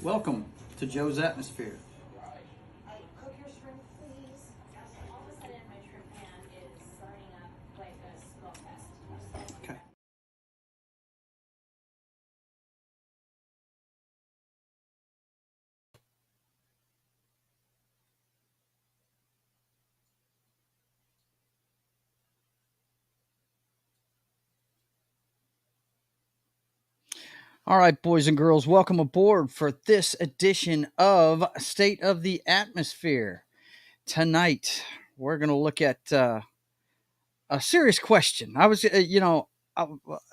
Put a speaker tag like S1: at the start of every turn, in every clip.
S1: Welcome to Joe's Atmosphere.
S2: Cook your shrimp, please. All of a sudden, my shrimp pan is burning up like a smoke fest.
S1: Okay. All right, boys and girls, welcome aboard for this edition of State of the Atmosphere. Tonight, we're going to look at a serious question.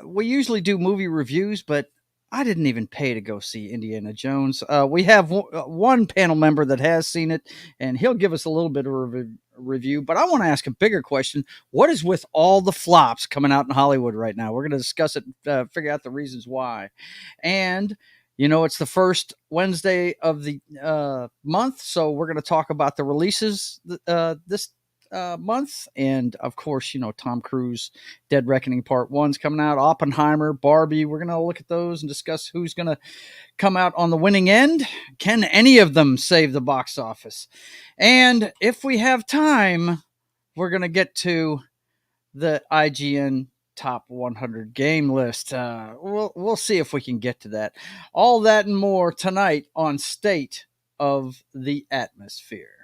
S1: We usually do movie reviews, but I didn't even pay to go see Indiana Jones. We have one panel member that has seen it, and he'll give us a little bit of a review. But I want to ask a bigger question: what is with all the flops coming out in Hollywood right now? We're going to discuss it, figure out the reasons why, and it's the first Wednesday of the month, so we're going to talk about the releases this month. And of course, Tom Cruise, Dead Reckoning Part 1's coming out, Oppenheimer, Barbie. We're going to look at those and discuss who's going to come out on the winning end. Can any of them save the box office? And if we have time, we're going to get to the IGN top 100 game list. We'll see if we can get to that. All that and more tonight on State of the Atmosphere.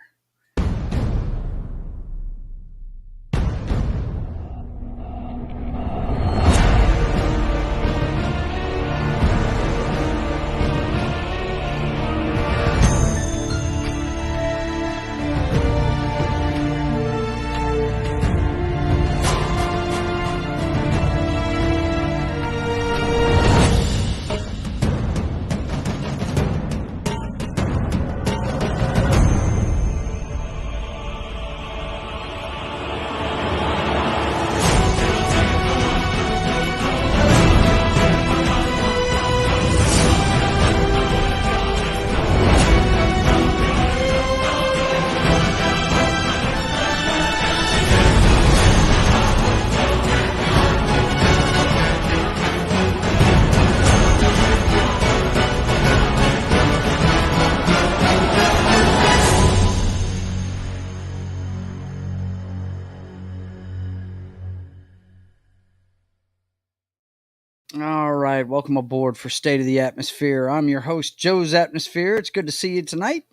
S1: All right, welcome aboard for State of the Atmosphere. I'm your host, Joe's Atmosphere. It's good to see you tonight.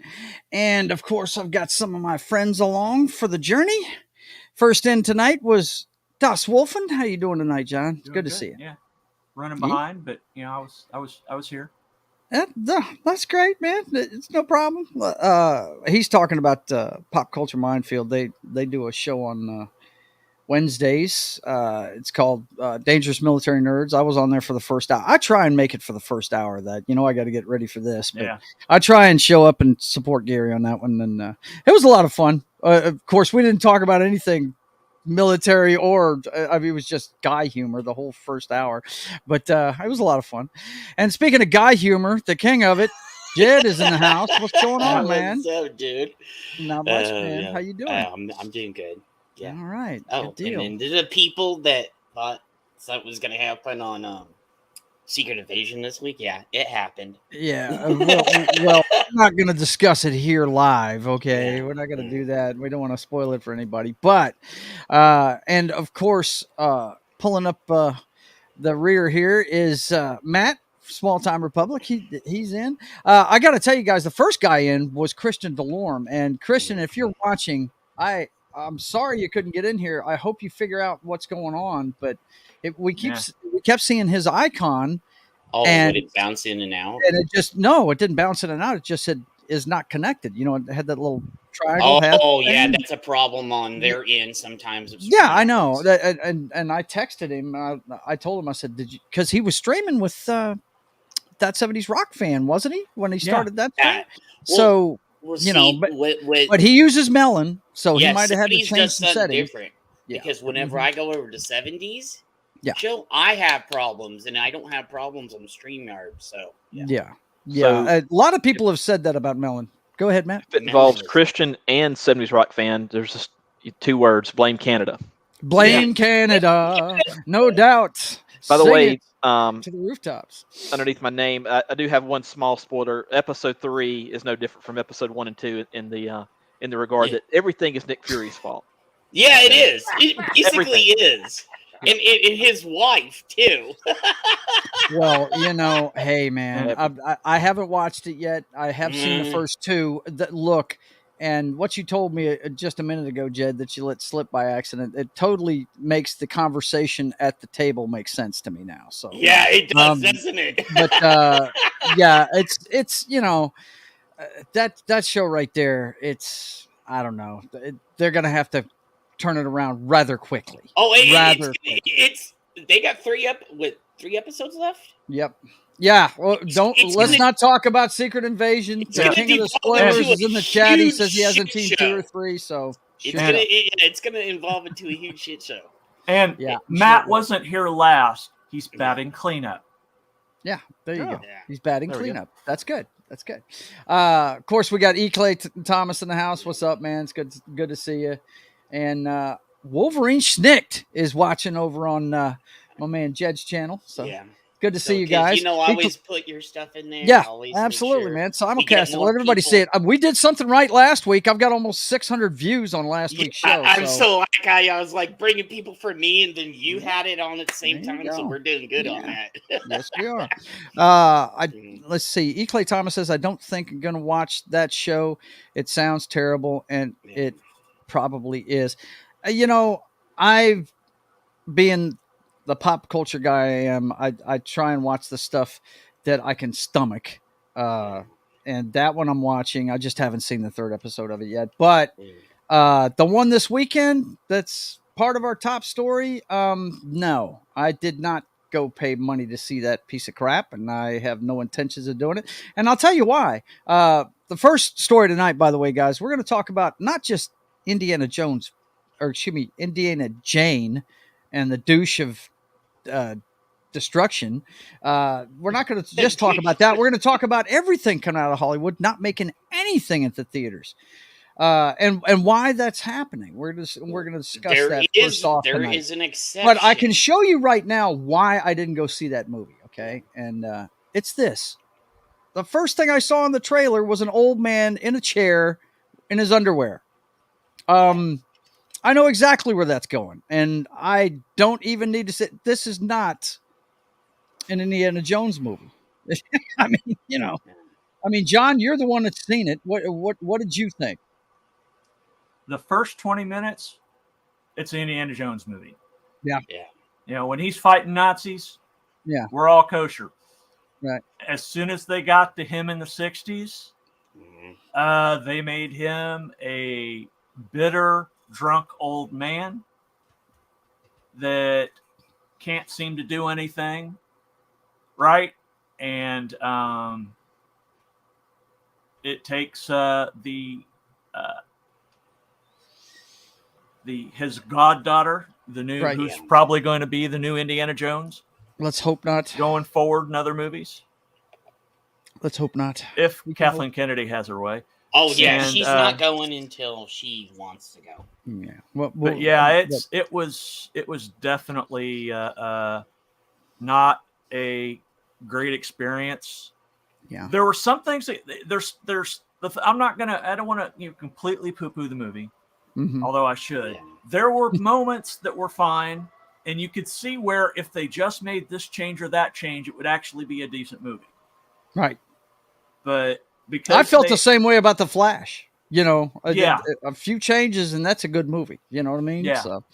S1: And of course, I've got some of my friends along for the journey. First in tonight was Das Wolfen. How you doing tonight, John? It's good to see you.
S3: Yeah, running behind, but I was here.
S1: That's great, man. It's no problem. He's talking about Pop Culture Minefield. They do a show on Wednesdays. It's called Dangerous Military Nerds. I was on there for the first hour. I try and make it for the first hour of that. I got to get ready for this. But
S3: Yeah.
S1: I try and show up and support Gary on that one. And it was a lot of fun. Of course, we didn't talk about anything military or it was just guy humor the whole first hour. But it was a lot of fun. And speaking of guy humor, the king of it, Jed is in the house. What's going on, man?
S4: What's up, dude?
S1: Not much, man.
S4: Yeah.
S1: How you doing?
S4: I'm doing good. Yeah.
S1: All right.
S4: Oh,
S1: Good deal.
S4: and the people that thought something was going to happen on Secret Invasion this week, yeah, it happened.
S1: Yeah. Well, I'm not going to discuss it here live, okay?
S4: Yeah.
S1: We're not going to do that. We don't want to spoil it for anybody. But, and of course, pulling up the rear here is Matt, Small Time Republic. He's in. I got to tell you guys, the first guy in was Christian DeLorme. And Christian, if you're watching, I'm sorry you couldn't get in here. I hope you figure out what's going on. But we kept seeing his icon.
S4: Oh,
S1: and
S4: would it bounce in and out?
S1: And it didn't bounce in and out. It just said is not connected. It had that little triangle.
S4: Oh, yeah, that's a problem on their end sometimes.
S1: Yeah, I know. And I texted him. I told him, I said, did you? Because he was streaming with that 70s rock fan, wasn't he? When he started that stream? So. But he uses Melon, so he might have had to change some settings.
S4: Different because whenever I go over to 70s, Joe, I have problems, and I don't have problems on StreamYard. So
S1: yeah. A lot of people have said that about Melon. Go ahead, Matt.
S5: If it involves Christian and 70s rock fan, there's just 2 words: blame Canada.
S1: Blame Canada, no doubt.
S5: By the way,
S1: To the rooftops.
S5: Underneath my name, I do have one small spoiler. Episode 3 is no different from episode 1 and 2 in the regard that everything is Nick Fury's fault.
S4: Yeah, it is. It basically
S5: Everything.
S4: is. And his wife, too.
S1: Well, hey, man, I haven't watched it yet. I have seen the first 2. Look, and what you told me just a minute ago, Jed, that you let slip by accident, it totally makes the conversation at the table make sense to me now. So
S4: yeah, it does, doesn't it?
S1: But yeah, it's that show right there. It's, I don't know. They're gonna have to turn it around rather quickly.
S4: Oh, it's they got 3 episodes left.
S1: Yep. Yeah. Well, let's not talk about Secret Invasion. The king of the spoilers is in the chat. He says he hasn't seen 2 or 3, so
S4: it's gonna evolve into a huge shit show.
S3: And Matt wasn't here last. He's batting cleanup.
S1: Yeah, there you go. Yeah. He's batting cleanup. That's good. That's good. Of course, we got Clay Thomas in the house. What's up, man? It's good to see you. And Wolverine Schnicked is watching over on my man Jed's channel. So good to see you guys.
S4: I always put your stuff in there.
S1: Yeah, absolutely, man. Simulcast it. Let everybody see it. We did something right last week. I've got almost 600 views on last week's show.
S4: I'm so like I was like bringing people for me, and then you had it on at the same time. So we're doing good on that.
S1: Yes, we are. Let's see. Clay Thomas says, I don't think I'm going to watch that show. It sounds terrible, and it probably is. I've been the pop culture guy I am, I try and watch the stuff that I can stomach. And that one I'm watching. I just haven't seen the 3rd episode of it yet. But the one this weekend that's part of our top story, no, I did not go pay money to see that piece of crap, and I have no intentions of doing it. And I'll tell you why. The first story tonight, by the way, guys, we're going to talk about not just Indiana Jane and the douche of destruction. We're not going to just talk about that. We're going to talk about everything coming out of Hollywood not making anything at the theaters, and why that's happening. We're going to discuss that first off tonight.
S4: There is an exception,
S1: but I can show you right now why I didn't go see that movie. Okay, and it's this. The first thing I saw in the trailer was an old man in a chair in his underwear. I know exactly where that's going, and I don't even need to say this is not an Indiana Jones movie. I mean, John, you're the one that's seen it. What did you think?
S3: The first 20 minutes, it's an Indiana Jones movie.
S1: Yeah.
S3: When he's fighting Nazis, we're all kosher.
S1: Right.
S3: As soon as they got to him in the 60s, they made him a bitter, drunk old man that can't seem to do anything right, and it takes his goddaughter, who's probably going to be the new Indiana Jones.
S1: Let's hope not.
S3: Going forward in other movies.
S1: Let's hope not.
S3: If Kathleen Kennedy has her way.
S4: Oh yeah, she's not going until she wants to go.
S1: Yeah,
S3: but yeah, it was definitely not a great experience.
S1: Yeah,
S3: there were some things that I don't want to completely poo-poo the movie, although I should. Yeah. There were moments that were fine, and you could see where if they just made this change or that change, it would actually be a decent movie.
S1: Right,
S3: but. Because
S1: I felt the same way about The Flash. A few changes and that's a good movie. You know what I mean?
S3: Yeah.
S1: So,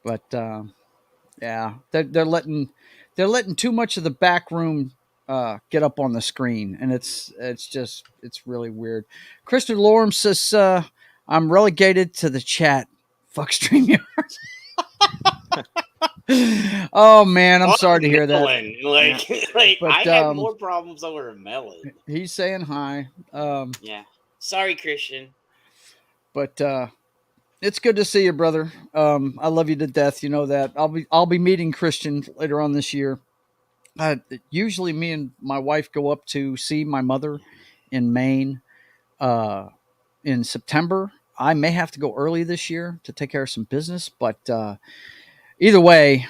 S1: but they're letting too much of the back room get up on the screen, and it's really weird. Kristen Lorm says I'm relegated to the chat. Fuck StreamYard. Oh man, I'm sorry to hear that.
S4: But I had more problems over a melon.
S1: He's saying hi.
S4: Sorry, Christian.
S1: But it's good to see you, brother. I love you to death. You know that. I'll be meeting Christian later on this year. Usually, me and my wife go up to see my mother in Maine in September. I may have to go early this year to take care of some business, but. either way,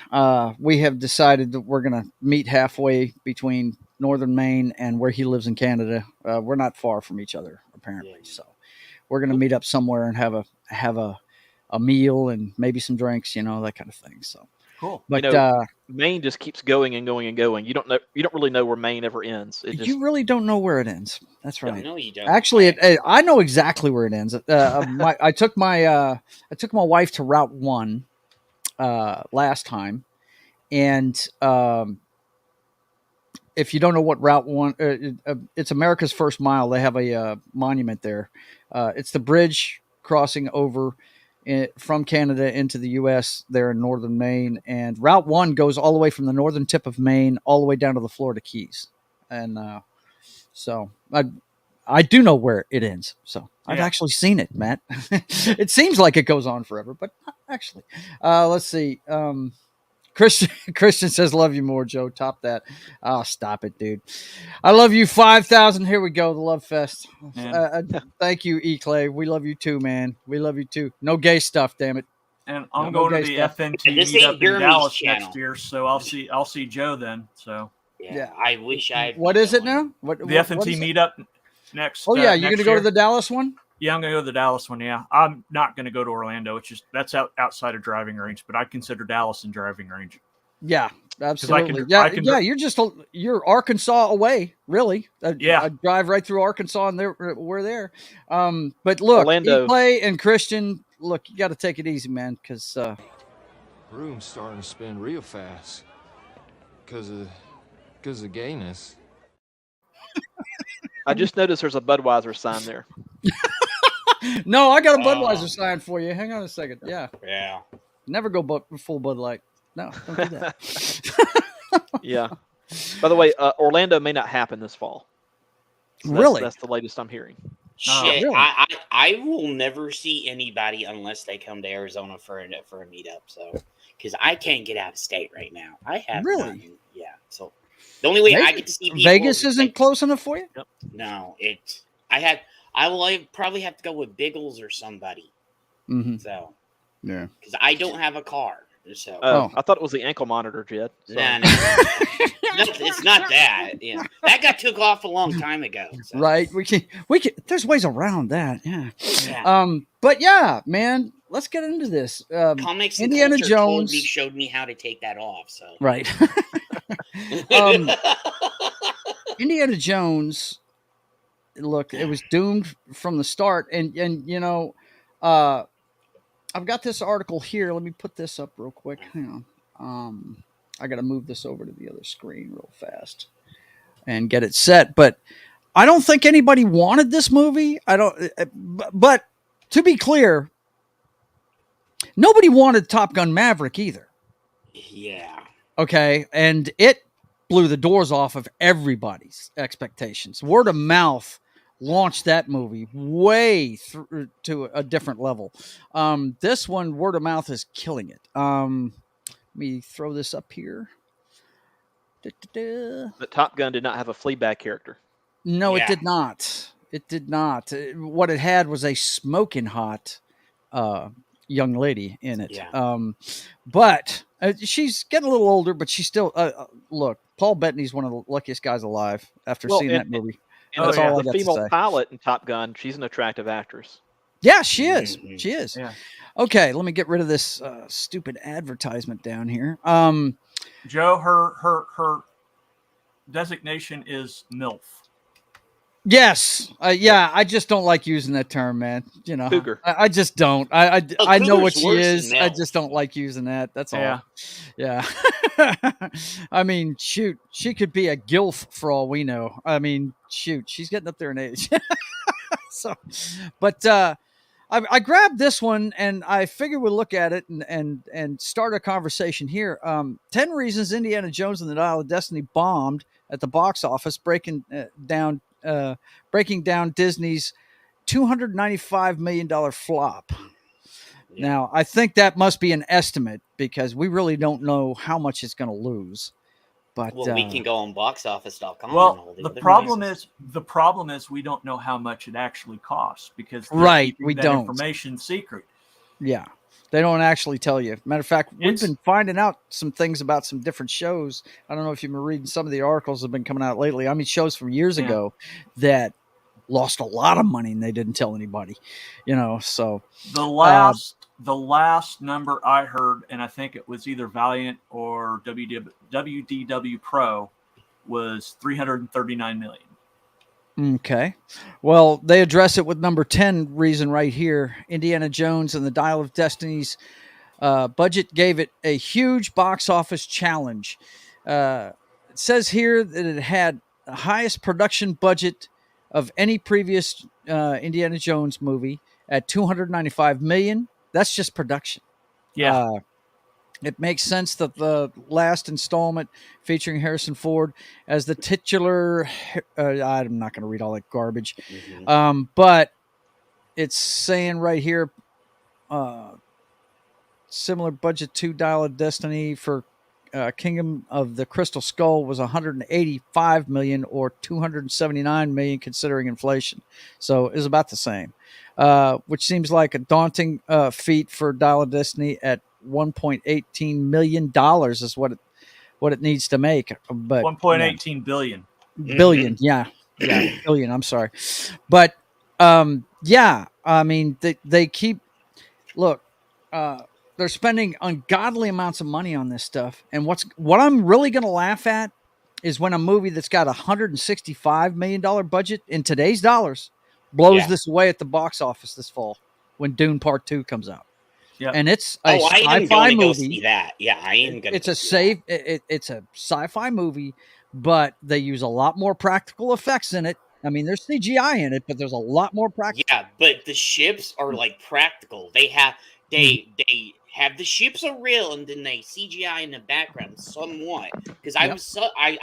S1: we have decided that we're going to meet halfway between northern Maine and where he lives in Canada. We're not far from each other, apparently. So we're going to meet up somewhere and have a meal and maybe some drinks, that kind of thing. So
S3: Cool.
S1: But
S5: Maine just keeps going and going and going. You don't really know where Maine ever ends.
S1: You really don't know where it ends. That's right.
S4: No, you don't.
S1: Actually, I know exactly where it ends. I took my wife to Route 1 last time, and if you don't know what Route 1, it's America's First Mile. They have a monument there. It's the bridge crossing over from Canada into the U.S. there in northern Maine, and Route 1 goes all the way from the northern tip of Maine all the way down to the Florida Keys, and so I do know where it ends. So I've actually seen it, Matt. It seems like it goes on forever, but not actually. Let's see. Christian says, "Love you more, Joe." Top that. Oh, stop it, dude. I love you 5,000. Here we go. The love fest. Thank you, E. Clay. We love you too, man. We love you too. No gay stuff, damn it.
S3: And I'm going to the FNT meetup in Dallas next year, so I'll see Joe then. So
S4: yeah. I wish I.
S1: What is it now?
S3: The FNT meetup next.
S1: Oh yeah, you're going to go to the Dallas one?
S3: Yeah, I'm going to go to the Dallas one. Yeah, I'm not going to go to Orlando. It's just that's outside of driving range, but I consider Dallas in driving range.
S1: Yeah, absolutely. You're Arkansas away, really. I drive right through Arkansas, and we're there. But look,
S5: Orlando.
S1: E-Play and Christian, look, you got to take it easy, man, because
S6: room's starting to spin real fast because of gayness.
S5: I just noticed there's a Budweiser sign there.
S1: No, I got a Budweiser sign for you. Hang on a second. Yeah. Never go full Bud Light. No, don't do that.
S5: Yeah. By the way, Orlando may not happen this fall. So
S1: really?
S5: That's the latest I'm hearing.
S4: Shit,
S1: really?
S4: I will never see anybody unless they come to Arizona for a meetup. So, because I can't get out of state right now. I have
S1: really.
S4: Yeah. So the only way I get to see people
S1: Vegas isn't close enough for you.
S5: Yep.
S4: No, I will probably have to go with Biggles or somebody.
S1: Mm-hmm.
S4: So
S1: yeah,
S4: because I don't have a car. So
S5: I thought it was the ankle monitor, Jed.
S4: No. It's not that. Yeah, that got took off a long time ago. So.
S1: Right. We can. There's ways around that. Yeah. But yeah, man, let's get into this.
S4: Comics and
S1: Indiana Jones
S4: showed me how to take that off. So
S1: right. Indiana Jones. Look, it was doomed from the start, and I've got this article here. Let me put this up real quick. Hang on. I got to move this over to the other screen real fast and get it set. But I don't think anybody wanted this movie. But to be clear, nobody wanted Top Gun Maverick either.
S4: Yeah.
S1: Okay. And it blew the doors off of everybody's expectations. Word of mouth launched that movie way to a different level. This one, word of mouth, is killing it. Let me throw this up here.
S5: But Top Gun did not have a Fleabag character.
S1: No, it did not. It did not. What it had was a smoking hot young lady in it.
S4: Yeah.
S1: But she's getting a little older, but she's still look. Paul Bettany's one of the luckiest guys alive after seeing that movie.
S5: And the female pilot in Top Gun, she's an attractive actress.
S1: Yeah, she is.
S4: Mm-hmm.
S1: She is.
S3: Yeah.
S1: Okay, let me get rid of this stupid advertisement down here.
S3: Joe, her designation is MILF.
S1: Yes. I just don't like using that term, man.
S5: Cougar.
S1: I just don't. I know what she is. I
S4: MILF.
S1: just don't like using that. That's all. Yeah. I mean, shoot, she could be a gilf for all we know. I mean, shoot, she's getting up there in age. So, but I grabbed this one and I figured we'd look at it and start a conversation here. 10 reasons Indiana Jones and the Dial of Destiny bombed at the box office, breaking down Disney's $295 million flop. Yeah. Now, I think that must be an estimate because we really don't know how much it's going to lose. But
S4: we can go on boxoffice.com.
S3: Well, the problem is we don't know how much it actually costs because
S1: we
S3: that
S1: don't.
S3: information secret.
S1: Yeah. They don't actually tell you. Matter of fact, we've
S3: It's-
S1: been finding out some things about some different shows. I don't know if you've been reading some of the articles that have been coming out lately. I mean, shows from years
S3: Yeah.
S1: ago that lost a lot of money and they didn't tell anybody. So
S3: The last number I heard, and I think it was either Valiant or WDW Pro, was 339 million.
S1: okay. Well, they address it with number 10 reason right here. Indiana Jones and the Dial of Destiny's budget gave it a huge box office challenge. It says here that it had the highest production budget of any previous Indiana Jones movie at 295 million. That's just production.
S3: Yeah.
S1: It makes sense that the last installment featuring Harrison Ford as the titular, I'm not going to read all that garbage, but it's saying right here, similar budget to Dial of Destiny for Kingdom of the Crystal Skull was 185 million or 279 million considering inflation. So it's about the same, which seems like a daunting feat for Dial of Destiny at $1.18 million is what it needs to make. But
S3: 1.18 billion.
S1: Billion, yeah, billion. I'm sorry, but yeah, I mean they keep look. They're spending ungodly amounts of money on this stuff, and what I'm really going to laugh at is when a movie that's got $165 million budget in today's dollars blows this away at the box office this fall when Dune Part 2 comes out.
S3: Yeah,
S1: and it's
S4: I am going to go
S1: movie.
S4: see that. Yeah, I am going to.
S1: It's it's a sci-fi movie, but they use a lot more practical effects in it. I mean, there's CGI in it, but there's a lot more practical.
S4: Yeah, but the ships are like practical. They have the ships are real, and then they CGI in the background somewhat. Because I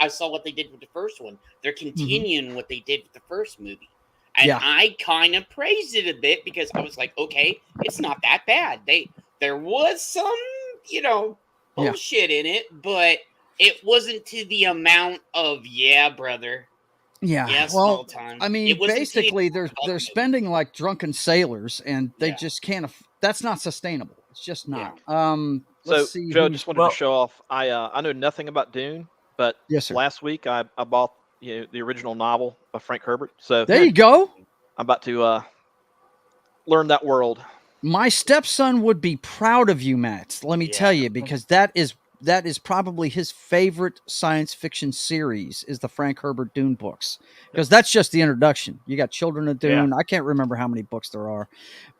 S4: saw what they did with the first one. They're continuing what they did with the first movie, and I kind of praised it a bit because I was like, okay, it's not that bad. There was some bullshit in it, but it wasn't to the amount of brother.
S1: Yeah, well, I mean, basically, they're spending like drunken sailors, and they just can't. That's not sustainable. It's just not. Let's see.
S5: Joe, just wanted to show off. I know nothing about Dune, but last week I bought the original novel of Frank Herbert. So
S1: there you go.
S5: I'm about to learn that world.
S1: My stepson would be proud of you, Matt. Let me tell you, because that is probably his favorite science fiction series is the Frank Herbert Dune books, because that's just the introduction. You got Children of Dune. I can't remember how many books there are,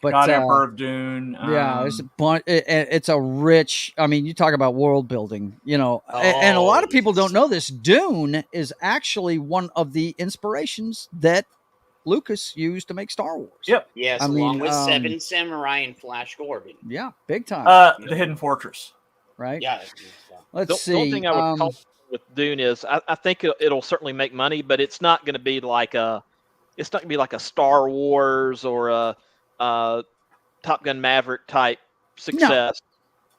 S1: but
S3: God Emperor of Dune.
S1: There's a bunch. It's a rich. I mean, you talk about world building, and a lot of people don't know this. Dune is actually one of the inspirations that Lucas used to make Star Wars.
S3: Yep.
S4: Yes, along with Seven Samurai and Flash Gordon.
S1: Yeah, big time.
S3: The Hidden Fortress.
S1: Right.
S4: Yeah.
S1: Let's see.
S5: The only thing I would call with Dune is I think it'll certainly make money, but it's not going to be like a Star Wars or a Top Gun Maverick type success.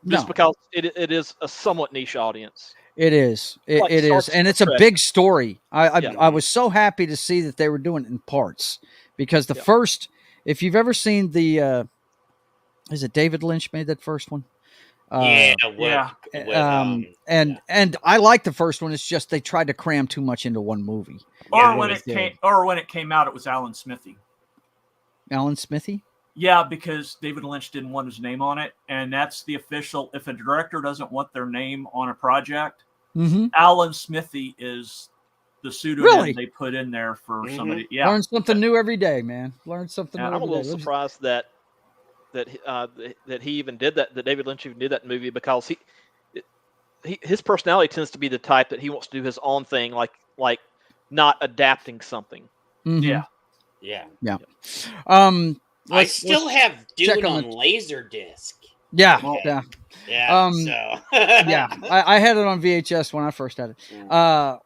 S5: Just because it is a somewhat niche audience.
S1: It is. It is, and it's a big story. I was so happy to see that they were doing it in parts, because the first, if you've ever seen the, is it David Lynch made that first one? And I like the first one. It's just they tried to cram too much into one movie.
S3: Or when it came out, it was Alan Smithy.
S1: Alan Smithy?
S3: Yeah, because David Lynch didn't want his name on it, and that's the official. If a director doesn't want their name on a project, Alan Smithy is the pseudonym they put in there for somebody. Yeah,
S1: learn something new every day, man. Learn something new every day.
S5: I'm a little surprised that he even did that. That David Lynch even did that movie, because his personality tends to be the type that he wants to do his own thing, like not adapting something.
S3: Yeah.
S4: I still have Dune on Laserdisc.
S1: Yeah.
S4: Yeah.
S1: I had it on VHS when I first had it.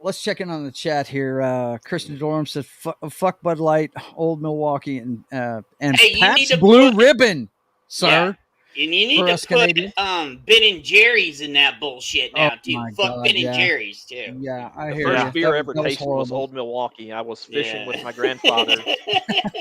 S1: Let's check in on the chat here. Kristen Dorm says, "Fuck Bud Light, Old Milwaukee, and Pabst Blue Ribbon, sir."
S4: Yeah. And you need to put Ben and Jerry's in that bullshit now too. Fuck Ben and Jerry's too.
S1: Yeah, I
S5: the
S1: hear
S5: first
S1: you.
S5: beer I ever tasted was Old Milwaukee. I was fishing with my grandfather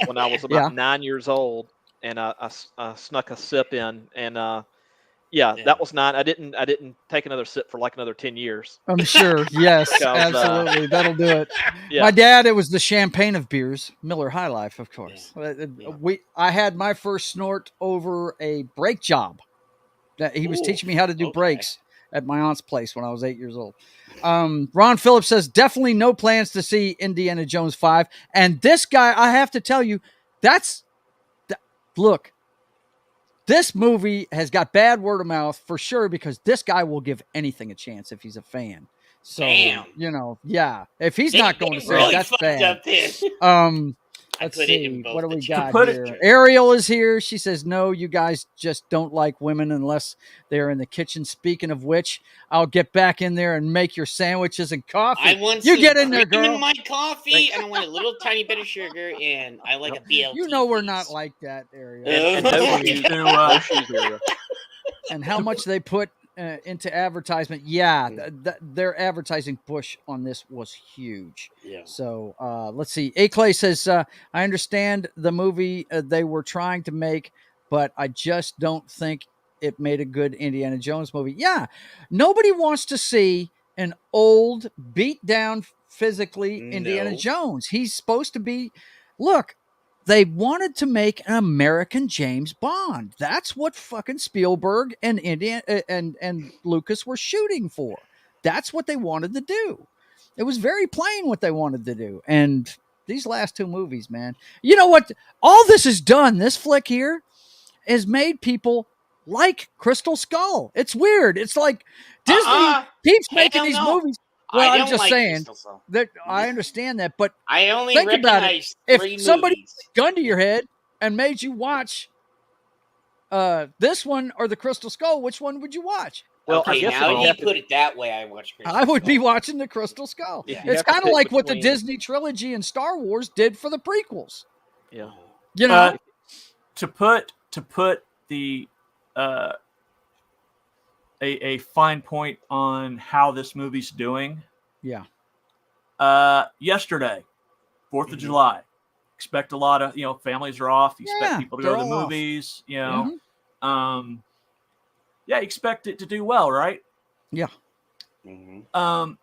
S5: when I was about 9 years old, and I snuck a sip in, and yeah,
S4: Yeah.
S5: that was not. I didn't take another sip for like another 10 years.
S1: I'm sure. Yes,
S5: Because,
S1: absolutely. That'll do it.
S5: Yeah.
S1: My dad, it was the champagne of beers, Miller High Life, of course.
S4: Yeah.
S1: I had my first snort over a brake job. That he was
S4: Ooh,
S1: teaching me how to do
S4: okay.
S1: brakes at my aunt's place when I was 8 years old. Ron Phillips says definitely no plans to see Indiana Jones 5. And this guy, I have to tell you, look. This movie has got bad word of mouth for sure because this guy will give anything a chance if he's a fan. So,
S4: Damn.
S1: yeah. If he's
S4: They-
S1: not going
S4: they
S1: to see
S4: really
S1: it, that's
S4: fucked
S1: bad.
S4: up then. I
S1: Let's
S4: put it in
S1: see.
S4: both
S1: What do
S4: the
S1: we
S4: chat.
S1: got
S3: put it-
S1: here? Ariel is here. She says, no, you guys just don't like women unless they're in the kitchen. Speaking of which, I'll get back in there and make your sandwiches and coffee.
S4: I want
S1: You
S4: some
S1: get in there,
S4: cream
S1: girl.
S4: in my coffee, and I want a little tiny bit of sugar, and I like a BLT.
S1: You know we're
S4: please.
S1: not like that, Ariel.
S5: And no
S4: Yeah.
S5: shoes.
S3: To,
S5: No shoes area.
S1: And how much they put into advertisement. Yeah, their advertising push on this was huge.
S4: Yeah.
S1: So let's see. A Clay says, I understand the movie they were trying to make, but I just don't think it made a good Indiana Jones movie. Yeah, nobody wants to see an old, beat down physically Indiana
S4: No.
S1: Jones. He's supposed to be, look, they wanted to make an American James Bond. That's what fucking Spielberg and and Lucas were shooting for. That's what they wanted to do. It was very plain what they wanted to do. And these last two movies, man. You know what? All this has done, this flick here, has made people like Crystal Skull. It's weird. It's like Disney keeps making
S4: Hell
S1: these
S4: no.
S1: movies. Well,
S4: I
S1: I'm
S4: don't
S1: just
S4: like
S1: saying
S4: Crystal Skull.
S1: that I understand that, but
S4: I only
S1: think about it.
S4: recognize
S1: If
S4: 3
S1: somebody
S4: movies.
S1: gun to your head and made you watch this one or the Crystal Skull, which one would you watch?
S5: Well, I
S4: Okay,
S5: guess
S4: now
S5: if you
S4: you
S5: have to,
S4: put it that way, I watch Crystal
S1: I would be
S4: Skull.
S1: watching the Crystal Skull.
S4: Yeah.
S5: you
S1: It's
S5: have to
S1: kind of
S5: pick
S1: like what the
S5: between-
S1: Disney trilogy and Star Wars did for the prequels.
S5: Yeah.
S1: You know,
S3: to put the a fine point on how this movie's doing.
S1: yeah.
S3: Yesterday, 4th of
S4: Mhm.
S3: July. Expect a lot of, families are off. You
S1: Yeah,
S3: expect people to
S1: they're
S3: go to the
S1: all off.
S3: movies,
S1: Mhm.
S3: Yeah, you expect it to do well, right?
S1: Yeah.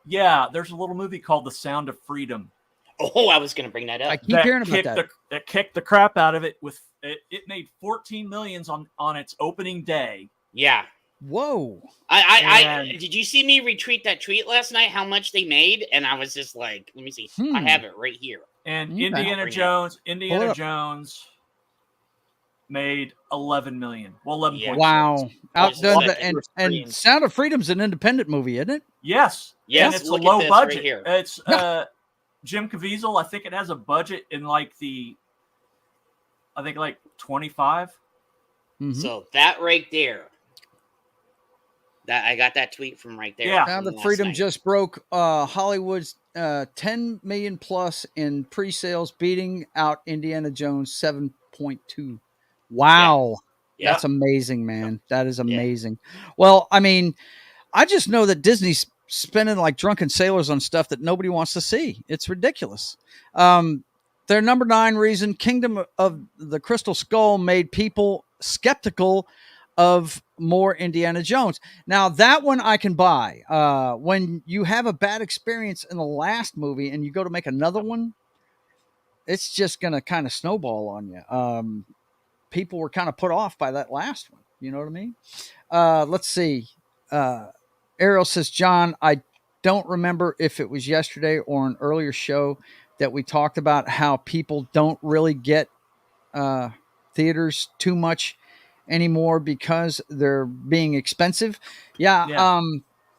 S3: Yeah, there's a little movie called The Sound of Freedom
S4: Oh, I was going to bring that
S1: I
S4: up.
S1: keep hearing about that.
S3: that kicked the crap out of it. It made 14 millions on its opening day.
S4: Yeah.
S1: Whoa.
S4: I
S3: And-
S4: did you see me retweet that tweet last night? How much they made? And I was just like, let me see. I have it right here.
S3: And
S1: Okay.
S3: Indiana
S4: Bring it
S3: Jones
S1: Pull it up.
S3: made 11 million. Well, 11.
S4: Yeah.
S1: Wow.
S4: Just
S1: Outdone
S4: a
S1: the,
S4: second.
S1: and Sound of Freedom's an independent movie, isn't it?
S3: Yes.
S4: Yes,
S3: And it's a
S4: look at
S3: low
S4: this right
S3: budget.
S4: here.
S3: It's Jim Caviezel. I think it has a budget in like 25.
S1: Mhm.
S4: So that right there. That I got that tweet from right there.
S3: Yeah.
S1: Sound
S4: from
S1: of
S4: last
S1: Freedom
S4: night.
S1: just broke Hollywood's 10 million plus in pre-sales, beating out Indiana Jones 7.2. Wow.
S4: Yeah.
S1: That's amazing, man. That is amazing. Well, I mean, I just know that Disney's spending like drunken sailors on stuff that nobody wants to see. It's ridiculous. Their number 9 reason, Kingdom of the Crystal Skull, made people skeptical of more Indiana Jones. Now, that one I can buy. When you have a bad experience in the last movie and you go to make another one, it's just going to kind of snowball on you. People were kind of put off by that last one. You know what I mean? Let's see. Ariel says, John, I don't remember if it was yesterday or an earlier show that we talked about how people don't really get theaters too much anymore because they're being expensive. Yeah.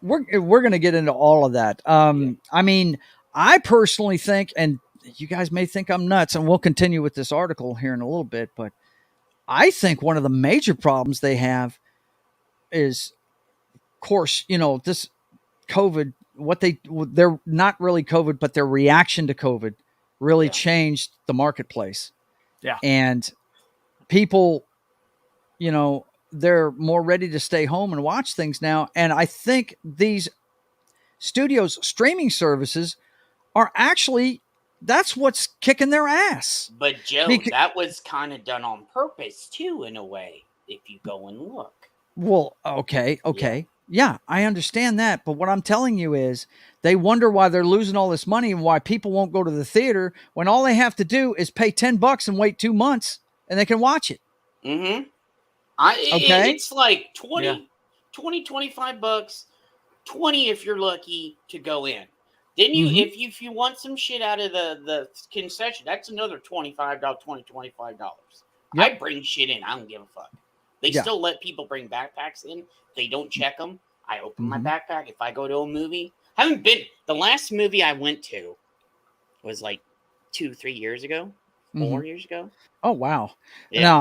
S1: We're going to get into all of that. I mean, I personally think, and you guys may think I'm nuts, and we'll continue with this article here in a little bit, but I think one of the major problems they have is, of course, this COVID, they're not really COVID, but their reaction to COVID really changed the marketplace.
S3: Yeah.
S1: And people, they're more ready to stay home and watch things now. And I think these studios' streaming services are actually That's what's kicking their ass.
S4: But Joe,
S1: Beca-
S4: that was kind of done on purpose too, in a way. If you go and look.
S1: Well, okay. Yeah, I understand that. But what I'm telling you is they wonder why they're losing all this money and why people won't go to the theater when all they have to do is pay $10 and wait 2 months and they can watch it.
S4: Mm-hmm.
S1: Okay.
S4: It's like 20,
S3: Yeah.
S4: 20, 25 bucks, 20 if you're lucky to go in. Then you,
S1: Mhm.
S4: if you want some shit out of the concession, that's another $25, $25.
S1: Yep.
S4: I bring shit in. I don't give a fuck. They
S1: Yeah.
S4: still let people bring backpacks in. They don't check them. I open my
S1: Mhm.
S4: backpack. If I go to a movie, haven't been. The last movie I went to was like 2-3 years ago, 4 years ago.
S1: Oh, wow.
S4: Yeah.
S1: No,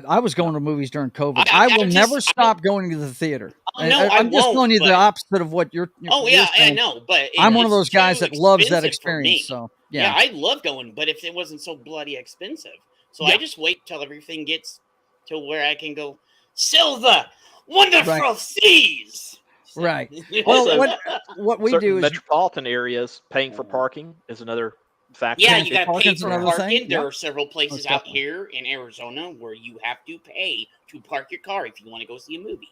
S1: I was going to movies during COVID.
S4: I
S1: I will
S4: just-
S1: never
S4: I
S1: stop going to the theater.
S4: Oh, no, I
S1: I'm just telling
S4: won't,
S1: you
S4: but-
S1: the opposite of what you're
S4: Oh
S1: you're
S4: yeah, I
S1: saying.
S4: know, but
S1: I'm one of
S4: it's
S1: those guys
S4: too
S1: that loves that
S4: expensive for me.
S1: experience. So
S4: Yeah,
S1: yeah.
S4: I love going, but if it wasn't so bloody expensive, so
S1: Yeah.
S4: I just wait till everything gets to where I can go. Silver, wonderful seas. So-
S1: Right.
S5: Also,
S1: Well, what we
S5: certain
S1: do is
S5: metropolitan areas paying for parking is another factor.
S4: Yeah,
S1: Paying
S4: you
S1: for
S4: got to pay
S1: parking's
S4: for
S1: another
S4: parking.
S1: thing.
S4: There
S1: Yep.
S4: are several places
S1: Most
S4: out
S1: definitely.
S4: here in Arizona where you have to pay to park your car if you want to go see a movie.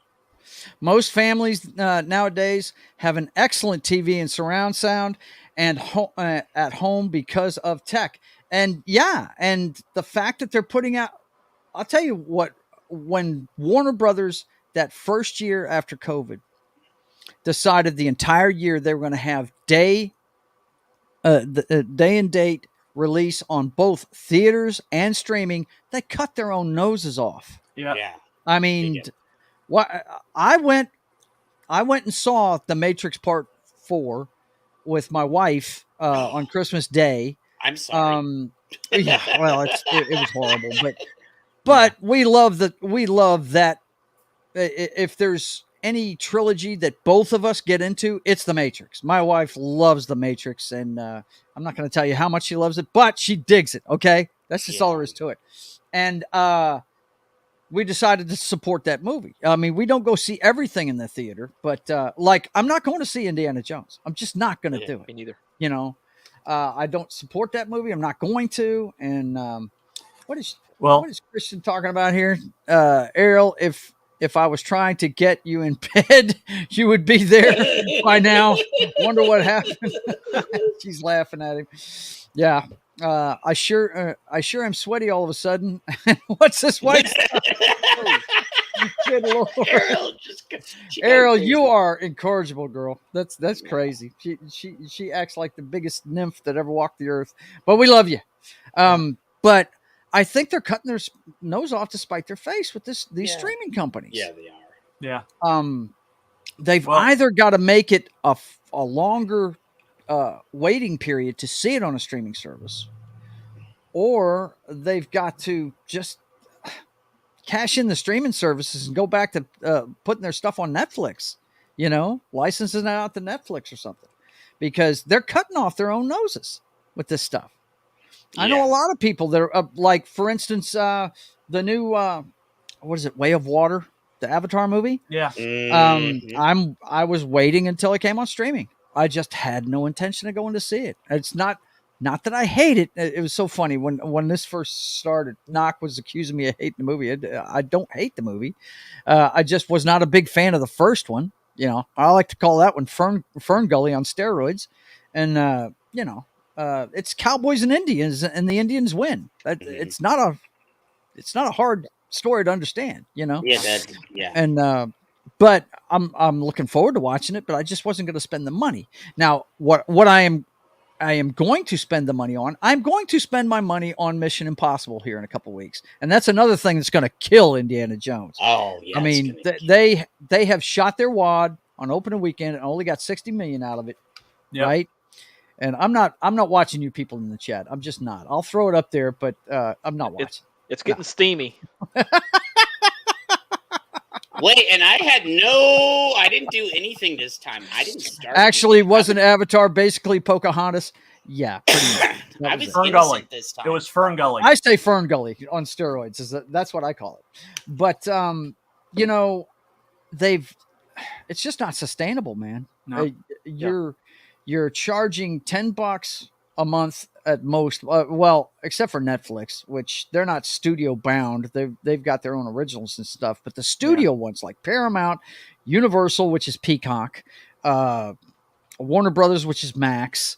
S1: Most families nowadays have an excellent TV and surround sound and at home because of tech. And yeah, and the fact that they're putting out, I'll tell you what, when Warner Brothers, that first year after COVID, decided the entire year they were going to have day and date release on both theaters and streaming, they cut their own noses off.
S3: Yeah.
S4: Yeah.
S1: I mean,
S4: did.
S1: what I went and saw The Matrix Part 4 with my wife on Christmas Day.
S4: I'm sorry.
S1: Yeah, well, it was horrible, but we love that. If there's any trilogy that both of us get into, it's The Matrix. My wife loves The Matrix, and I'm not going to tell you how much she loves it, but she digs it. Okay, that's just all there is to it. And we decided to support that movie. I mean, we don't go see everything in the theater, but like, I'm not going to see Indiana Jones. I'm just not going to
S4: Yeah,
S1: do it.
S5: Me neither.
S1: You know, I don't support that movie. I'm not going to. And what is Christian talking about here, Ariel? If I was trying to get you in bed, you would be there by now. Wonder what happened. She's laughing at him. Yeah. I sure am sweaty all of a sudden. What's this white stuff? Good Lord. Ariel, you are incorrigible, girl. That's crazy. She acts like the biggest nymph that ever walked the earth. But we love you. But I think they're cutting their nose off to spite their face with these streaming companies.
S4: Yeah, they are.
S3: Yeah.
S1: They've either got to make it a longer waiting period to see it on a streaming service, or they've got to just cash in the streaming services and go back to putting their stuff on Netflix, licensing it out to Netflix or something, because they're cutting off their own noses with this stuff. I know a lot of people that are like, for instance, the new, what is it? Way of Water, the Avatar movie.
S3: Yeah.
S1: I was waiting until it came on streaming. I just had no intention of going to see it. It's not that I hate it. It was so funny when this first started. Knock was accusing me of hating the movie. I don't hate the movie. I just was not a big fan of the first one. I like to call that one Fern Gully on steroids, and it's cowboys and Indians, and the Indians win. It's not a hard story to understand.
S4: Yeah.
S1: And but I'm looking forward to watching it, but I just wasn't going to spend the money. Now, what I am going to spend the money on, I'm going to spend my money on Mission Impossible here in a couple of weeks. And that's another thing that's going to kill Indiana Jones.
S4: Oh, yeah.
S1: I mean, they have shot their wad on opening weekend and only got 60 million out of it.
S3: Yep.
S1: Right. And I'm not watching you people in the chat. I'm just not. I'll throw it up there, but I'm not watching.
S5: It's getting steamy.
S4: Wait, and I didn't do anything this time. I didn't start.
S1: Actually, wasn't Avatar basically Pocahontas? Yeah, pretty much.
S4: I was
S3: Fern
S4: innocent
S3: Gully.
S4: this time.
S3: It was Fern Gully.
S1: I say Fern Gully on steroids. That's what I call it. But it's just not sustainable, man.
S3: No.
S1: You're charging $10 a month at most. Well, except for Netflix, which they're not studio bound. They've got their own originals and stuff. But the studio ones like Paramount, Universal, which is Peacock, Warner Brothers, which is Max,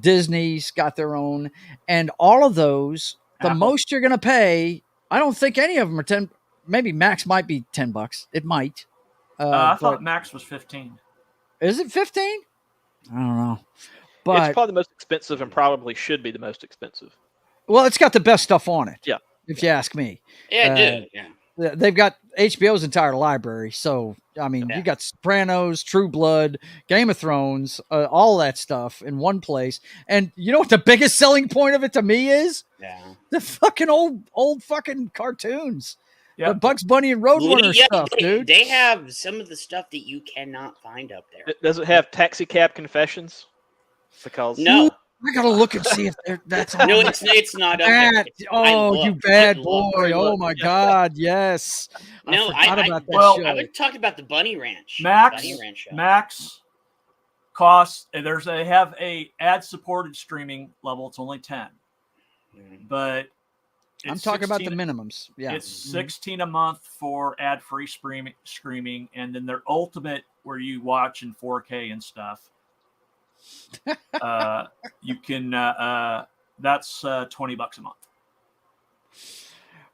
S1: Disney's got their own, and all of those. The
S3: Apple.
S1: most you're going to pay, I don't think any of them are 10. Maybe Max might be $10. It might.
S3: I
S1: But
S3: thought Max was 15.
S1: is it 15? I don't know.
S5: It's
S1: But
S5: probably the most expensive and probably should be the most expensive.
S1: well, it's got the best stuff on it.
S5: Yeah.
S1: If you ask me.
S4: Yeah, dude. Yeah.
S1: They've got HBO's entire library. So, I mean,
S4: Yeah.
S1: you got Sopranos, True Blood, Game of Thrones, all that stuff in one place. And you know what the biggest selling point of it to me is?
S4: Yeah.
S1: The fucking old fucking cartoons.
S3: Yeah.
S1: The Bugs Bunny and Roadrunner
S4: Yeah,
S1: stuff, dude.
S4: They have some of the stuff that you cannot find up there.
S5: Does it have Taxi Cab Confessions? Because
S4: No,
S1: I gotta look and see if that's on.
S4: no, it's not up there.
S1: That,
S4: I
S1: oh,
S4: looked,
S1: you bad
S4: I looked,
S1: boy!
S4: I
S1: Oh
S4: looked.
S1: my God, yes.
S4: No,
S1: forgot
S4: I
S1: about that
S3: well,
S1: show.
S4: I would talk about the Bunny Ranch.
S3: Max
S4: Bunny Ranch show.
S3: Max costs. They have a ad supported streaming level. It's only 10, but
S1: I'm
S3: it's
S1: talking about the
S3: 16
S1: minimums. Yeah,
S3: It's 16 a month for ad-free streaming, and then their ultimate, where you watch in 4K and stuff. You can. That's $20 a month.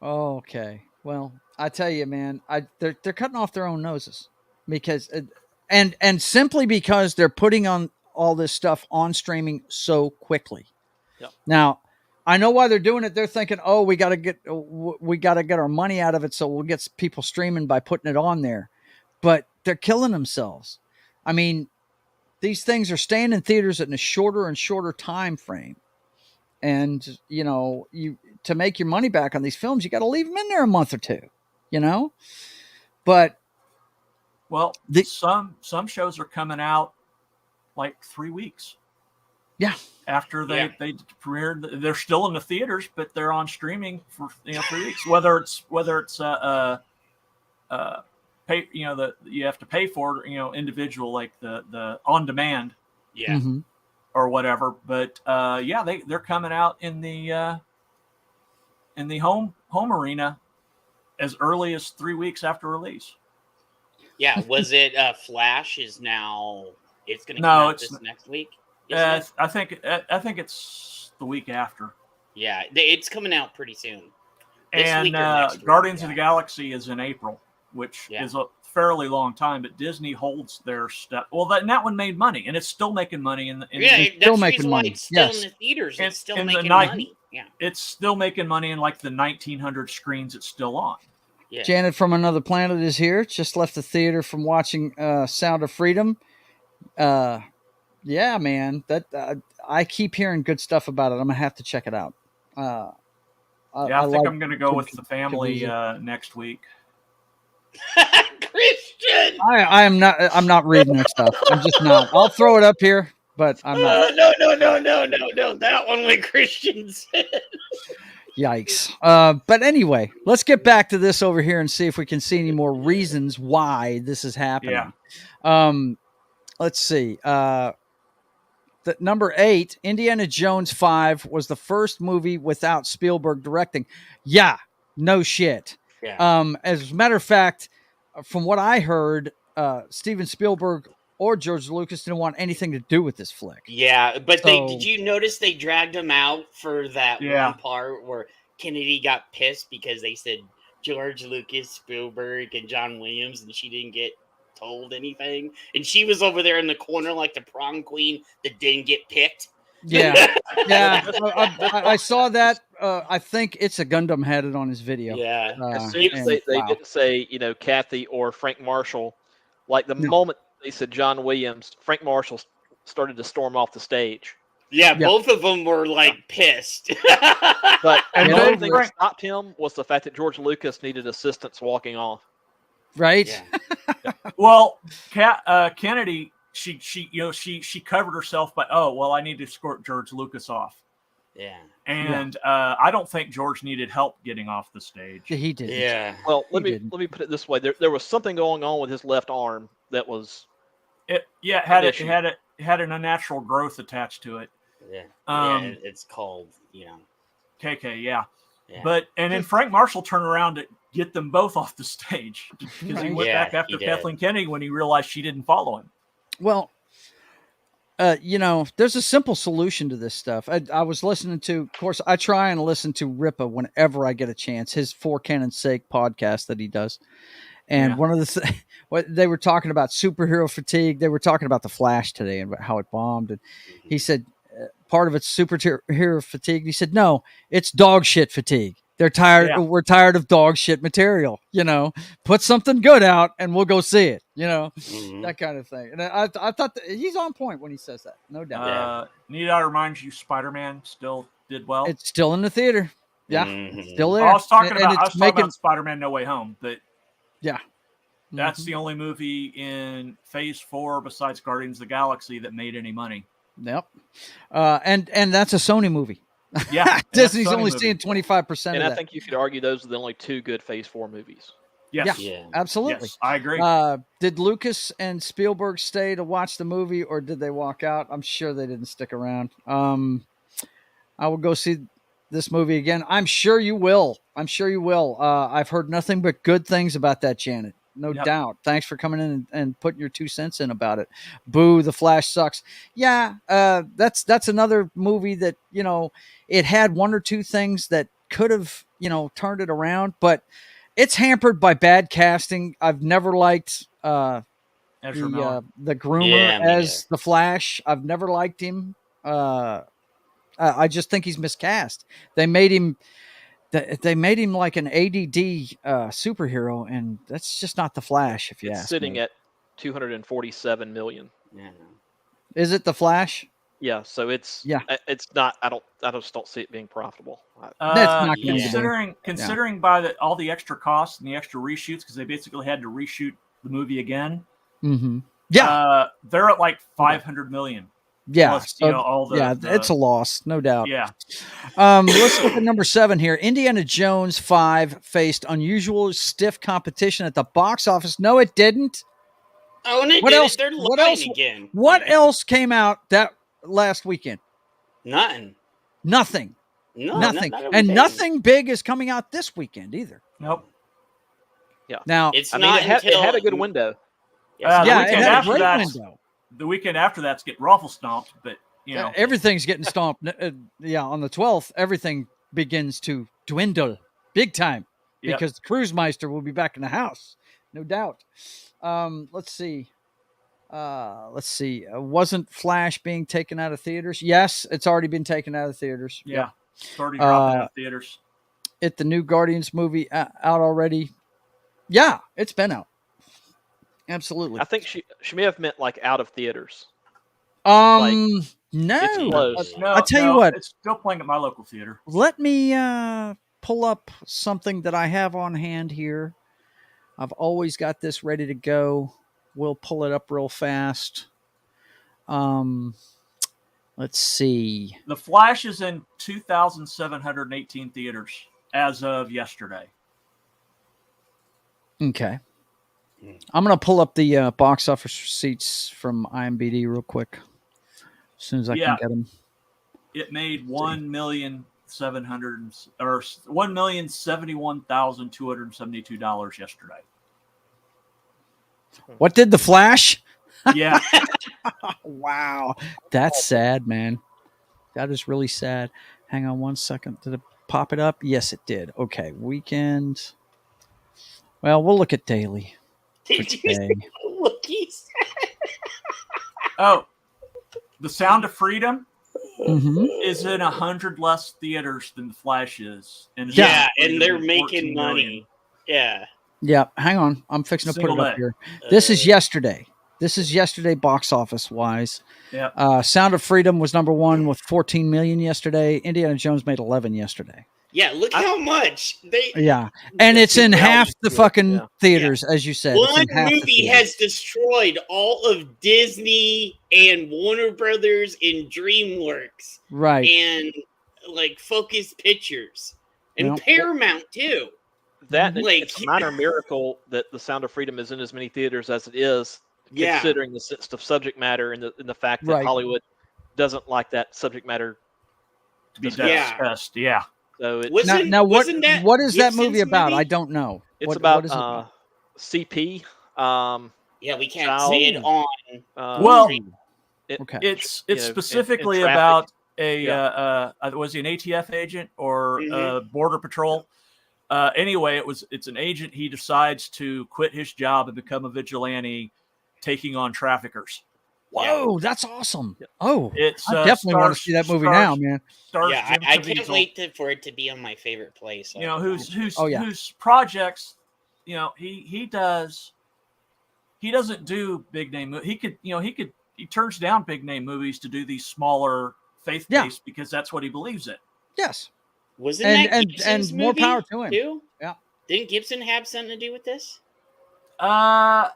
S1: Okay. Well, I tell you, man, they're cutting off their own noses because, and simply because they're putting on all this stuff on streaming so quickly.
S5: Yep.
S1: Now, I know why they're doing it. They're thinking, oh, we got to get our money out of it, so we'll get people streaming by putting it on there. But they're killing themselves. I mean, these things are staying in theaters in a shorter and shorter time frame. And, you know, to make your money back on these films, you got to leave them in there a month or two, you know? But
S3: well, some shows are coming out like 3 weeks.
S1: Yeah.
S3: After they premiered, they're still in the theaters, but they're on streaming for 3 weeks. Whether it's pay, that you have to pay for, individual, like the on demand,
S1: mm-hmm.
S3: or whatever. But they're coming out in the home arena as early as 3 weeks after release.
S4: Yeah, was it Flash is now? It's going to come out this next week.
S3: I think it's the week after.
S4: Yeah, it's coming out pretty soon.
S3: And Guardians of the Galaxy is in April, which is a fairly long time. But Disney holds their step. Well, that one made money, and it's still making money.
S4: That's
S1: still
S4: the
S1: making
S4: reason
S1: money.
S4: Why it's still in the theaters. It's still making money. Yeah,
S3: it's still making money in like the 1,900 screens it's still on.
S4: Yeah.
S1: Janet from Another Planet is here. Just left the theater from watching Sound of Freedom. Yeah, man, that I keep hearing good stuff about it. I'm gonna have to check it out.
S3: I think I'm gonna go with the family next week.
S4: Christian,
S1: I'm not reading that stuff. I'm just not. I'll throw it up here, but I'm not.
S4: No. That one with Christian said.
S1: Yikes. But anyway, let's get back to this over here and see if we can see any more reasons why this is happening.
S3: Yeah.
S1: Let's see. The number 8, Indiana Jones 5 was the first movie without Spielberg directing. Yeah, no shit.
S4: Yeah.
S1: As a matter of fact, from what I heard, Steven Spielberg or George Lucas didn't want anything to do with this flick.
S4: Yeah, but did you notice they dragged him out for that one part where Kennedy got pissed because they said George Lucas, Spielberg, and John Williams, and she didn't get told anything, and she was over there in the corner like the prom queen that didn't get picked.
S1: Yeah. I saw that. I think it's a Gundam had it on his video.
S4: Yeah.
S5: As soon as they didn't say, Kathy or Frank Marshall, like the moment they said John Williams, Frank Marshall started to storm off the stage.
S4: Yeah, both of them were like pissed.
S5: But the only thing that stopped him was the fact that George Lucas needed assistance walking off.
S1: Right.
S4: Yeah.
S3: Well, Kennedy, she covered herself by, I need to escort George Lucas off.
S4: Yeah.
S3: And I don't think George needed help getting off the stage.
S1: He did.
S4: Yeah.
S5: Well, let me put it this way: there was something going on with his left arm that was
S3: It had an unnatural growth attached to it.
S4: Yeah. It's called,
S3: KK, yeah.
S4: Yeah.
S3: But and then Frank Marshall turned around to get them both off the stage because he
S1: Right.
S3: went back after
S4: he did.
S3: Kathleen Kennedy when he realized she didn't follow him.
S1: Well, there's a simple solution to this stuff. I was listening to, of course, I try and listen to Ripa whenever I get a chance, his For Canon's Sake podcast that he does. And
S3: Yeah.
S1: one of the what they were talking about superhero fatigue. They were talking about the Flash today and how it bombed. And he said part of it's superhero fatigue. He said, no, it's dog shit fatigue. They're tired.
S3: Yeah.
S1: We're tired of dog shit material. Put something good out and we'll go see it. That kind of thing. And I thought that he's on point when he says that. No doubt.
S3: Need I remind you, Spider-Man still did well.
S1: It's still in the theater. Yeah, it's still there.
S3: I was talking
S1: And
S3: about
S1: it's making
S3: Spider-Man No Way Home, but
S1: yeah.
S3: that's the only movie in Phase 4 besides Guardians of the Galaxy that made any money.
S1: Yep. And that's a Sony movie.
S3: Yeah,
S1: Disney's
S3: that's a Sony
S1: only
S3: movie.
S1: seeing 25%
S5: And
S1: of
S5: I
S1: that.
S5: think you could argue those are the only 2 good Phase 4 movies.
S3: Yes.
S4: Yeah.
S1: Absolutely.
S3: Yes, I agree.
S1: Did Lucas and Spielberg stay to watch the movie, or did they walk out? I'm sure they didn't stick around. I will go see this movie again. I'm sure you will. I've heard nothing but good things about that, Janet. No doubt. Thanks for coming in and putting your 2 cents in about it. Boo, The Flash sucks. Yeah, that's another movie that, it had 1 or 2 things that could have, turned it around, but it's hampered by bad casting. I've never liked the groomer as the Flash. I've never liked him. I just think he's miscast. They made him like an ADD superhero, and that's just not the Flash. If you
S5: It's
S1: ask
S5: sitting
S1: me.
S5: at 247 million.
S4: Yeah.
S1: Is it the Flash?
S5: Yeah, so it's
S1: Yeah.
S5: It's not. I just don't see it being profitable.
S1: That's not going to be.
S3: Considering by all the extra costs and the extra reshoots, because they basically had to reshoot the movie again.
S1: Mm-hmm. Yeah,
S3: they're at like 500 million.
S1: Yeah,
S3: Plus,
S1: it's a loss, no doubt.
S3: Yeah.
S1: Let's look at number 7 here. Indiana Jones 5 faced unusual stiff competition at the box office. No, it didn't.
S4: Oh, and
S1: What else?
S4: They're
S1: What
S4: lying
S1: else?
S4: again.
S1: What else came out that last weekend?
S4: Nothing.
S1: Nothing.
S4: No,
S1: Nothing.
S4: not
S1: And nothing big is coming out this weekend either.
S3: Nope.
S5: Yeah.
S1: Now,
S4: It's
S5: I mean,
S4: not
S5: it had
S4: until
S5: a good window.
S1: it had a great
S3: that's-
S1: window.
S3: The weekend after that's get ruffle stomped, but
S1: Everything's getting stomped. On the 12th, everything begins to dwindle big time because the Cruisemeister will be back in the house, no doubt. Let's see. Wasn't Flash being taken out of theaters? Yes, it's already been taken out of theaters.
S3: Yeah, it's already dropping out of theaters.
S1: The new Guardians movie out already? Yeah, it's been out. Absolutely.
S5: I think she may have meant like out of theaters.
S1: No.
S5: It's close.
S1: I'll tell you what.
S3: It's still playing at my local theater.
S1: Let me pull up something that I have on hand here. I've always got this ready to go. We'll pull it up real fast. Let's see.
S3: The Flash is in 2,718 theaters as of yesterday.
S1: Okay. I'm going to pull up the box office receipts from IMDb real quick. As soon as I can get them.
S3: It made 1,071,272 yesterday.
S1: What did the Flash?
S3: Yeah.
S1: Wow. That's sad, man. That is really sad. Hang on 1 second. Did it pop it up? Yes, it did. Okay. Weekend. Well, we'll look at daily.
S4: Did you see what he said?
S3: Oh, The Sound of Freedom
S1: Mm-hmm.
S3: is in 100 less theaters than The Flash is. And
S4: and they're making money. Yeah.
S1: Yeah, hang on. I'm fixing to put it up
S3: day.
S1: here. This is yesterday. This is yesterday box office wise.
S3: Yeah.
S1: Sound of Freedom was number 1 with 14 million yesterday. Indiana Jones made 11 yesterday.
S4: Yeah, look how much they.
S1: Yeah, and it's in half the fucking theaters, as you said.
S4: One movie has destroyed all of Disney and Warner Brothers and DreamWorks,
S1: right?
S4: And like Focus Pictures and Paramount too.
S5: That it's a minor miracle that The Sound of Freedom is in as many theaters as it is, considering the sensitive subject matter and the fact that Hollywood doesn't like that subject matter
S3: To be
S5: discussed.
S3: discussed. Yeah.
S5: So it,
S1: Now what is that movie
S4: Gibson's
S1: about?
S4: movie?
S1: I don't know.
S5: it's
S1: what
S5: about
S1: is it about?
S5: CP.
S4: Yeah, we can't
S5: Child,
S4: say it on.
S3: Well,
S4: stream.
S1: Okay.
S3: It's
S5: you know,
S3: specifically
S5: in traffic.
S3: about a
S5: Yeah.
S3: was he an ATF agent or
S4: Mhm.
S3: border patrol? Anyway, it's an agent. He decides to quit his job and become a vigilante, taking on traffickers.
S1: Whoa, that's awesome. Oh,
S3: It's
S1: I definitely want to see that movie now, man.
S3: Stars
S4: Yeah,
S3: Jim
S4: I can't
S3: Caviezel,
S4: wait for it to be on my favorite place. So
S3: you know,
S1: Oh, yeah.
S3: whose projects, you know, he doesn't do big name. He turns down big name movies to do these smaller faith based because that's what he believes in.
S1: Yes.
S4: Wasn't
S1: And-
S4: that
S1: and-
S4: Gibson's
S1: and more
S4: movie
S1: power to him.
S4: too?
S1: Yeah.
S4: Didn't Gibson have something to do with this?
S3: Uh,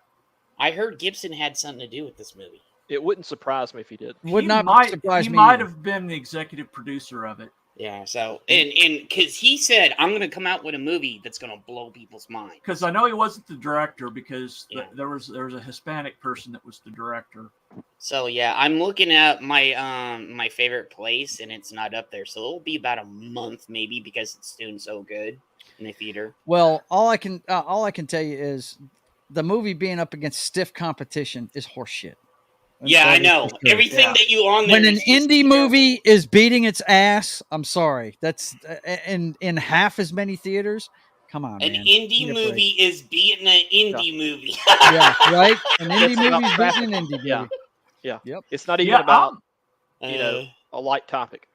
S4: I heard Gibson had something to do with this movie.
S5: It wouldn't surprise me if he did.
S1: Would
S3: he
S1: not
S3: might,
S1: surprise
S3: he
S1: me.
S3: might
S1: either.
S3: have been the executive producer of it.
S4: Yeah, so and because he said I'm gonna come out with a movie that's gonna blow people's minds.
S3: Because I know he wasn't the director because
S4: Yeah.
S3: there was a Hispanic person that was the director.
S4: So yeah, I'm looking at my my favorite place and it's not up there. So it'll be about a month maybe because it's doing so good in the theater.
S1: Well, all I can tell you is the movie being up against stiff competition is horseshit.
S4: Yeah, I
S1: That is
S4: know.
S1: for sure.
S4: Everything
S3: Yeah.
S4: that you on there
S1: When an
S4: is just
S1: indie
S4: terrible.
S1: movie is beating its ass, I'm sorry. That's in half as many theaters. Come on,
S4: An
S1: man.
S4: indie
S1: Give me a break.
S4: movie is beating an indie movie.
S1: Yeah, right. An indie
S5: It's about
S1: movie is
S5: traffic.
S1: beating an indie
S5: Yeah.
S1: movie.
S5: Yeah.
S1: Yep.
S5: It's not even
S3: Yeah,
S5: about a light topic.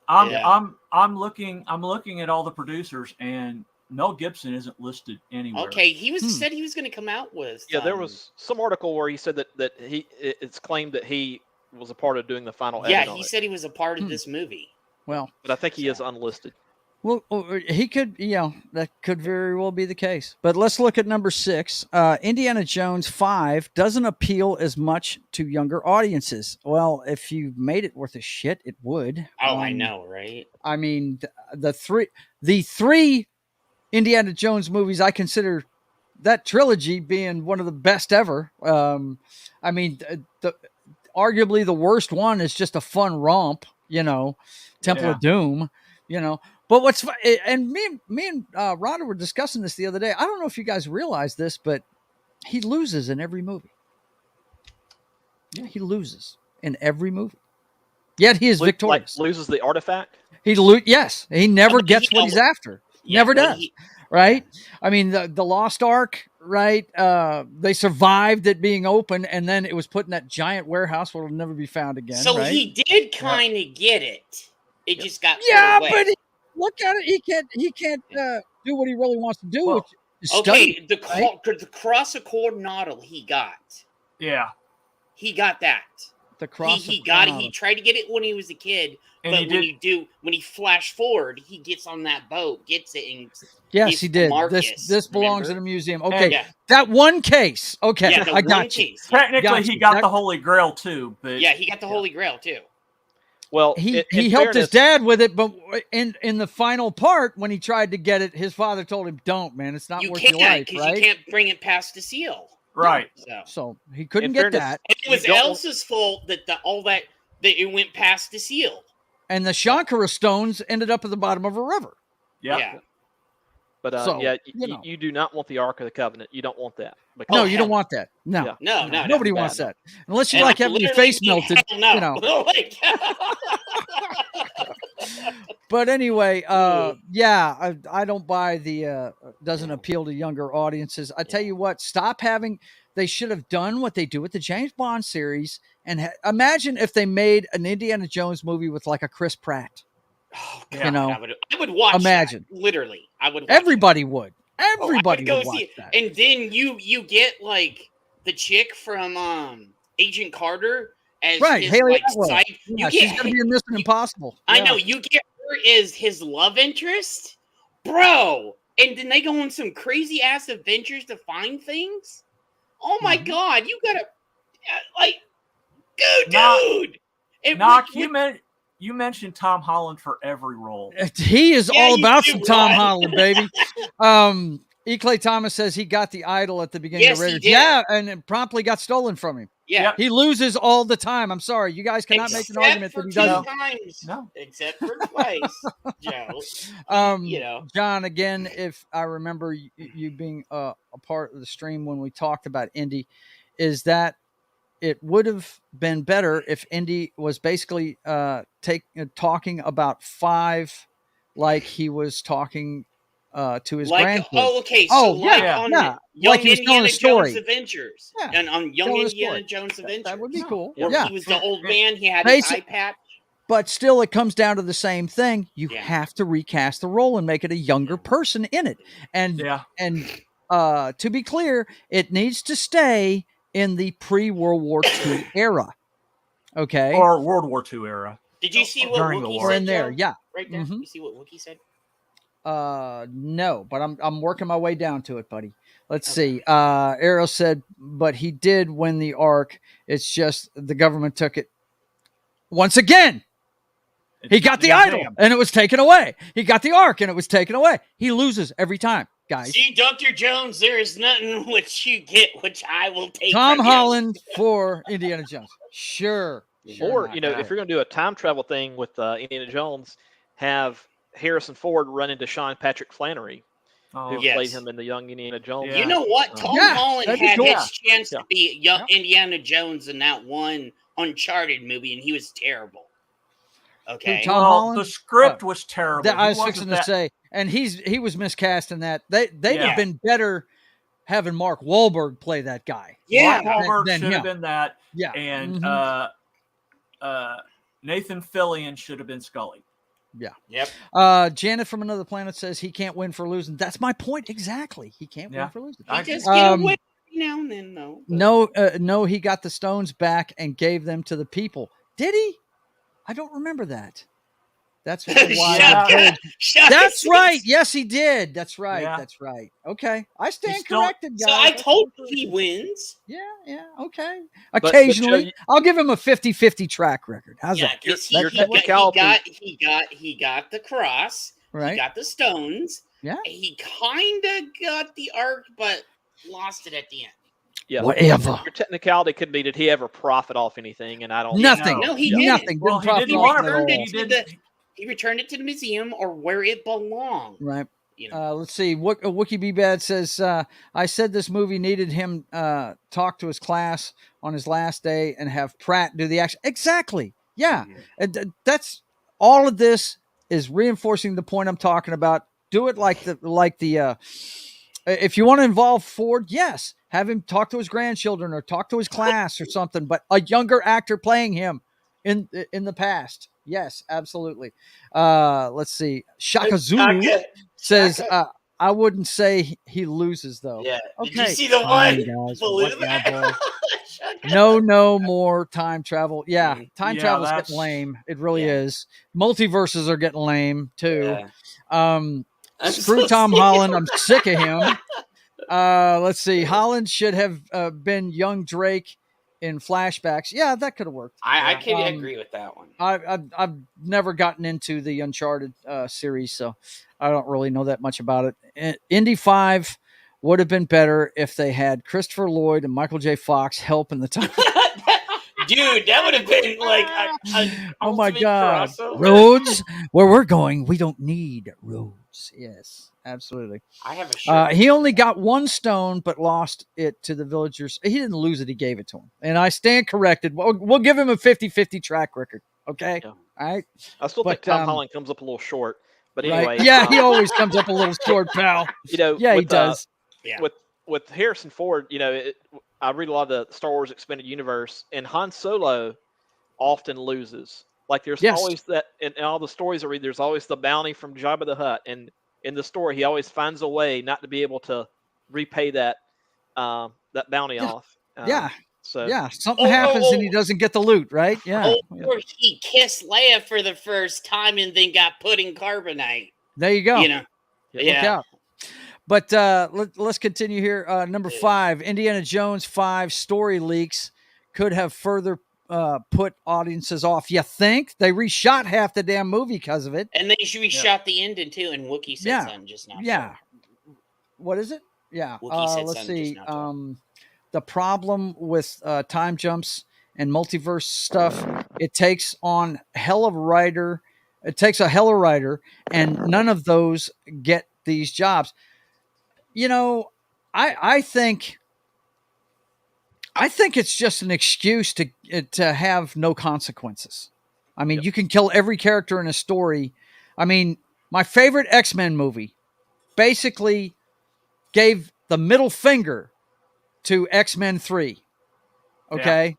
S3: I'm looking at all the producers and Mel Gibson isn't listed anywhere.
S4: Okay, he said he was going to come out with.
S5: Yeah, there was some article where he said that it's claimed that he was a part of doing the final edit
S4: Yeah,
S5: on
S4: he
S5: it.
S4: said he was a part of this movie.
S1: Well,
S5: But I think he is unlisted.
S1: well, he could, that could very well be the case. But let's look at number 6. Indiana Jones 5 doesn't appeal as much to younger audiences. Well, if you made it worth a shit, it would.
S4: Oh, I know, right?
S1: I mean, the three Indiana Jones movies, I consider that trilogy being one of the best ever. I mean, arguably the worst one is just a fun romp, Temple of Doom, But what's and me and Rhonda were discussing this the other day. I don't know if you guys realize this, but he loses in every movie. Yeah, he loses in every movie. Yet he is victorious.
S5: Like loses the artifact.
S1: Yes, he never gets what he's after.
S4: Yeah,
S1: Never does. Right? I mean, the Lost Ark, right? They survived it being open, and then it was put in that giant warehouse where it'll never be found again.
S4: So
S1: right?
S4: he did kind of get it. It just got
S1: but
S4: away.
S1: look at it. He can't do what he really wants to do.
S3: Well,
S1: which is
S4: Okay,
S1: study,
S4: the cross coordinatal he got.
S3: Yeah.
S4: He got that.
S1: The cross.
S4: He got it. He tried to get it when he was a kid,
S3: And
S4: but
S3: he
S4: when he flash forward, he gets on that boat, gets it, and
S1: Yes,
S4: gives
S1: he did.
S4: Marcus,
S1: This belongs
S4: remember?
S1: in a museum. Okay,
S4: Yeah.
S1: that one case. Okay,
S4: Yeah, the
S1: I
S4: one
S1: got you.
S4: case.
S3: Technically,
S1: Got
S3: he
S1: you.
S3: got
S1: That-
S3: the Holy Grail too, but
S4: Yeah, he got the Holy Grail too.
S5: Well,
S1: He
S5: in
S1: helped his
S5: fairness-
S1: dad with it, but in the final part, when he tried to get it, his father told him, "Don't, man. It's not
S4: You
S1: worth your
S4: can't
S1: life."
S4: because
S1: Right?
S4: you can't bring it past the seal.
S3: right.
S4: So
S1: So he couldn't
S5: In
S1: get
S5: fairness-
S1: that.
S4: it was
S5: You don't-
S4: Elsa's fault that that it went past the seal.
S1: And the Shankara stones ended up at the bottom of a river.
S3: Yep.
S4: Yeah.
S5: But
S1: So,
S5: yeah,
S1: you know.
S5: you do not want the Ark of the Covenant. You don't want that. Because,
S1: No,
S4: Oh,
S1: you don't
S4: hell
S1: want that. No,
S5: Yeah.
S4: No,
S1: nobody
S5: no,
S1: wants
S5: no.
S1: that unless you
S4: And
S1: like having your
S4: literally
S1: face melted.
S4: hell no.
S1: You know.
S4: Like-
S1: But anyway, I don't buy the doesn't appeal to younger audiences. I tell you what, they should have done what they do with the James Bond series, and imagine if they made an Indiana Jones movie with like a Chris Pratt.
S4: Oh,
S3: Yeah.
S4: God,
S1: You know,
S4: I would watch.
S1: imagine.
S4: that. Literally, I would. Watch
S1: Everybody would.
S4: that. Oh, I
S1: Everybody
S4: go
S1: would watch
S4: see it.
S1: that.
S4: And then you get like the chick from Agent Carter as
S1: Right,
S4: his
S1: Haley
S4: like
S1: Atwell.
S4: side.
S1: Yeah,
S4: You
S1: she's
S4: get.
S1: gonna be in Mission Impossible.
S4: I
S1: Yeah.
S4: know you get her as his love interest, bro. And then they go on some crazy ass adventures to find things. Oh my
S1: Mhm.
S4: God, you gotta like, go,
S3: Knock-
S4: dude. It
S3: Knock,
S4: would-
S3: you mentioned Tom Holland for every role.
S1: He is
S4: Yeah,
S1: all
S4: you
S1: about
S4: do,
S1: some Tom
S4: Rod.
S1: Holland, baby. E. Clay Thomas says he got the idol at the beginning
S4: Yes,
S1: of
S4: he
S1: Raiders.
S4: did.
S1: Yeah, and it promptly got stolen from him.
S4: Yeah.
S1: He loses all the time. I'm sorry. You guys cannot make an argument that he doesn't.
S4: Times.
S3: No.
S4: Except for twice, Joe. You know.
S1: John, again, if I remember you being a part of the stream when we talked about Indy, is that it would have been better if Indy was basically talking about 5 like he was talking to his grandkids.
S4: okay, so like
S1: yeah,
S4: on
S1: yeah.
S4: Young
S1: Like he was telling
S4: Indiana
S1: a story.
S4: Jones Adventures.
S1: Yeah,
S4: And on Young
S1: telling a
S4: Indiana
S1: story.
S4: Jones Adventures.
S1: That would be cool.
S4: Where
S1: Yeah.
S4: he was the old man, he had his eye patch.
S1: But still, it comes down to the same thing. You
S4: Yeah.
S1: have to recast the role and make it a younger person in it. And to be clear, it needs to stay in the pre-World War II era. Okay.
S3: Or World War II era.
S4: Did you see what
S3: During the
S4: Wookiee
S3: war.
S1: Or
S4: said,
S1: in there,
S4: Joe?
S1: yeah.
S4: Right there?
S1: Mhm.
S4: You see what Wookiee said?
S1: No, but I'm working my way down to it, buddy. Let's see. Arrow said, but he did win the Ark. It's just the government took it once again. He got the idol and it was taken away. He got the Ark and it was taken away. He loses every time, guys.
S4: See, Dr. Jones, there is nothing which you get which I will take.
S1: Tom
S4: from you.
S1: Holland for Indiana Jones. Sure.
S5: Or, if you're going to do a time travel thing with Indiana Jones, have Harrison Ford run into Sean Patrick Flannery, who played him in the Young Indiana Jones.
S4: You know what? Tom Holland had his chance to be young Indiana Jones in that one Uncharted movie, and he was terrible. Okay.
S1: Tom Holland?
S3: The script was terrible.
S1: I was fixing to say, and he was miscast in that. They'd have been better having Mark Wahlberg play that guy.
S3: Mark Wahlberg should have been that.
S1: Yeah.
S3: And Nathan Fillion should have been Scully.
S1: Yeah.
S4: Yep.
S1: Janet from Another Planet says he can't win for losing. That's my point exactly. He can't win for losing.
S4: He just get away now and then, though.
S1: No, he got the stones back and gave them to the people. Did he? I don't remember that. That's why. That's right. Yes, he did. That's right.
S3: Yeah.
S1: That's right. Okay, I stand corrected, guys.
S4: So I told you he wins.
S1: Yeah. Okay. Occasionally, I'll give him a 50-50 track record. How's that?
S4: He got the cross.
S1: Right.
S4: He got the stones.
S1: Yeah.
S4: He kind of got the Ark, but lost it at the end.
S5: Yeah,
S1: whatever.
S5: Your technicality could be, did he ever profit off anything? And I don't.
S1: Nothing.
S4: No, he didn't.
S1: Nothing.
S3: Well,
S1: Didn't profit off it at all.
S4: He returned it to the museum or where it belonged.
S1: Right. Let's see. Wookie B Bad says, I said this movie needed him talk to his class on his last day and have Pratt do the action. Exactly. Yeah. That's all of this is reinforcing the point I'm talking about. Do it like the if you want to involve Ford, yes, have him talk to his grandchildren or talk to his class or something, but a younger actor playing him in the past. Yes, absolutely. Let's see. Shaka Zulu says, I wouldn't say he loses though.
S4: Yeah.
S1: Okay.
S4: Did you see the one?
S1: No more time travel. Yeah, time travel's getting lame. It really is. Multiverses are getting lame too. Screw Tom Holland. I'm sick of him. Let's see. Holland should have been young Drake in flashbacks. Yeah, that could have worked.
S4: I can agree with that one.
S1: I've never gotten into the Uncharted series, so I don't really know that much about it. Indy 5 would have been better if they had Christopher Lloyd and Michael J. Fox help in the time.
S4: Dude, that would have been like
S1: oh my God.
S4: Crossover.
S1: Roads, where we're going, we don't need roads. Yes, absolutely.
S4: I have a shirt.
S1: He only got one stone, but lost it to the villagers. He didn't lose it. He gave it to him. And I stand corrected. We'll give him a 50-50 track record. Okay.
S5: Yeah.
S1: All right.
S5: I still think Tom Holland comes up a little short, but anyway.
S1: Right. Yeah, he always comes up a little short, pal. Yeah, he does.
S5: With Harrison Ford, I read a lot of the Star Wars Expanded Universe, and Han Solo often loses. Like there's always that in all the stories I read. There's always the bounty from Jabba the Hutt, and in the story, he always finds a way not to be able to repay that that bounty off.
S1: Something happens and he doesn't get the loot, right? Yeah.
S4: Or he kissed Leia for the first time and then got put in carbonite.
S1: There you go.
S4: Look
S1: out. But let's continue here. Number 5, Indiana Jones 5 story leaks could have further put audiences off. You think? They reshot half the damn movie because of it.
S4: And they reshot the ending too, and Wookiee said something just now.
S1: Yeah. What is it? Yeah.
S4: Wookiee said
S1: let's
S4: something
S1: see.
S4: just now.
S1: the problem with time jumps and multiverse stuff, it takes on hell of a writer. It takes a hell of a writer, and none of those get these jobs. You know, I think it's just an excuse to have no consequences. I mean,
S5: Yep.
S1: you can kill every character in a story. I mean, my favorite X-Men movie basically gave the middle finger to X-Men 3. Okay?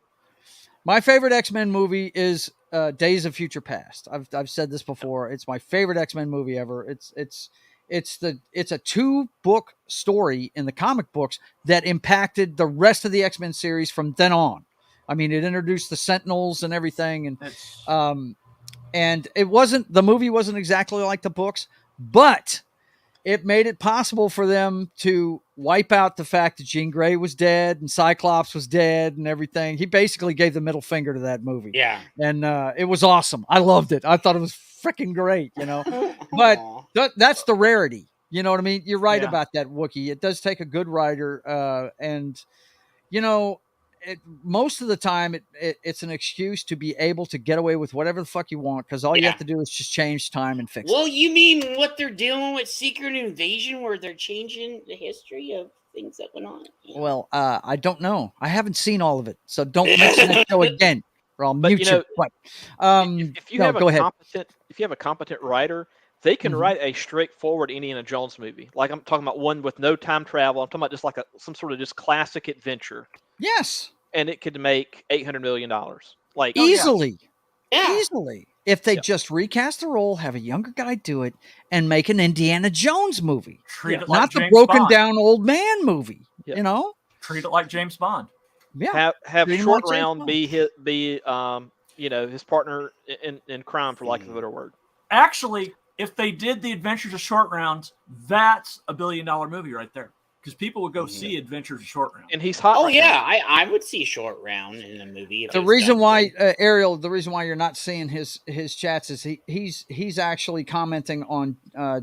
S1: My favorite X-Men movie is Days of Future Past. I've said this before. It's my favorite X-Men movie ever. It's a 2-book story in the comic books that impacted the rest of the X-Men series from then on. I mean, it introduced the Sentinels and everything, and the movie wasn't exactly like the books, but it made it possible for them to wipe out the fact that Jean Grey was dead and Cyclops was dead and everything. He basically gave the middle finger to that movie.
S4: Yeah.
S1: And it was awesome. I loved it. I thought it was freaking great, you know. But that's the rarity. You know what I mean? You're right about that, Wookiee. It does take a good writer. And, you know, most of the time it's an excuse to be able to get away with whatever the fuck you want, because all you have to do is just change time and fix it.
S4: Well, you mean what they're doing with Secret Invasion, where they're changing the history of things that went on?
S1: You know? Well, I don't know. I haven't seen all of it, so don't mention that show again, or I'll mute you. But
S5: if you have a competent writer, they can write a straightforward Indiana Jones movie. Like, I'm talking about one with no time travel. I'm talking about just like some sort of just classic adventure.
S1: Yes.
S5: And it could make $800 million. Like
S1: easily.
S4: Yeah.
S1: Easily. If they just recast the role, have a younger guy do it, and make an Indiana Jones movie.
S3: Treat it
S1: not
S3: like
S1: the
S3: James
S1: broken
S3: Bond.
S1: down old man movie. You know?
S3: Treat it like James Bond.
S1: Yeah.
S5: Have Short Round be his partner in crime, for lack of a better word.
S3: Actually, if they did the Adventures of Short Rounds, that's $1 billion movie right there. Because people would go see Adventures of Short Round.
S5: And he's hot.
S4: Oh, yeah. I would see Short Round in a movie.
S1: The reason why, Ariel, the reason why you're not seeing his chats is he's actually commenting on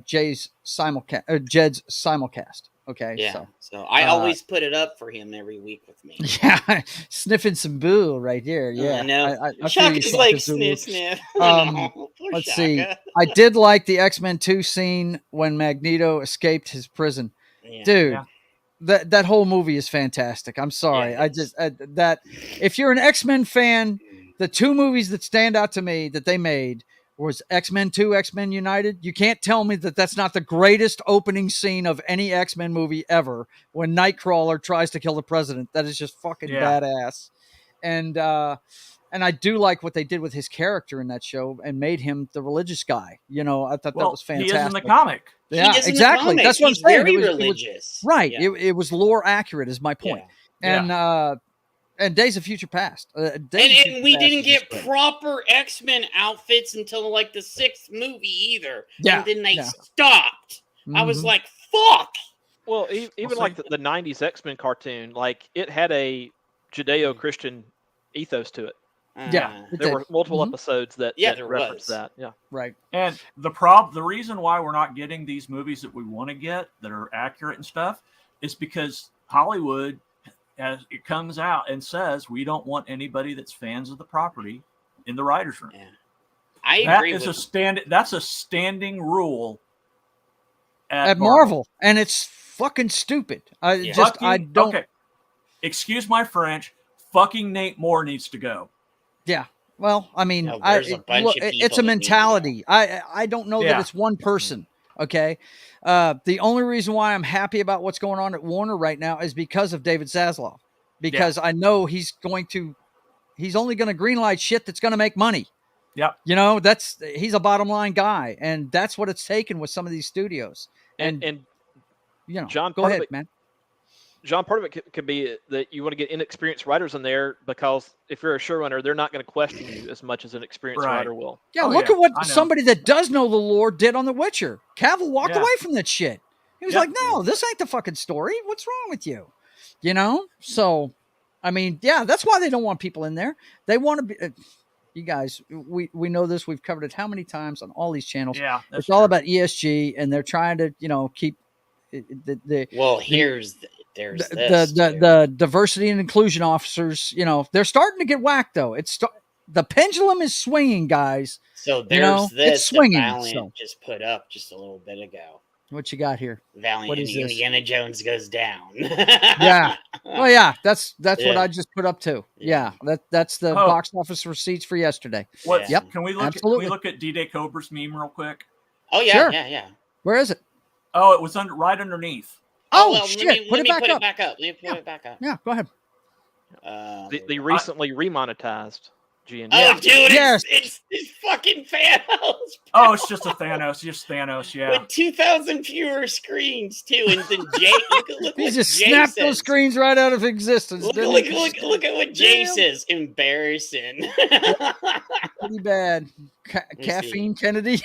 S1: Jed's simulcast. Okay.
S4: Yeah. So I always put it up for him every week with me.
S1: Yeah. Sniffing some boo right here. Yeah.
S4: I know.
S1: I
S4: Shaka's like sniff.
S1: Let's see. I did like the X-Men 2 scene when Magneto escaped his prison.
S4: Yeah.
S1: Dude. Yeah. That whole movie is fantastic. I'm sorry.
S4: Yeah,
S1: I just that if you're an X-Men fan, the 2 movies that stand out to me that they made was X-Men 2, X-Men United. You can't tell me that that's not the greatest opening scene of any X-Men movie ever, when Nightcrawler tries to kill the president. That is just fucking badass. And I do like what they did with his character in that show and made him the religious guy. You know, I thought that was fantastic.
S3: He is in the comic.
S1: Yeah, exactly. That's what I'm saying.
S4: Very religious.
S1: Right. Yeah. It was lore accurate, is my point.
S3: Yeah.
S1: And Days of Future Past.
S4: And we didn't get proper X-Men outfits until like the 6th movie either.
S1: Yeah.
S4: And then they stopped. I was like, fuck.
S5: Well, even like the 90s X-Men cartoon, like, it had a Judeo-Christian ethos to it. There were multiple episodes that referenced that. Yeah,
S1: right.
S3: And the reason why we're not getting these movies that we want to get that are accurate and stuff is because Hollywood, as it comes out and says, we don't want anybody that's fans of the property in the writers' room.
S4: Yeah. I agree.
S3: That's a standing rule
S1: at Marvel, and it's fucking stupid. I don't.
S3: Okay. Excuse my French. Fucking Nate Moore needs to go.
S1: Yeah. Well, I mean, it's a mentality. I don't know that it's one person. Okay. The only reason why I'm happy about what's going on at Warner right now is because of David Zaslav, because I know he's only going to greenlight shit that's going to make money.
S3: Yeah.
S1: You know, he's a bottom line guy, and that's what it's taken with some of these studios. And you know,
S5: John,
S1: go ahead, man.
S5: John, part of it could be that you want to get inexperienced writers in there, because if you're a showrunner, they're not going to question you as much as an experienced writer will.
S1: Yeah, look at what somebody that does know the lore did on The Witcher. Cavill walked away from that shit. He was like, no, this ain't the fucking story. What's wrong with you? You know? So, I mean, that's why they don't want people in there. They want to be... you guys, we know this. We've covered it how many times on all these channels.
S3: Yeah,
S1: it's all about ESG, and they're trying to, keep...
S4: Well, here's There's
S1: the
S4: this.
S1: the,
S4: too.
S1: the diversity and inclusion officers, they're starting to get whacked though. The pendulum is swinging, guys.
S4: So there's
S1: It's
S4: this that
S1: swinging.
S4: Valiant
S1: So
S4: just put up just a little bit ago.
S1: what you got here?
S4: Valiant
S1: What
S4: and
S1: is this?
S4: Indiana Jones goes down.
S1: Yeah. Oh yeah, that's what
S4: Yeah.
S1: I just put up too.
S4: Yeah.
S1: Yeah, that's the
S3: Oh.
S1: box office receipts for yesterday.
S3: What?
S4: Yeah.
S3: Can we look?
S1: Absolutely.
S3: Can we look at D-Day Cobra's meme real quick?
S4: Oh yeah,
S1: Sure.
S4: yeah.
S1: Where is it?
S3: Oh, it was right underneath.
S1: Oh,
S4: well,
S1: shit!
S4: let
S1: Put
S4: me
S1: it back
S4: put
S1: up.
S4: it back up. Let me put it back up.
S1: Yeah, go ahead.
S5: The recently remonetized GN.
S4: Oh, dude,
S1: Yes.
S4: it's fucking Thanos.
S3: Oh, it's just a Thanos. Just Thanos. Yeah.
S4: With 2,000 fewer screens too, and then Jay, look
S1: He
S4: what
S1: just
S4: Jay
S1: snapped
S4: says.
S1: those screens right out of existence.
S4: Look
S1: didn't he?
S4: at what Jay
S1: Damn.
S4: says. Embarrassing.
S1: Pretty bad.
S4: me
S1: Caffeine Kennedy.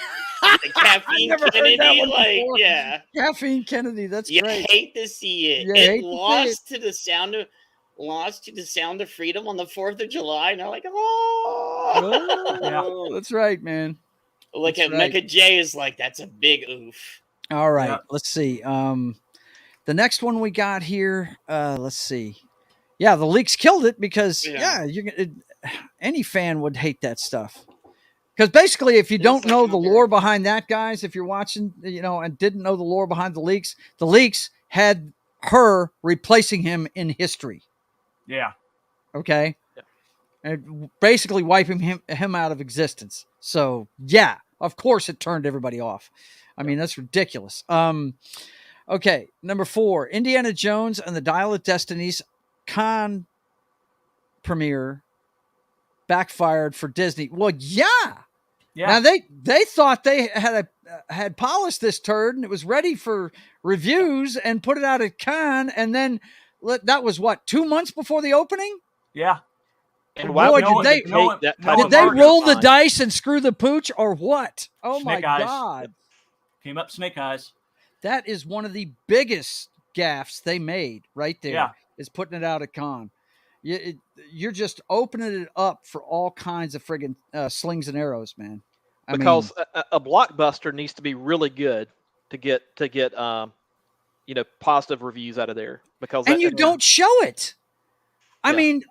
S4: The Caffeine
S1: never heard that
S4: Kennedy,
S1: one
S4: like,
S1: before.
S4: yeah.
S1: Caffeine Kennedy. That's
S4: You
S1: great.
S4: hate to see it.
S1: You hate
S4: It
S1: to see
S4: lost to the sound of freedom on the 4th of July, and I'm like, oh,
S1: Oh, that's right, man.
S4: Look
S1: That's
S4: at
S1: right.
S4: Mecha J is like, that's a big oof.
S1: All right,
S3: Yeah.
S1: let's see. The next one we got here. Let's see. Yeah, the leaks killed it because
S4: Yeah.
S1: any fan would hate that stuff. Because basically, if you don't
S4: like
S1: know
S4: an
S1: the lore behind that, guys, if you're watching, and didn't know the lore behind the leaks had her replacing him in history.
S3: Yeah.
S1: Okay.
S5: Yeah.
S1: And basically wiping him out of existence. So yeah, of course it turned everybody off. I mean, that's ridiculous. Okay, number 4, Indiana Jones and the Dial of Destiny's con premiere backfired for Disney. Well, yeah.
S3: Yeah.
S1: Now they thought they had polished this turd and it was ready for reviews and put it out at Cannes, and then that was what, 2 months before the opening?
S3: Yeah.
S5: And
S1: Boy,
S5: why
S1: did
S5: would
S1: they-
S5: you take that type
S1: Did
S5: of
S1: they
S5: marketing
S1: roll the
S5: behind?
S1: dice and screw the pooch or what? Oh my
S3: Snake eyes.
S1: God.
S3: Came up snake eyes.
S1: That is one of the biggest gaffes they made right there.
S3: Yeah.
S1: Is putting it out at con. You're just opening it up for all kinds of friggin' slings and arrows, man.
S5: Because a blockbuster needs to be really good to get positive reviews out of there. Because
S1: you don't show it. I
S5: Yeah.
S1: mean,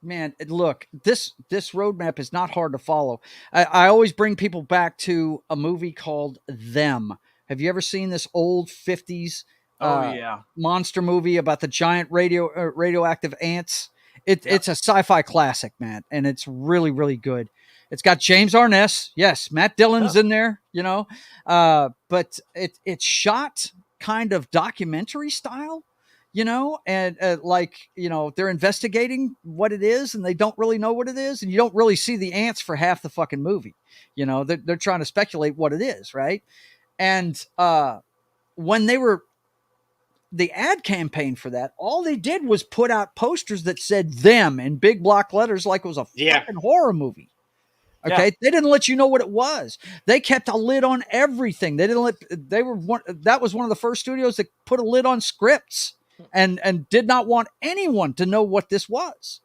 S1: man, look, this roadmap is not hard to follow. I always bring people back to a movie called Them. Have you ever seen this old 50s
S3: Yeah.
S1: monster movie about the giant radioactive ants? It's a sci-fi classic, man, and it's really, really good. It's got James Arness. Yes, Matt Dillon's in there, but it's shot kind of documentary style, and they're investigating what it is and they don't really know what it is. And you don't really see the ants for half the fucking movie. They're trying to speculate what it is. Right. And when the ad campaign for that, all they did was put out posters that said Them in big block letters, like it was a fucking horror movie. Okay.
S3: Yeah.
S1: They didn't let you know what it was. They kept a lid on everything. That was one of the first studios that put a lid on scripts and did not want anyone to know what this was.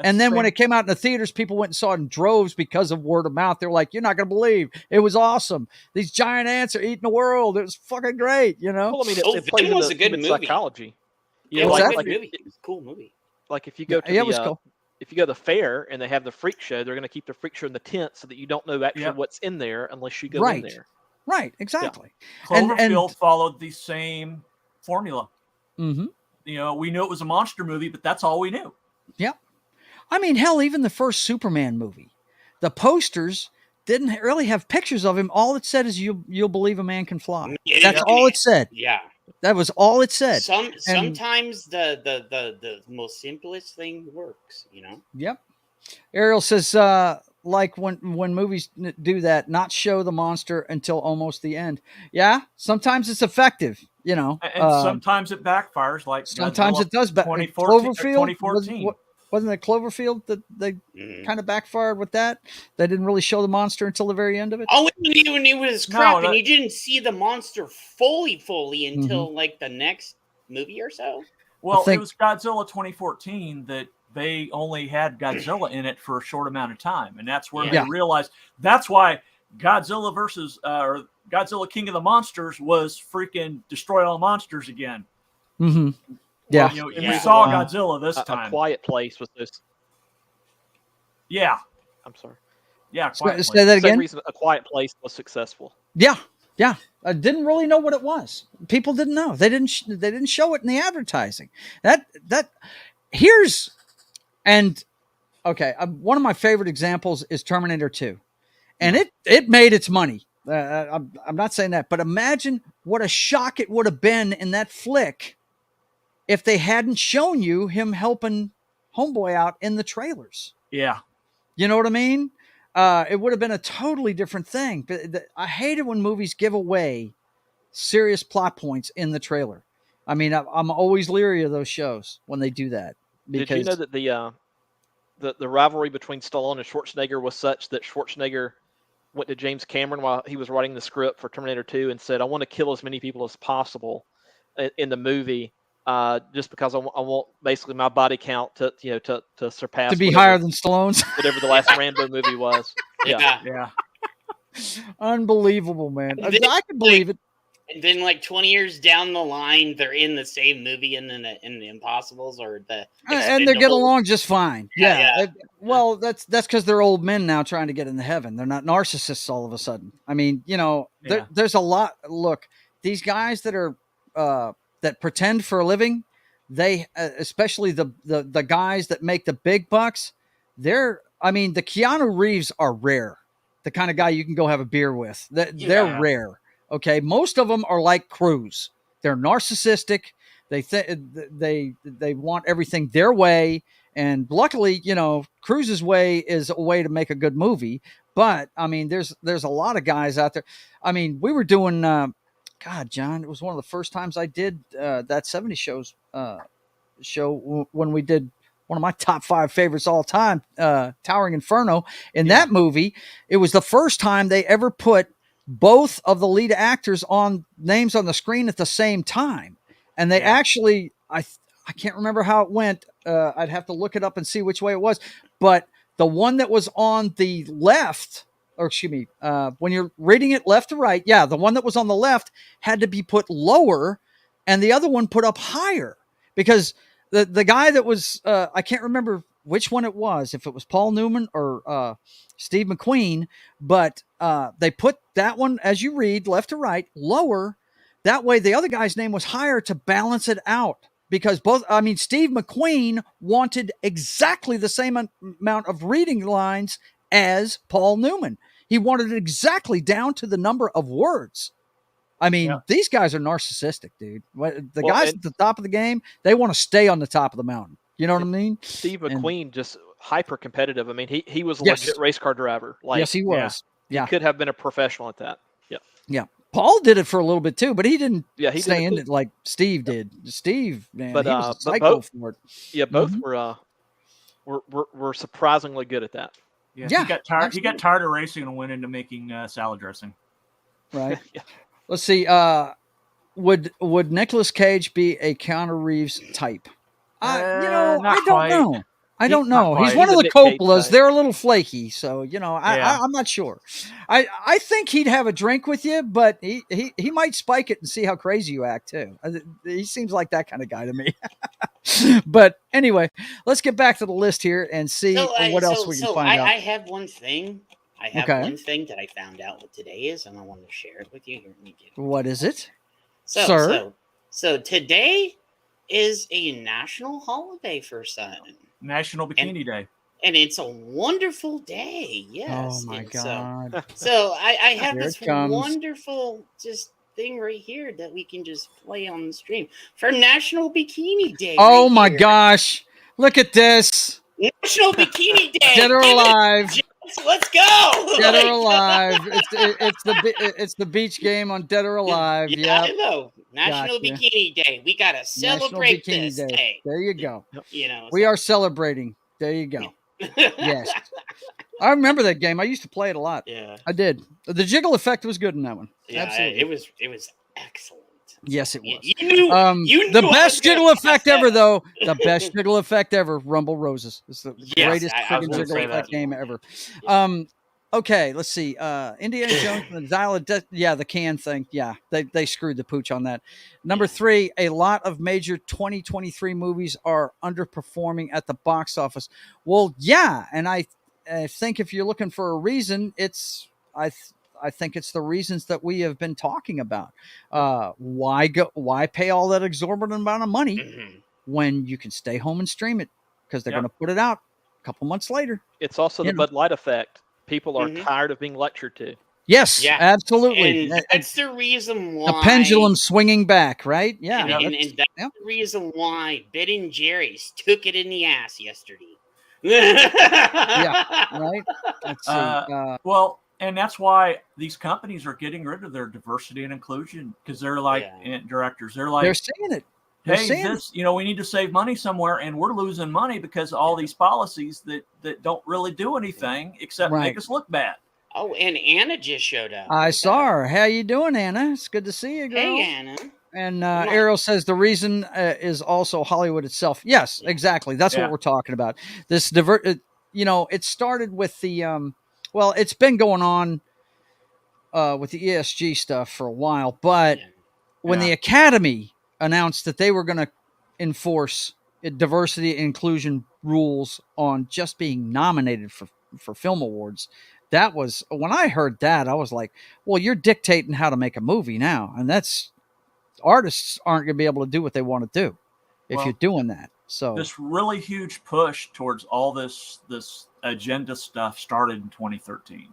S1: And then when it came out in the theaters, people went and saw it in droves because of word of mouth. They were like, you're not going to believe. It was awesome. These giant ants are eating the world. It was fucking great,
S5: Well, I mean,
S4: Oh,
S5: it plays
S4: Venom was
S5: into
S4: a good
S5: human
S4: movie.
S5: psychology.
S4: Yeah, it
S1: What's
S4: was a
S1: that?
S4: good movie. It was a cool movie.
S5: Like if you go to
S1: it was cool.
S5: if you go to the fair and they have the freak show, they're going to keep the freak show in the tent so that you don't know actually
S3: Yep.
S5: what's in there unless you go
S1: Right.
S5: in there.
S1: Right. Exactly.
S3: Cloverfield followed the same formula.
S1: Mm-hmm.
S3: We knew it was a monster movie, but that's all we knew.
S1: Yep. I mean, hell, even the first Superman movie, the posters didn't really have pictures of him. All it said is you'll believe a man can fly. That's all it said.
S4: Yeah.
S1: That was all it said.
S4: Sometimes the most simplest thing works,
S1: Yep. Ariel says, like when movies do that, not show the monster until almost the end. Yeah, sometimes it's effective,
S3: And sometimes it backfires. Like
S1: sometimes
S3: Godzilla
S1: it does.
S3: 2014.
S1: Cloverfield, wasn't it Cloverfield that they kind of backfired with that? They didn't really show the monster until the very end of it.
S4: Oh, when it was crap,
S3: No,
S4: and you didn't see the monster fully until
S1: Mm-hmm.
S4: like the next movie or so.
S3: Well,
S1: think-
S3: it was Godzilla 2014 that they only had Godzilla in it for a short amount of time, and that's where
S1: Yeah.
S3: they realized that's why Godzilla versus or Godzilla King of the Monsters was freaking destroy all monsters again.
S1: Mm-hmm. Yeah.
S3: Well, you
S4: Yeah.
S3: saw
S1: Wow.
S3: Godzilla this
S5: A
S3: time.
S5: Quiet Place was this.
S3: Yeah,
S5: I'm sorry.
S3: yeah.
S1: Say
S3: Quiet
S1: say
S3: Place.
S1: that
S5: Same
S1: again.
S5: reason A Quiet Place was successful.
S1: Yeah, yeah. I didn't really know what it was. People didn't know. They didn't show it in the advertising. That here's and okay. One of my favorite examples is Terminator 2, and
S3: Yeah.
S1: it made its money. I'm not saying that, but imagine what a shock it would have been in that flick if they hadn't shown you him helping Homeboy out in the trailers.
S3: Yeah.
S1: You know what I mean? It would have been a totally different thing. But I hate it when movies give away serious plot points in the trailer. I mean, I'm always leery of those shows when they do that
S5: Did you know
S1: because
S5: that the rivalry between Stallone and Schwarzenegger was such that Schwarzenegger went to James Cameron while he was writing the script for Terminator 2 and said, "I want to kill as many people as possible in the movie, just because I want basically my body count to
S1: to
S5: surpass
S1: be higher than Stallone's,
S5: whatever the last Rambo movie was." Yeah.
S3: Yeah.
S1: unbelievable, man.
S4: And then,
S1: I can believe it.
S4: And then, like 20 years down the line, they're in the same movie in the Impossibles or the
S1: And they get
S4: Expendables.
S1: along just fine.
S4: Yeah,
S1: Yeah.
S4: yeah.
S1: Well, that's because they're old men now trying to get into heaven. They're not narcissists all of a sudden. I mean,
S3: Yeah.
S1: there's a lot. Look, these guys that are that pretend for a living, they especially the guys that make the big bucks. I mean, the Keanu Reeves are rare. The kind of guy you can go have a beer with. They're
S3: Yeah.
S1: rare. Okay, most of them are like Cruise. They're narcissistic. They want everything their way, and luckily, Cruise's way is a way to make a good movie. But I mean, there's a lot of guys out there. I mean, we were doing. God, John, it was one of the first times I did that '70s show when we did one of my top 5 favorites all time, Towering Inferno. In that movie, it was the first time they ever put both of the lead actors on names on the screen at the same time. And they actually, I can't remember how it went. I'd have to look it up and see which way it was. But the one that was on the left, or excuse me, when you're reading it left to right, the one that was on the left had to be put lower and the other one put up higher because the guy that was, I can't remember which one it was, if it was Paul Newman or Steve McQueen, but they put that one, as you read, left to right, lower. That way the other guy's name was higher to balance it out. Because Steve McQueen wanted exactly the same amount of reading lines as Paul Newman. He wanted it exactly down to the number of words. I mean, these guys are narcissistic, dude. The guys at the top of the game, they want to stay on the top of the mountain. You know what I mean?
S5: Steve McQueen just hyper competitive. I mean, he was a legit race car driver.
S1: Yes, he was.
S5: He could have been a professional at that. Yeah.
S1: Yeah. Paul did it for a little bit too, but he didn't stay in it like Steve did. Steve, man, he was a psycho for it.
S5: Yeah, both were surprisingly good at that.
S3: Yeah, he got tired. He got tired of racing and went into making salad dressing.
S1: Right. Let's see. Would Nicolas Cage be a Keanu Reeves type? I don't know. I don't know. He's one of the Coppolas. They're a little flaky, so I'm not sure. I think he'd have a drink with you, but he might spike it and see how crazy you act too. He seems like that kind of guy to me. But anyway, let's get back to the list here and see what else we can find out.
S4: I have one thing. I have one thing that I found out what today is, and I want to share it with you.
S1: What is it,
S4: sir? So today is a national holiday for sun.
S3: National Bikini Day.
S4: And it's a wonderful day. Yes.
S1: Oh my God.
S4: So I have this wonderful thing right here that we can just play on the stream for National Bikini Day.
S1: Oh my gosh. Look at this.
S4: National Bikini Day.
S1: Dead or alive.
S4: Let's go.
S1: Dead or alive. It's the beach game on Dead or Alive.
S4: Yeah, I know. National Bikini Day. We gotta celebrate this day.
S1: There you go.
S4: You
S1: we are celebrating. There you go. Yes. I remember that game. I used to play it a lot.
S4: Yeah.
S1: I did. The jiggle effect was good in that one.
S4: Yeah, absolutely. It was excellent.
S1: Yes, it was.
S4: You knew
S1: the best jiggle effect ever, though. The best jiggle effect ever. Rumble Roses. It's the greatest friggin' jiggle effect game ever. Okay, let's see. Indiana Jones and the Dial of Death. Yeah, the can thing. Yeah, they screwed the pooch on that. Number
S4: Yeah.
S1: 3, a lot of major 2023 movies are underperforming at the box office. Well, yeah, and I think if you're looking for a reason, I think it's the reasons that we have been talking about. Why pay all that exorbitant amount of money
S4: Mhm.
S1: when you can stay home and stream it because they're
S3: Yep.
S1: going to put it out a couple months later.
S5: It's also the
S1: You know.
S5: Bud Light effect. People are
S4: Mhm.
S5: tired of being lectured to.
S1: Yes,
S4: Yeah.
S1: absolutely.
S4: And that's the reason
S1: The
S4: why.
S1: pendulum swinging back, right? Yeah.
S4: And, and,
S1: that's-
S4: and that's
S1: yeah.
S4: the reason why Ben and Jerry's took it in the ass yesterday.
S1: Right. Let's see.
S3: Well, and that's why these companies are getting rid of their diversity and inclusion because they're like directors. They're like,
S1: They're saying it. They're
S3: hey,
S1: saying
S3: this, we need to save money somewhere, and we're losing money because of all these policies that don't really do anything except
S1: Right.
S3: make us look bad.
S4: Oh, and Anna just showed up.
S1: I saw her. How you doing, Anna? It's good to see you, girl.
S4: Hey, Anna.
S1: And
S4: on.
S1: Ariel says the reason is also Hollywood itself. Yes, exactly. That's
S3: Yeah.
S1: what we're talking about. This it started with the well, it's been going on with the ESG stuff for a while, but
S4: Yeah.
S1: when the Academy announced that they were going to enforce diversity and inclusion rules on just being nominated for film awards, that was when I heard that, I was like, well, you're dictating how to make a movie now, and that's artists aren't going to be able to do what they want to do if
S3: Well,
S1: you're doing that. So
S3: this really huge push towards all this agenda stuff started in 2013.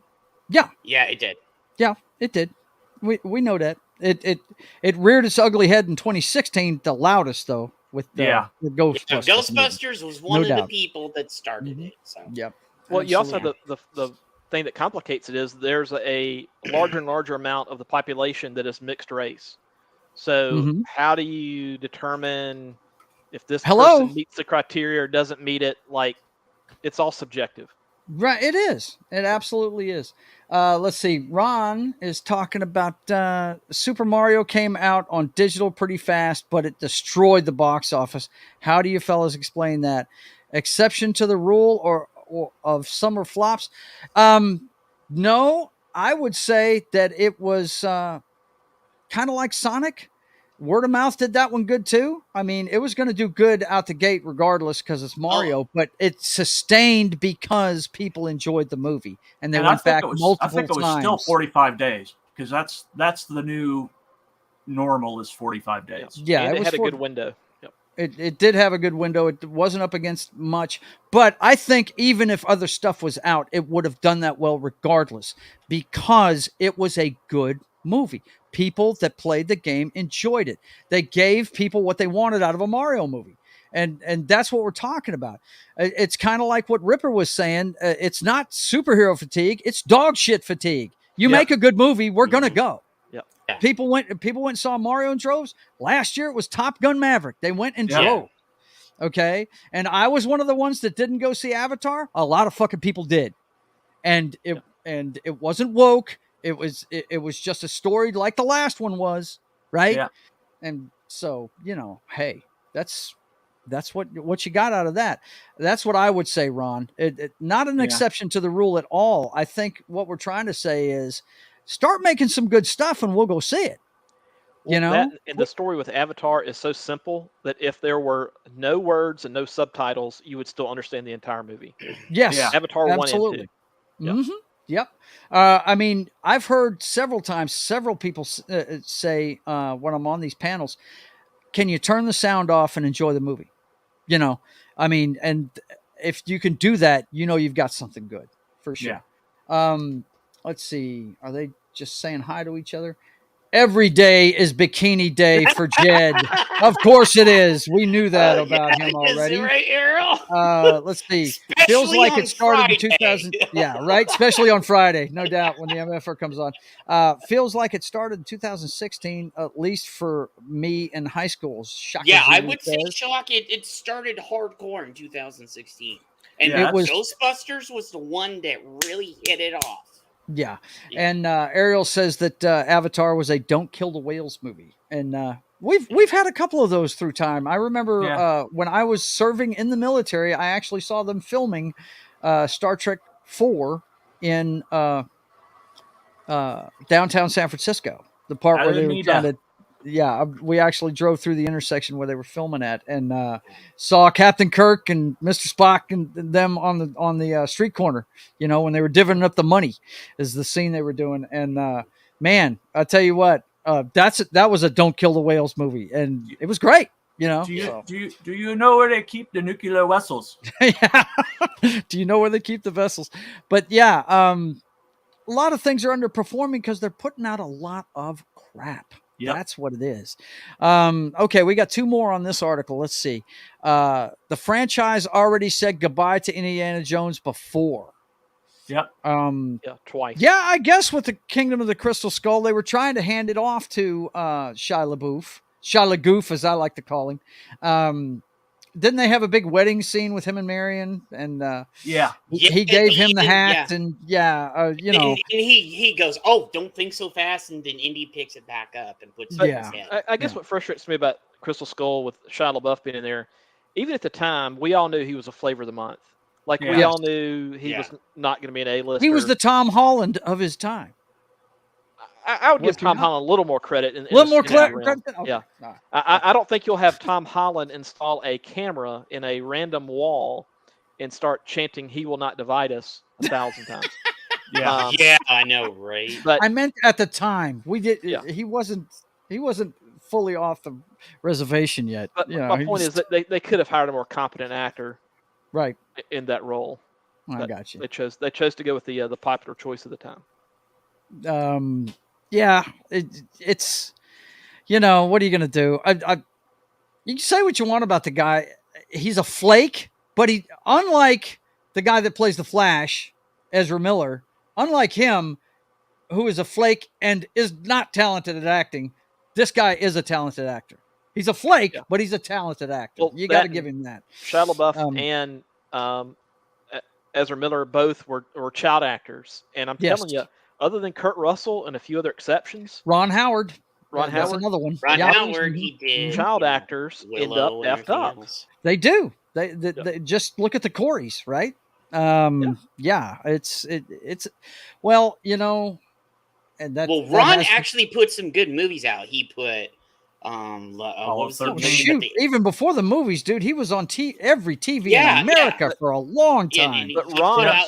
S1: yeah,
S4: It did.
S1: yeah, it did. We know that it reared its ugly head in 2016, the loudest though, with the Ghostbusters.
S4: Ghostbusters was one of the people that started it. So
S1: Yep.
S5: Well, you also
S1: absolutely.
S5: have the thing that complicates it is there's a larger and larger amount of the population that is mixed race. So
S1: Mhm.
S5: how do you determine if this
S1: Hello?
S5: person meets the criteria or doesn't meet it? Like, it's all subjective.
S1: Right, it is. It absolutely is. Let's see. Ron is talking about Super Mario came out on digital pretty fast, but it destroyed the box office. How do you fellas explain that? Exception to the rule or of summer flops? No, I would say that it was kind of like Sonic. Word of mouth did that one good too. I mean, it was going to do good out the gate regardless because it's Mario, but it sustained because people enjoyed the movie and they went back multiple
S3: I think it was
S1: times.
S3: still 45 days because that's the new normal is 45 days.
S1: Yeah,
S5: and
S1: it
S5: it
S1: was
S5: had a good window. Yep.
S1: It did have a good window. It wasn't up against much, but I think even if other stuff was out, it would have done that well regardless because it was a good movie. People that played the game enjoyed it. They gave people what they wanted out of a Mario movie. And that's what we're talking about. It's kind of like what Ripper was saying. It's not superhero fatigue. It's dog shit fatigue. You make a good movie, we're going to go.
S5: Yep.
S4: Yeah.
S1: People went and saw Mario in droves. Last year it was Top Gun Maverick. They went in droves. Okay. And I was one of the ones that didn't go see Avatar. A lot of fucking people did. And it wasn't woke. It was just a story like the last one was, right?
S3: Yeah.
S1: And so, hey, that's what you got out of that. That's what I would say, Ron. Not an exception to the rule at all. I think what we're trying to say is start making some good stuff and we'll go see it.
S5: Well, and the story with Avatar is so simple that if there were no words and no subtitles, you would still understand the entire movie.
S1: Yes,
S5: Avatar
S1: absolutely.
S5: 1 and 2.
S1: Yep. I mean, I've heard several times, several people say when I'm on these panels, can you turn the sound off and enjoy the movie? I mean, and if you can do that, you've got something good for sure.
S3: Yeah.
S1: Let's see. Are they just saying hi to each other? Every day is bikini day for Jed. Of course it is. We knew that about him already.
S4: Right, Errol?
S1: Let's see.
S4: Especially
S1: Feels like
S4: on
S1: it started
S4: Friday.
S1: in 2000. Yeah, right. Especially on Friday, no doubt when the MFR comes on. Feels like it started in 2016, at least for me in high school.
S4: Yeah, I would say, Shock, it started hardcore in 2016. And Ghostbusters was the one that really hit it off.
S1: Yeah. And Ariel says that Avatar was a "Don't Kill the Whales" movie, and we've had a couple of those through time. I remember when I was serving in the military, I actually saw them filming Star Trek 4 in downtown San Francisco. The part
S3: I
S1: where they
S3: didn't
S1: were
S3: need
S1: trying
S3: that.
S1: to, yeah, we actually drove through the intersection where they were filming at, and saw Captain Kirk and Mr. Spock and them on the street corner. You know, when they were divvying up the money, is the scene they were doing. And man, I tell you what, that was a Don't Kill the Whales movie, and it was great. You know,
S3: Do you
S1: so.
S3: do you know where they keep the nuclear vessels?
S1: Yeah. Do you know where they keep the vessels? But yeah, a lot of things are underperforming because they're putting out a lot of crap.
S3: Yep.
S1: That's what it is. Okay, we got two more on this article. Let's see. The franchise already said goodbye to Indiana Jones before.
S3: Yep.
S5: Yeah, twice.
S1: Yeah, I guess with the Kingdom of the Crystal Skull, they were trying to hand it off to Shia LaBeouf, as I like to call him. Didn't they have a big wedding scene with him and Marion? And
S3: Yeah.
S1: he gave him the hat,
S4: Yeah.
S1: and you know,
S4: And he goes, "Oh, don't think so fast," and then Indy picks it back up and puts it in
S1: Yeah.
S4: his head.
S5: I guess
S1: Yeah.
S5: what frustrates me about Crystal Skull with Shia LaBeouf being in there, even at the time, we all knew he was a flavor of the month. Like we
S3: Yeah.
S5: all knew he was not going to be an A-lister.
S1: he was the Tom Holland of his time.
S5: I would
S1: Was
S5: give
S1: he
S5: Tom
S1: not?
S5: Holland a little more credit. In
S1: A little
S5: this-
S1: more
S5: in that
S1: credit.
S5: realm.
S1: Okay.
S5: Yeah.
S1: All right.
S5: I don't think you'll have Tom Holland install a camera in a random wall and start chanting "He will not divide us" 1,000 times.
S3: Yeah.
S4: Yeah, I know, right?
S5: But
S1: I meant at the time. We did.
S5: Yeah.
S1: He wasn't fully off the reservation yet.
S5: But
S1: You know,
S5: my
S1: he
S5: point
S1: was-
S5: is that they could have hired a more competent actor
S1: right.
S5: in that role.
S1: I
S5: But
S1: got you.
S5: They chose to go with the popular choice of the time.
S1: Yeah, it's what are you gonna do? You can say what you want about the guy. He's a flake, but he, unlike the guy that plays the Flash, Ezra Miller, unlike him, who is a flake and is not talented at acting, this guy is a talented actor. He's a flake,
S5: Yeah.
S1: but he's a talented actor.
S5: Well,
S1: You got to
S5: that
S1: give him that.
S5: Shia LaBeouf
S1: Um,
S5: and Ezra Miller both were child actors, and I'm
S1: Yes.
S5: telling you, other than Kurt Russell and a few other exceptions,
S1: Ron Howard.
S5: Ron
S1: That's
S5: Howard,
S1: another one.
S4: Ron
S1: Yeah.
S4: Howard, he did
S5: child
S4: you know,
S5: actors end up
S4: Willow and
S5: effed
S4: everything
S5: up.
S4: else.
S1: They do. They just look at the Coreys, right? Yeah. It's well, and that.
S4: Well,
S1: that
S4: Ron
S1: has-
S4: actually put some good movies out. He put what was the
S3: Oh,
S4: movie
S1: shoot,
S4: that they-
S1: even before the movies, dude, he was on every TV
S4: Yeah,
S1: in America for a long
S4: Yeah,
S1: time.
S4: and
S5: But
S4: he put
S5: Ron-
S4: out,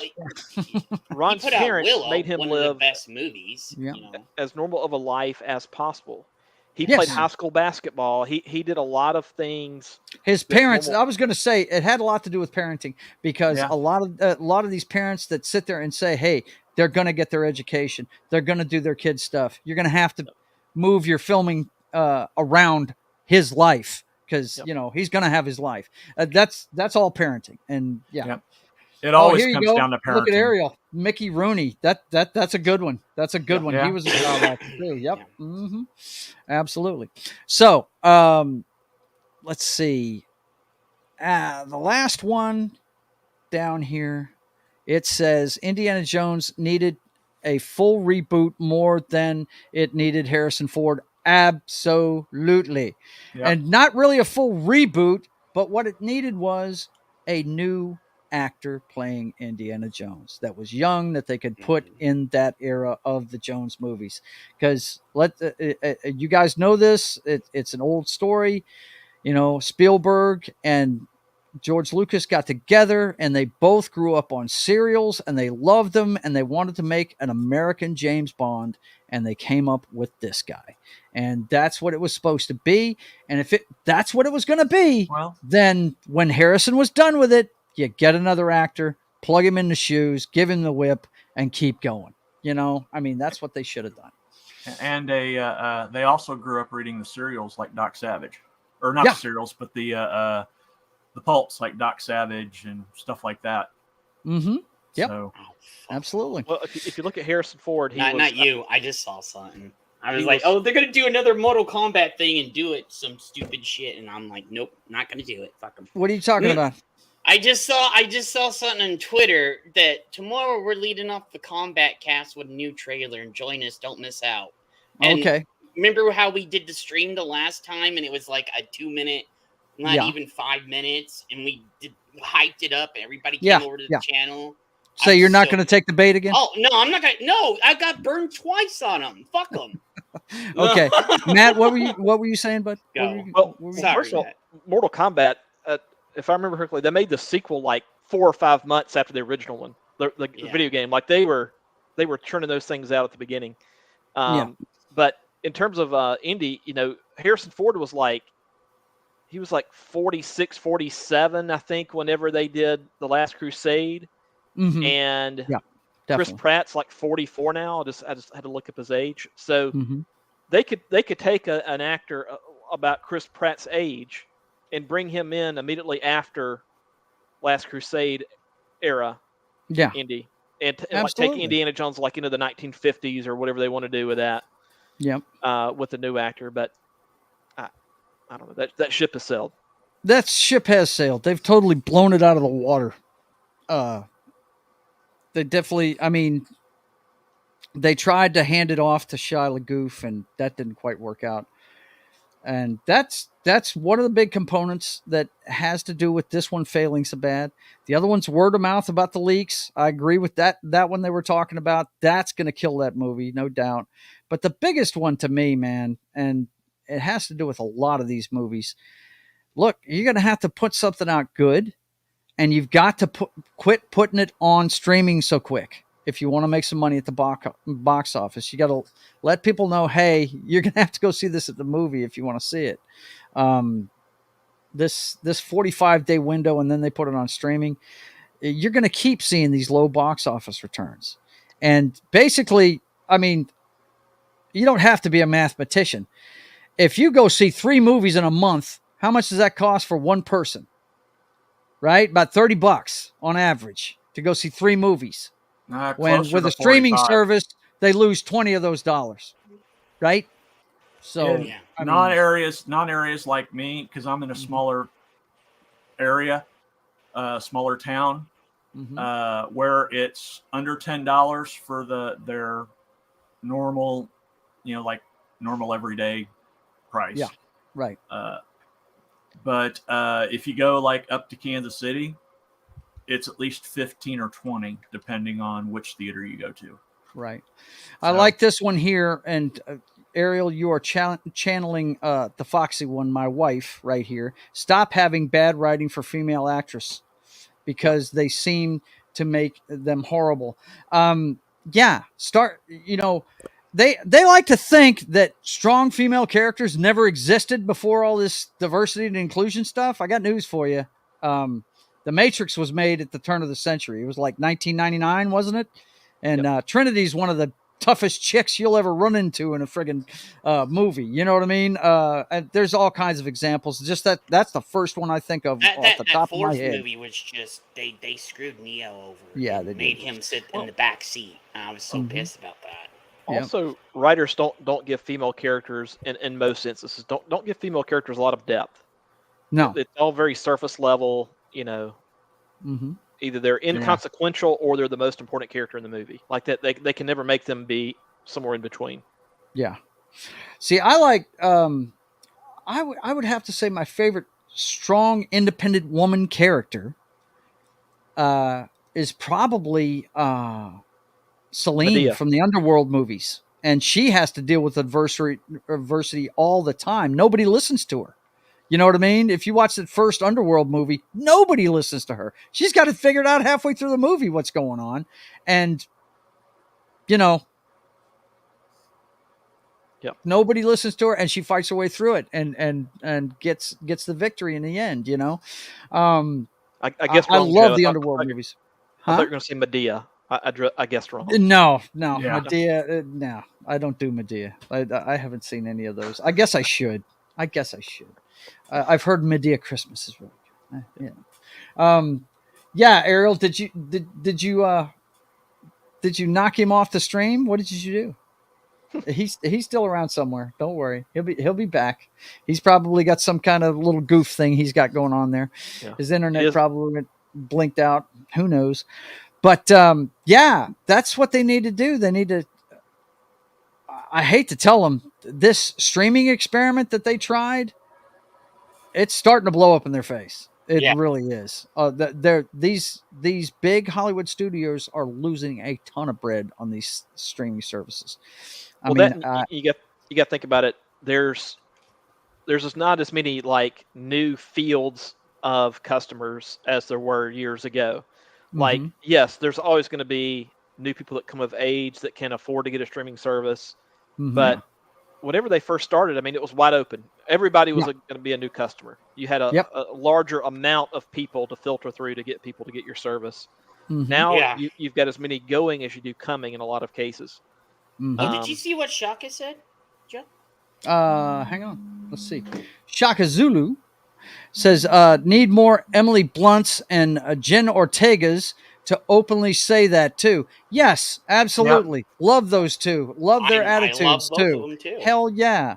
S5: Ron's
S4: he put out
S5: parents
S4: Willow,
S5: made him
S4: one of
S5: live
S4: the best movies.
S1: Yeah.
S4: You know.
S5: as normal of a life as possible. He
S1: Yes.
S5: played high school basketball. He did a lot of things.
S1: His
S5: that
S1: parents,
S5: normal-
S1: I was going to say, it had a lot to do with parenting because
S3: Yeah.
S1: a lot of these parents that sit there and say, "Hey, they're going to get their education, they're going to do their kids' stuff. You're going to have to move your filming around his life because
S5: Yep.
S1: he's going to have his life." That's all parenting, and yeah.
S3: Yep. It always
S1: here you
S3: comes
S1: go.
S3: down to parenting.
S1: Look at Ariel, Mickey Rooney. That's a good one. That's a good one.
S3: Yeah.
S1: He was a child actor too. Yep.
S4: Yeah.
S1: Hmm. Absolutely. So, let's see. The last one down here, it says Indiana Jones needed a full reboot more than it needed Harrison Ford. Absolutely.
S3: Yep.
S1: And not really a full reboot, but what it needed was a new actor playing Indiana Jones that was young, that they could put in that era of the Jones movies. Because you guys know this, it's an old story. Spielberg and George Lucas got together and they both grew up on serials and they loved them and they wanted to make an American James Bond, and they came up with this guy. And that's what it was supposed to be. And if that's what it was going to be,
S3: Well,
S1: then when Harrison was done with it, you get another actor, plug him in the shoes, give him the whip, and keep going. That's what they should have done.
S3: and they also grew up reading the serials like Doc Savage, or not
S1: Yeah.
S3: the serials, but the pulps like Doc Savage and stuff like that.
S1: Mm-hmm. Yep.
S3: So
S4: Oh, fuck.
S1: Absolutely.
S5: Well, if you look at Harrison Ford,
S4: Not you. I just saw something. I was
S5: He
S4: like,
S5: was-
S4: oh, they're gonna do another Mortal Kombat thing and do it some stupid shit, and I'm like, nope, not gonna do it. Fuck them.
S1: What are you talking about?
S4: I just saw something on Twitter that tomorrow we're leading off the Combat Cast with a new trailer, and join us. Don't miss out. And
S1: Okay.
S4: remember how we did the stream the last time, and it was like a 2 minute, not
S1: Yeah.
S4: even 5 minutes, and we hyped it up, and everybody came
S1: Yeah,
S4: over to the
S1: yeah.
S4: channel.
S1: Say you're not going to take the bait again?
S4: Oh no, I'm not gonna. No, I got burned twice on them. Fuck them.
S1: Okay, Matt, what were you saying, bud?
S4: Go.
S5: Well,
S4: Sorry,
S5: first of all,
S4: Matt.
S5: Mortal Kombat, if I remember correctly, they made the sequel like 4 or 5 months after the original one, the
S4: Yeah.
S5: video game. Like they were churning those things out at the beginning.
S1: Yeah.
S5: But in terms of Indy, Harrison Ford was like 46, 47, I think, whenever they did The Last Crusade,
S1: Mm-hmm.
S5: and
S1: Yeah,
S5: Chris
S1: definitely.
S5: Pratt's like 44 now. I just had to look up his age. So
S1: Mm-hmm.
S5: they could take an actor about Chris Pratt's age and bring him in immediately after Last Crusade era
S1: Yeah,
S5: Indy, and like take
S1: absolutely.
S5: Indiana Jones like into the 1950s or whatever they want to do with that.
S1: Yep.
S5: With the new actor, but I don't know, that ship has sailed.
S1: That ship has sailed. They've totally blown it out of the water. They definitely. I mean, they tried to hand it off to Shia LaGouf, and that didn't quite work out. And that's one of the big components that has to do with this one failing so bad. The other one's word of mouth about the leaks. I agree with that one they were talking about. That's going to kill that movie, no doubt. But the biggest one to me, man, and it has to do with a lot of these movies. Look, you're going to have to put something out good, and you've got to quit putting it on streaming so quick. If you want to make some money at the box office, you got to let people know, hey, you're going to have to go see this at the movie if you want to see it. This 45-day window, and then they put it on streaming. You're going to keep seeing these low box office returns. And basically, I mean, you don't have to be a mathematician. If you go see 3 movies in a month, how much does that cost for one person? Right? About $30 on average to go see 3 movies. When with a streaming
S3: 45.
S1: service, they lose 20 of those dollars. Right? So,
S3: In
S4: Yeah.
S3: non-areas like me, because I'm in a smaller area, smaller town, where it's under $10 for their normal, like normal everyday price.
S1: Yeah. Right.
S3: But if you go like up to Kansas City, it's at least 15 or 20, depending on which theater you go to.
S1: Right. I like this one here. And Ariel, you are channeling the Foxy one, my wife, right here. Stop having bad writing for female actress because they seem to make them horrible. Yeah. Start, they like to think that strong female characters never existed before all this diversity and inclusion stuff. I got news for you. The Matrix was made at the turn of the century. It was like 1999, wasn't it? And Trinity's one of the toughest chicks you'll ever run into in a friggin' movie. You know what I mean? And there's all kinds of examples. Just that's the first one I think of off the top of my head.
S4: That movie was just they screwed Neo over.
S1: Yeah,
S4: they made him sit in the back seat. I was so pissed about that.
S5: Also, writers don't give female characters in most instances don't give female characters a lot of depth.
S1: No,
S5: it's all very surface level. Either they're inconsequential or they're the most important character in the movie. Like that, they can never make them be somewhere in between.
S1: Yeah. See, I like. I would have to say my favorite strong, independent woman character is probably Celine
S5: Medea.
S1: from the Underworld movies, and she has to deal with adversity all the time. Nobody listens to her. You know what I mean? If you watch the first Underworld movie, nobody listens to her. She's got it figured out halfway through the movie what's going on. And, nobody listens to her, and she fights her way through it and gets the victory in the end,
S5: I guess
S1: I
S5: wrong,
S1: love
S5: Joe.
S1: the Underworld movies.
S5: I thought you were going to say Medea. I guessed wrong.
S1: No,
S3: Yeah.
S1: Medea. No, I don't do Medea. I haven't seen any of those. I guess I should. I've heard Medea Christmas is really good. Yeah. Ariel, did you knock him off the stream? What did you do? He's still around somewhere. Don't worry. He'll be back. He's probably got some kind of little goof thing he's got going on there. Yeah. His internet probably blinked out. Who knows? But that's what they need to do. They need to. I hate to tell them, this streaming experiment that they tried, it's starting to blow up in their face. It
S4: Yeah.
S1: really is. These big Hollywood studios are losing a ton of bread on these streaming services. I
S5: Well,
S1: mean,
S5: you got to think about it. There's just not as many like new fields of customers as there were years ago. Like,
S1: mhm,
S5: yes, there's always going to be new people that come of age that can afford to get a streaming service,
S1: mhm.
S5: but whenever they first started, I mean, it was wide open. Everybody was
S1: Yeah.
S5: going to be a new customer. You had a,
S1: Yep.
S5: a larger amount of people to filter through to get people to get your service.
S1: Mhm.
S5: Now
S4: Yeah.
S5: you've got as many going as you do coming in a lot of cases.
S4: Oh,
S1: Mhm.
S4: did you
S5: Um,
S4: see what Shaka said, Joe?
S1: Hang on. Let's see. Shaka Zulu says, need more Emily Blunts and Jen Ortegas to openly say that too. Yes,
S3: Yep.
S1: absolutely. Love those two. Love their
S4: I love
S1: attitudes
S4: both of
S1: too.
S4: them too.
S1: Hell yeah.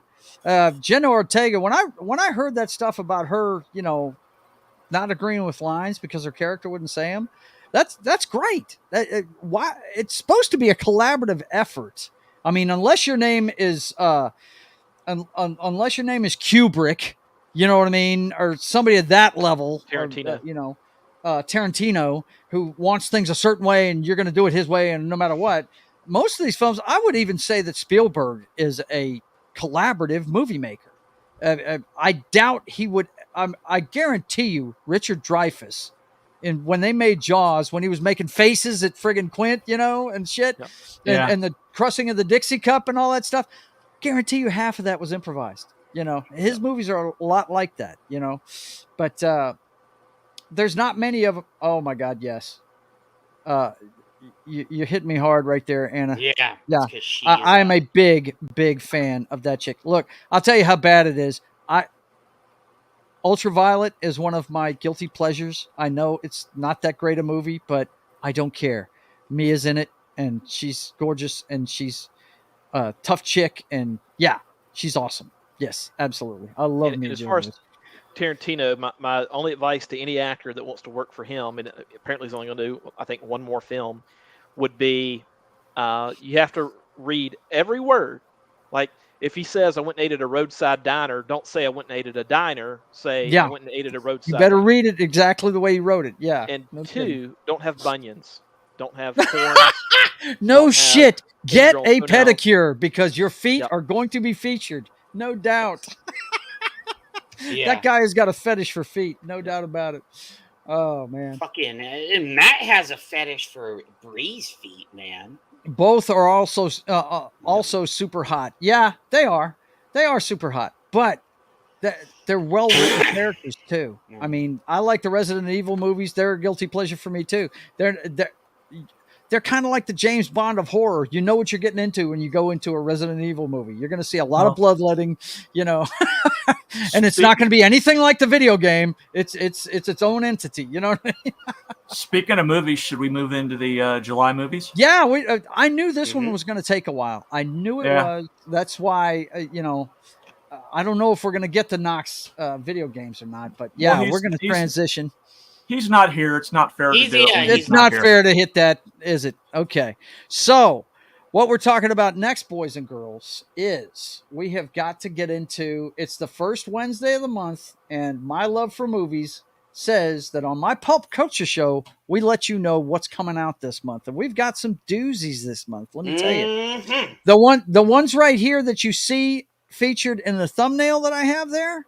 S1: Jenna Ortega, when I heard that stuff about her, not agreeing with lines because her character wouldn't say them, that's great. Why it's supposed to be a collaborative effort. I mean, unless your name is unless your name is Kubrick, you know what I mean, or somebody at that level, or
S5: Tarantino.
S1: Tarantino, who wants things a certain way, and you're going to do it his way, and no matter what. Most of these films, I would even say that Spielberg is a collaborative movie maker. I doubt he would. I guarantee you, Richard Dreyfuss, and when they made Jaws, when he was making faces at friggin' Quint, and shit,
S5: Yep.
S3: Yeah.
S1: and the crushing of the Dixie Cup and all that stuff, guarantee you half of that was improvised. His
S5: Yep.
S1: movies are a lot like that. But there's not many of them. Oh my God, yes. Uh, you hit me hard right there, Anna.
S4: Yeah,
S1: Yeah,
S4: because she is.
S1: I am a big fan of that chick. Look, I'll tell you how bad it is. Ultraviolet is one of my guilty pleasures. I know it's not that great a movie, but I don't care. Mia's in it, and she's gorgeous, and she's a tough chick, and yeah, she's awesome. Yes, absolutely. I love
S5: And
S1: Mia
S5: as far as
S1: Jovovich.
S5: Tarantino, my only advice to any actor that wants to work for him, and apparently he's only going to do, I think, one more film, would be you have to read every word. Like, if he says, I went and ate at a roadside diner, don't say I went and ate at a diner. Say, I
S1: Yeah,
S5: went and ate at a
S1: you
S5: roadside
S1: better
S5: diner.
S1: read it exactly the way he wrote it. Yeah,
S5: And
S1: no kidding.
S5: two, don't have bunions. Don't have corns.
S1: No
S5: Don't have
S1: shit. Get
S5: ingrown
S1: a
S5: toenails.
S1: pedicure because your feet
S5: Yep.
S1: are going to be featured. No doubt.
S5: Yes.
S4: Yeah.
S1: That guy has got a fetish for feet. No
S5: Yep.
S1: doubt about it. Oh, man.
S4: Fucking and Matt has a fetish for Bree's feet, man.
S1: Both are also super hot. Yeah, they are. They are super hot. But they're well written characters too. I mean, I like the Resident Evil movies. They're a guilty pleasure for me too. They're kind of like the James Bond of horror. You know what you're getting into when you go into a Resident Evil movie. You're going to see a lot of bloodletting, and it's not going to be anything like the video game. It's its own entity. You know what I mean?
S3: Speaking of movies, should we move into the July movies?
S1: Yeah, I knew this one was going to take a while. I knew it was. That's why, I don't know if we're going to get to Knox video games or not, but yeah,
S3: Well,
S1: we're going to transition.
S3: He's not here. It's not fair to do it. when
S1: It's
S3: he's
S1: not
S3: here.
S1: fair to hit that, is it? Okay. So, what we're talking about next, boys and girls, is we have got to get into it's the first Wednesday of the month, and my love for movies says that on my Pulp Culture show, we let you know what's coming out this month. And we've got some doozies this month. Let me tell you. The ones right here that you see featured in the thumbnail that I have there,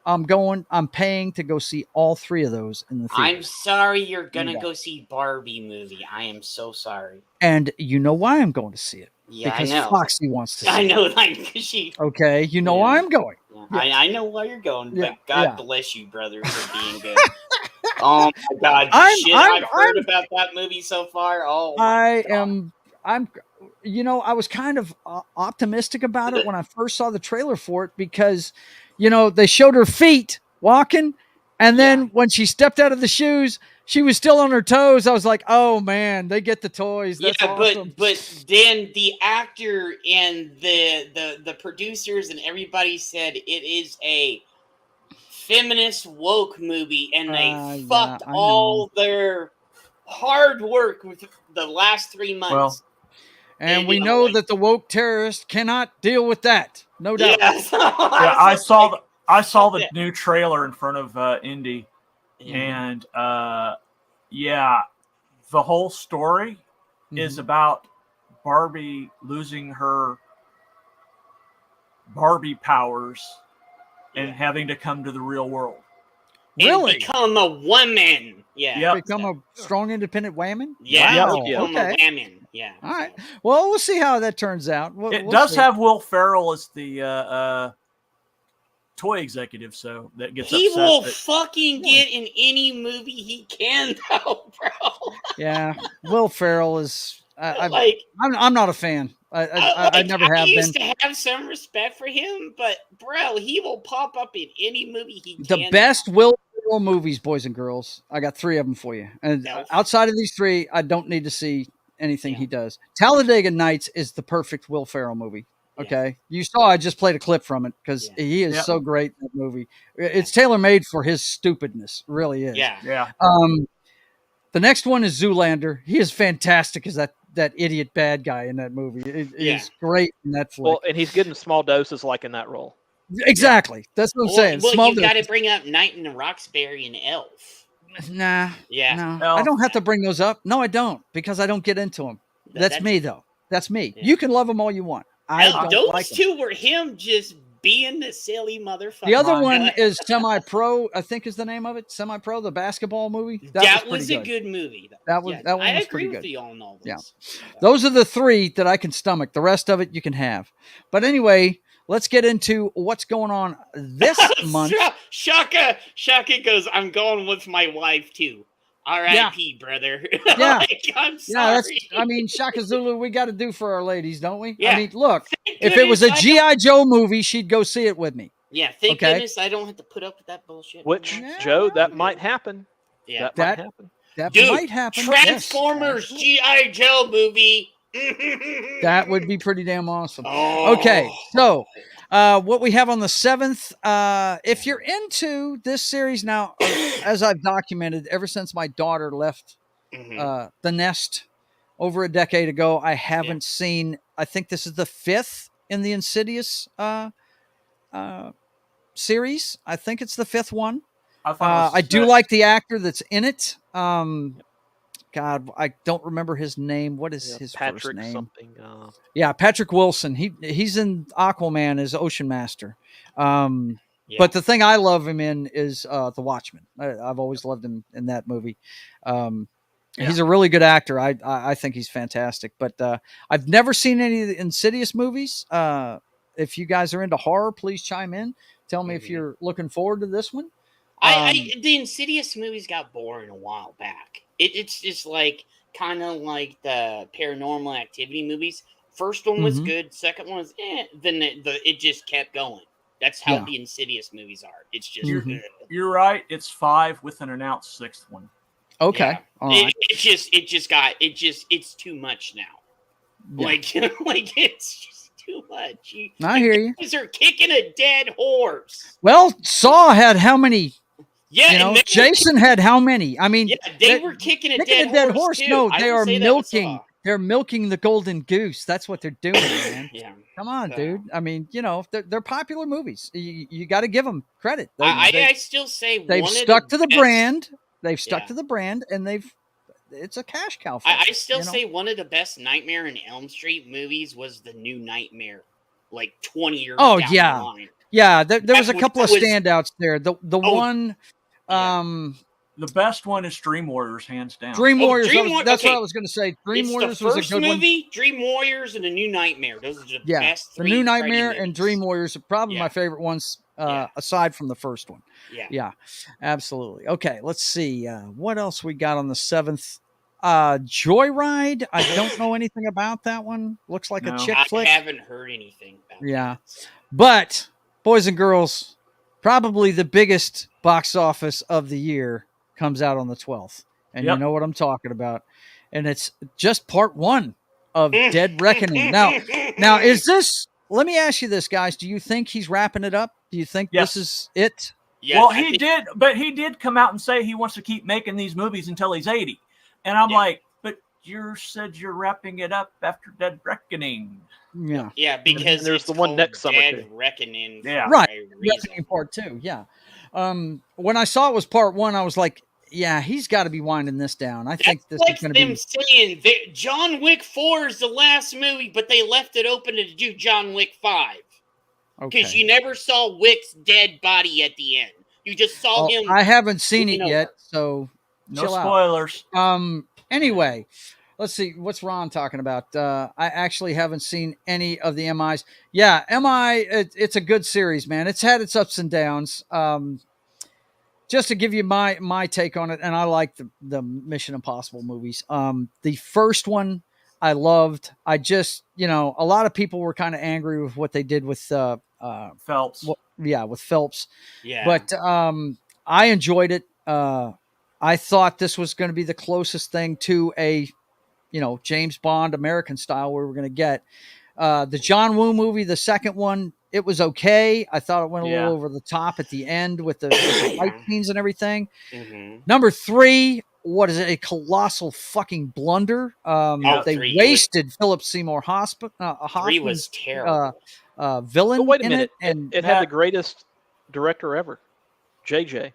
S1: I'm paying to go see all three of those in the theater.
S4: I'm sorry you're gonna go see Barbie movie. I am so sorry.
S1: And you know why I'm going to see it?
S4: Yeah,
S1: because
S4: I know.
S1: Foxy wants to see
S4: I
S1: it.
S4: know, like she.
S1: Okay, you know why I'm going.
S4: Yeah.
S1: Yes.
S4: I know why you're going,
S1: Yeah,
S4: but God
S1: yeah.
S4: bless you, brother, for being good. Oh my God, I've heard about that movie so far. Oh my God.
S1: I was kind of optimistic about it when I first saw the trailer for it because, they showed her feet walking, and then when she stepped out of the shoes, she was still on her toes. I was like, oh man, they get the toys. That's awesome.
S4: but then the actor and the producers and everybody said it is a feminist woke movie, and they fucked all their hard work with the last 3 months.
S3: Well,
S1: and we know that the woke terrorist cannot deal with that. No doubt.
S4: Yes.
S3: I saw the new trailer in front of Indy, And yeah, the whole story is about Barbie losing her Barbie powers and having to come to the real world.
S1: Really?
S4: And become a woman. Yeah.
S3: Yep.
S1: Become a strong, independent woman?
S4: Yeah.
S1: Wow.
S4: Become
S1: Okay.
S4: a woman. Yeah.
S1: All right. Well, we'll see how that turns out.
S3: It
S1: we'll
S3: does
S1: see.
S3: have Will Ferrell as the toy executive, so that gets
S4: He
S3: upset.
S4: will
S3: that,
S4: fucking get in any movie he can, though, bro.
S1: Yeah, Will Ferrell is.
S4: Like,
S1: I'm not a fan. I never have
S4: I
S1: been.
S4: used to have some respect for him, but bro, he will pop up in any movie he can.
S1: The best Will Ferrell movies, boys and girls. I got 3 of them for you. And
S4: Elf.
S1: outside of these 3, I don't need to see anything
S4: Yeah.
S1: he does. Talladega Nights is the perfect Will Ferrell movie. Okay, you saw I just played a clip from it because he is so great in that movie. It's tailor made for his stupidness, it really is.
S3: Yeah.
S1: The next one is Zoolander. He is fantastic as that idiot bad guy in that movie. He's great in that flick.
S5: Well, and he's getting small doses like in that role.
S1: Exactly. That's what I'm saying.
S4: Well,
S1: Small
S4: you got to
S1: doses.
S4: bring up Night in the Roxbury and Elf.
S1: Nah.
S4: Yeah.
S1: No. I don't have to bring those up. No, I don't, because I don't get into them. That's me, though. That's me.
S4: Yeah.
S1: You can love them all you want. I don't
S4: those
S1: like them.
S4: 2 were him just being the silly motherfucker.
S1: The other one is Semi-Pro, I think is the name of it. Semi-Pro, the basketball movie.
S4: That was a good movie.
S1: That one
S4: I
S1: was
S4: agree
S1: pretty
S4: with
S1: good.
S4: you on all this.
S1: Yeah. Those are the 3 that I can stomach. The rest of it you can have. But anyway, let's get into what's going on this month.
S4: Shaka goes, I'm going with my wife too. R.I.P. brother.
S1: Yeah.
S4: Like, I'm sorry.
S1: Shaka Zulu, we got to do for our ladies, don't we?
S4: Yeah.
S1: I mean, look,
S4: Thank
S1: if it was a
S4: goodness
S1: G.I. Joe movie, she'd go see it with me.
S4: Yeah, thank goodness I don't have to put up with that bullshit.
S5: Which, Joe, that might happen.
S4: Yeah.
S5: That might happen.
S1: That
S4: Dude,
S1: might happen.
S4: Transformers G.I. Joe movie.
S1: That would be pretty damn awesome.
S4: Oh.
S1: Okay, so what we have on the 7th, if you're into this series now, as I've documented ever since my daughter left the nest over a decade ago, I haven't seen, I think this is the 5th in the Insidious series. I think it's the 5th one. I do like the actor that's in it. God, I don't remember his name. What is his
S5: Patrick
S1: first name?
S5: Something.
S1: Yeah, Patrick Wilson. He's in Aquaman as Ocean Master. But the thing I love him in is The Watchmen. I've always loved him in that movie. He's a really good actor. I think he's fantastic. But I've never seen any of the Insidious movies. If you guys are into horror, please chime in. Tell me if you're looking forward to this one.
S4: The Insidious movies got boring a while back. It's just like kind of like the Paranormal Activity movies. First one was good. Second one was then it just kept going. That's how the Insidious movies are. It's just
S3: you're right. It's 5 with an announced 6th one.
S1: Okay,
S4: yeah.
S1: all right.
S4: It's too much now. Yeah. Like it's just too much.
S1: I hear you.
S4: You guys are kicking a dead horse.
S1: Well, Saw had how many?
S4: Yeah,
S1: Jason had how many? I mean,
S4: they were kicking a dead horse too.
S1: No, they are milking. They're milking the golden goose. That's what they're doing, man.
S4: Yeah.
S1: Come on, dude. I mean, they're popular movies. You got to give them credit.
S4: I still say
S1: they've stuck to the brand. They've stuck to the brand, and it's a cash cow.
S4: I still say one of the best Nightmare on Elm Street movies was the New Nightmare, like 20 years.
S1: Oh
S4: down
S1: yeah,
S4: the line.
S1: Yeah. There was a couple of standouts there. The one.
S3: The best one is Dream Warriors, hands down.
S1: Dream Warriors. That's what I was going to say. Dream Warriors was a good
S4: movie,
S1: one.
S4: Dream Warriors and the New Nightmare. Those are the best 3.
S1: The New Nightmare and Dream Warriors are probably my favorite ones, aside from the first one. Yeah, absolutely. Okay, let's see what else we got on the 7th. Joyride. I don't know anything about that one. Looks like a chick flick.
S4: I haven't heard anything about that.
S1: But boys and girls, probably the biggest box office of the year comes out on the 12th. And you know what I'm talking about. And it's just part 1 of Dead Reckoning. Now is this, let me ask you this, guys. Do you think he's wrapping it up? Do you think this is it?
S3: Yeah, well, he did come out and say he wants to keep making these movies until he's 80. And I'm like, but you said you're wrapping it up after Dead Reckoning.
S4: Yeah, because
S5: there's the one next summer.
S4: Dead Reckoning.
S3: Yeah.
S1: Right. Reckoning part 2. Yeah. When I saw it was part 1, I was like, yeah, he's got to be winding this down. I think this
S4: like
S1: is going to
S4: them
S1: be
S4: saying that John Wick 4 is the last movie, but they left it open to do John Wick 5. Because
S1: okay.
S4: you never saw Wick's dead body at the end. You just saw
S1: Well,
S4: him.
S1: I haven't seen it
S4: looking
S1: yet,
S4: over.
S1: so
S3: No
S1: chill out.
S3: spoilers.
S1: Anyway, let's see. What's Ron talking about? I actually haven't seen any of the MIs. Yeah, it's a good series, man. It's had its ups and downs. Just to give you my take on it, and I like the Mission Impossible movies. The first one I loved. I just, a lot of people were kind of angry with what they did with
S3: Phelps.
S1: with Phelps.
S4: Yeah.
S1: But I enjoyed it. I thought this was going to be the closest thing to a, James Bond American style we were going to get. The John Woo movie, the second one, it was okay. I thought it went a
S3: Yeah.
S1: little over the top at the end with the fight scenes and everything.
S4: Mhm.
S1: Number 3, what is it? A colossal fucking blunder.
S3: Yeah.
S1: They
S4: 3
S1: wasted Philip Seymour
S4: 3
S1: Hoffman's
S4: was terrible.
S1: villain
S5: But wait a
S1: in
S5: minute.
S1: it, and
S5: It had the greatest director ever, JJ.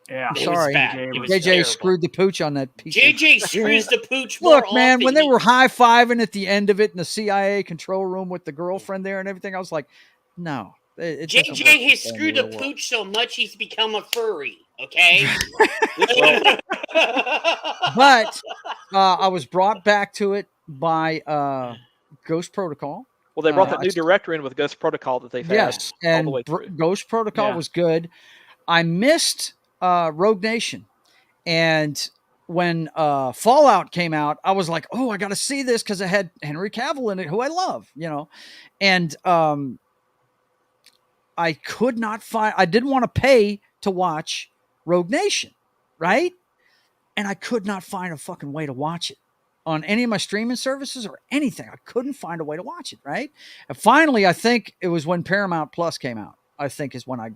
S3: Yeah.
S4: It
S1: sorry,
S4: was bad. It was
S1: JJ
S4: terrible.
S1: screwed the pooch on that piece.
S4: JJ screws the pooch more
S1: Look, man,
S4: often
S1: when they
S4: than-
S1: were high-fiving at the end of it in the CIA control room with the girlfriend there and everything, I was like, no. It doesn't work
S4: JJ has
S1: this way in
S4: screwed
S1: the
S4: the
S1: real world.
S4: pooch so much he's become a furry. Okay.
S1: But I was brought back to it by Ghost Protocol.
S5: Well, they brought
S1: Uh,
S5: that new director in with Ghost Protocol that they've had
S1: Yes,
S5: all the
S1: and
S5: way through.
S1: Ghost Protocol
S3: Yeah.
S1: was good. I missed Rogue Nation, and when Fallout came out, I was like, "Oh, I got to see this" because it had Henry Cavill in it, who I love, and I could not find. I didn't want to pay to watch Rogue Nation, right? And I could not find a fucking way to watch it on any of my streaming services or anything. I couldn't find a way to watch it, right? And finally, I think it was when Paramount Plus came out. I think is when I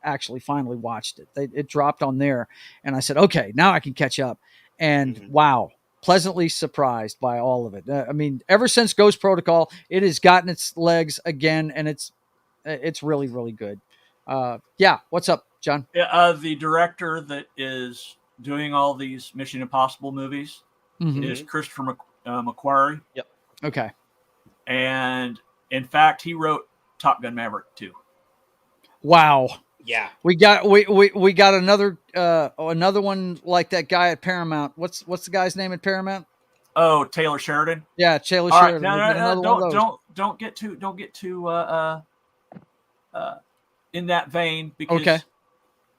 S1: actually finally watched it. It dropped on there, and I said, "Okay, now I can catch up." And wow, pleasantly surprised by all of it. I mean, ever since Ghost Protocol, it has gotten its legs again, and it's really, really good. Yeah, what's up, John?
S3: Yeah, the director that is doing all these Mission Impossible movies
S1: Mhm.
S3: is Christopher McQuarrie,
S1: Okay.
S3: and in fact, he wrote Top Gun Maverick too.
S1: Wow.
S4: Yeah.
S1: We got another one like that guy at Paramount. What's the guy's name at Paramount?
S3: Oh, Taylor Sheridan.
S1: Yeah, Taylor
S3: All right,
S1: Sheridan.
S3: no,
S1: We got another one of those.
S3: don't get too in that vein, because
S1: Okay.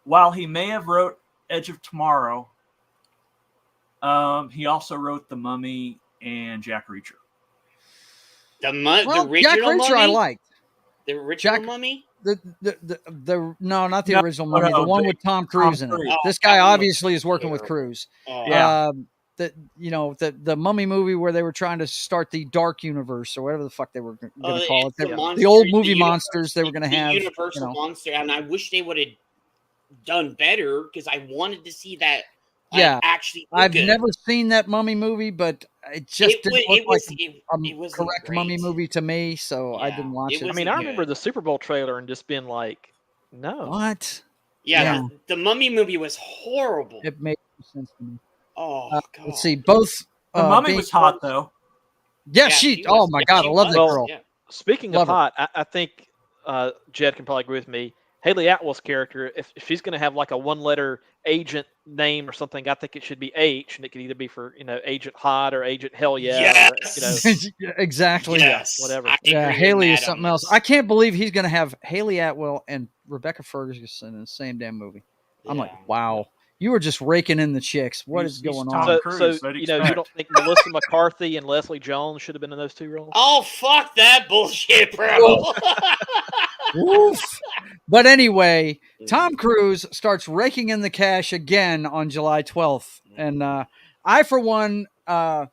S3: while he may have wrote Edge of Tomorrow, he also wrote The Mummy and Jack Reacher.
S4: The
S1: Well,
S4: original
S1: Jack Reacher
S4: Mummy?
S1: I liked.
S4: The original
S1: Jack-
S4: Mummy?
S1: The no, not the
S3: No,
S1: original Mummy.
S3: no,
S1: the one
S3: the-
S1: with Tom Cruise in it.
S3: Cruise.
S1: This
S4: Oh,
S1: guy
S4: that one was
S1: obviously is working with
S4: terrible.
S1: Cruise.
S4: Oh,
S3: Yeah.
S1: The Mummy movie where they were trying to start the Dark Universe or whatever the fuck they were going to call it.
S4: it's
S1: The
S4: monsters,
S1: old movie
S4: the
S1: monsters they were going to
S4: the
S1: have.
S4: Universal monster, and I wish they would have done better because I wanted to see that.
S1: Yeah.
S4: actually, look
S1: I've
S4: good.
S1: never seen that Mummy movie, but it just
S4: It
S1: didn't
S4: was
S1: look
S4: it was
S1: like
S4: it,
S1: a
S4: it wasn't
S1: correct
S4: great.
S1: Mummy movie to me, so I
S4: Yeah,
S1: didn't watch
S4: it
S1: it.
S5: I mean,
S4: wasn't
S5: I remember
S4: good.
S5: the Super Bowl trailer and just being like, no.
S1: What?
S4: Yeah,
S1: Yeah.
S4: The Mummy movie was horrible.
S1: It made no sense to me.
S4: Oh God.
S1: Let's see. Both.
S3: The Mummy
S1: being-
S3: was hot though.
S1: Yeah,
S4: Yeah,
S1: she.
S4: she
S1: Oh
S4: was-
S1: my
S4: yeah,
S1: God,
S4: she
S1: I love that
S4: was,
S1: girl.
S4: yeah.
S5: Speaking
S1: Love
S5: of
S1: her.
S5: hot, I think Jed can probably agree with me. Haley Atwell's character, if she's going to have like a one-letter agent name or something, I think it should be H, and it could either be for Agent Hot or Agent Hell Yeah.
S4: Yes.
S1: Yeah, exactly.
S4: Yes.
S5: whatever.
S4: I
S1: Yeah,
S4: agree with
S1: Haley
S4: Matt
S1: is
S4: on
S1: something else.
S4: this.
S1: I can't believe he's going to have Haley Atwell and Rebecca Ferguson in the same damn movie. I'm
S4: Yeah.
S1: like, wow, you were just raking in the chicks. What is
S3: He's
S1: going
S3: Tom
S1: on?
S3: Cruise,
S5: So
S3: they'd
S5: you
S3: expect.
S5: don't think Melissa McCarthy and Leslie Jones should have been in those two roles?
S4: Oh fuck that bullshit, bro.
S1: Oof. But anyway, Tom Cruise starts raking in the cash again on July 12th, and I, for one, I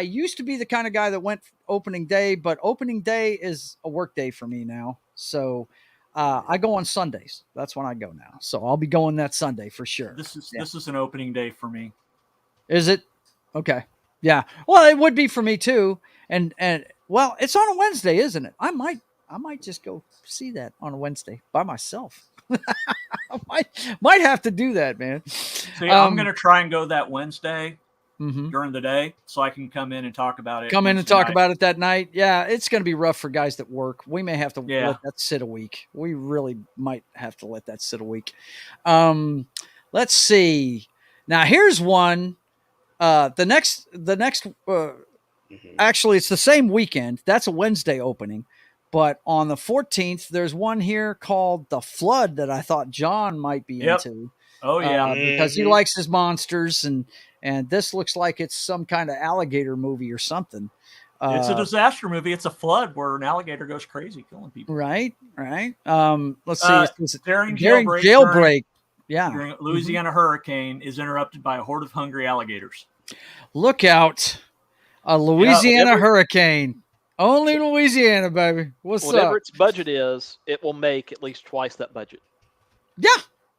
S1: used to be the kind of guy that went opening day, but opening day is a work day for me now. So I go on Sundays. That's when I go now. So I'll be going that Sunday for sure.
S3: This is
S1: Yeah.
S3: this is an opening day for me.
S1: Is it? Okay. Yeah. Well, it would be for me too. And well, it's on a Wednesday, isn't it? I might just go see that on a Wednesday by myself. might have to do that, man.
S3: See, I'm going to try and go that Wednesday
S1: Mhm.
S3: during the day so I can come in and talk about it.
S1: Come in and
S3: Wednesday
S1: talk
S3: night.
S1: about it that night. Yeah, it's going to be rough for guys that work. We may have to
S3: Yeah.
S1: let that sit a week. We really might have to let that sit a week. Let's see. Now here's one. The next.
S4: Mhm.
S1: Actually, it's the same weekend. That's a Wednesday opening. But on the 14th, there's one here called The Flood that I thought John might be
S3: Yep.
S1: into.
S3: Oh, yeah.
S1: Because he
S4: Mhm.
S1: likes his monsters, and this looks like it's some kind of alligator movie or something.
S3: It's a disaster movie. It's a flood where an alligator goes crazy killing people.
S1: Right. Let's see. It's
S3: During
S1: during jailbreak. Yeah.
S3: During Louisiana hurricane is interrupted by a horde of hungry alligators.
S1: Look out. A Louisiana
S5: Whatever-
S1: hurricane. Only Louisiana, baby. What's
S5: Whatever
S1: up?
S5: its budget is, it will make at least twice that budget.
S1: Yeah,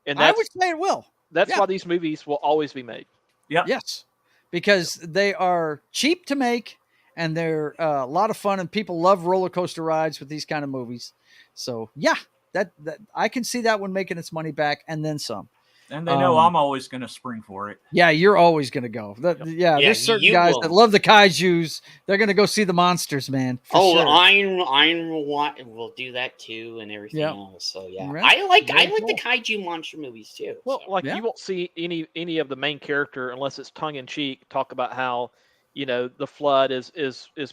S5: And
S1: I
S5: that's
S1: would say it will.
S5: that's
S1: yeah.
S5: why these movies will always be made.
S3: Yep.
S1: Yes, because they are cheap to make and they're a lot of fun, and people love roller coaster rides with these kind of movies. So yeah, that I can see that one making its money back and then some.
S3: And they know I'm always going to spring for it.
S1: Yeah, you're always going to go.
S4: Yeah,
S1: There's certain
S4: you
S1: guys
S4: will.
S1: that love the kaijus. They're going to go see the monsters, man. For
S4: Oh,
S1: sure.
S4: Iron will do that too, and everything
S1: Yep.
S4: else. So yeah,
S1: Right.
S4: I like
S1: Very
S4: the
S1: cool.
S4: kaiju monster movies too.
S5: Well,
S4: so.
S5: like
S1: Yeah.
S5: you won't see any of the main character unless it's tongue in cheek talk about how the flood is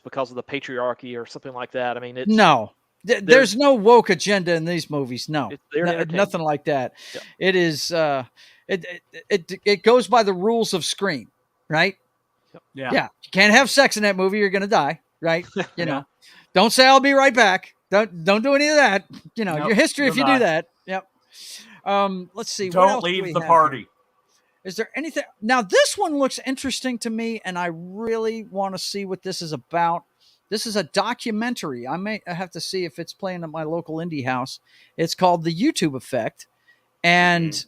S5: because of the patriarchy or something like that. I mean, it's
S1: No, there's no woke agenda in these movies. No,
S5: It's there to entertain
S1: nothing
S5: you.
S1: like that.
S5: Yep.
S1: It is. It goes by the rules of Scream, right?
S3: Yeah.
S1: Yeah, you can't have sex in that movie. You're gonna die, right? You
S3: Yeah.
S1: know, don't say I'll be right back. Don't do any of that.
S3: Nope,
S1: Your history if you
S3: you'll
S1: do
S3: die.
S1: that. Yep. Let's see. what
S3: Don't
S1: else do we
S3: leave the
S1: have
S3: party.
S1: here? Is there anything? Now, this one looks interesting to me, and I really want to see what this is about. This is a documentary. I may have to see if it's playing at my local indie house. It's called The YouTube Effect, and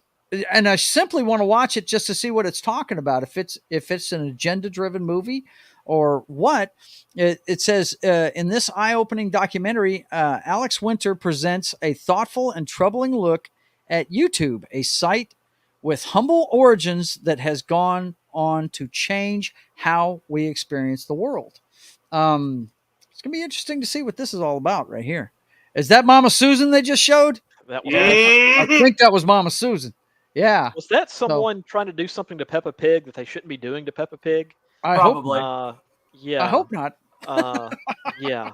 S1: I simply want to watch it just to see what it's talking about. If it's an agenda-driven movie or what. It says in this eye-opening documentary, Alex Winter presents a thoughtful and troubling look at YouTube, a site with humble origins that has gone on to change how we experience the world. It's gonna be interesting to see what this is all about right here. Is that Mama Susan they just showed?
S5: That was
S1: I think that was Mama Susan. Yeah.
S5: Was that someone trying to do something to Peppa Pig that they shouldn't be doing to Peppa Pig?
S1: I hope
S3: Probably.
S1: not.
S5: Yeah.
S1: I hope not.
S5: Yeah.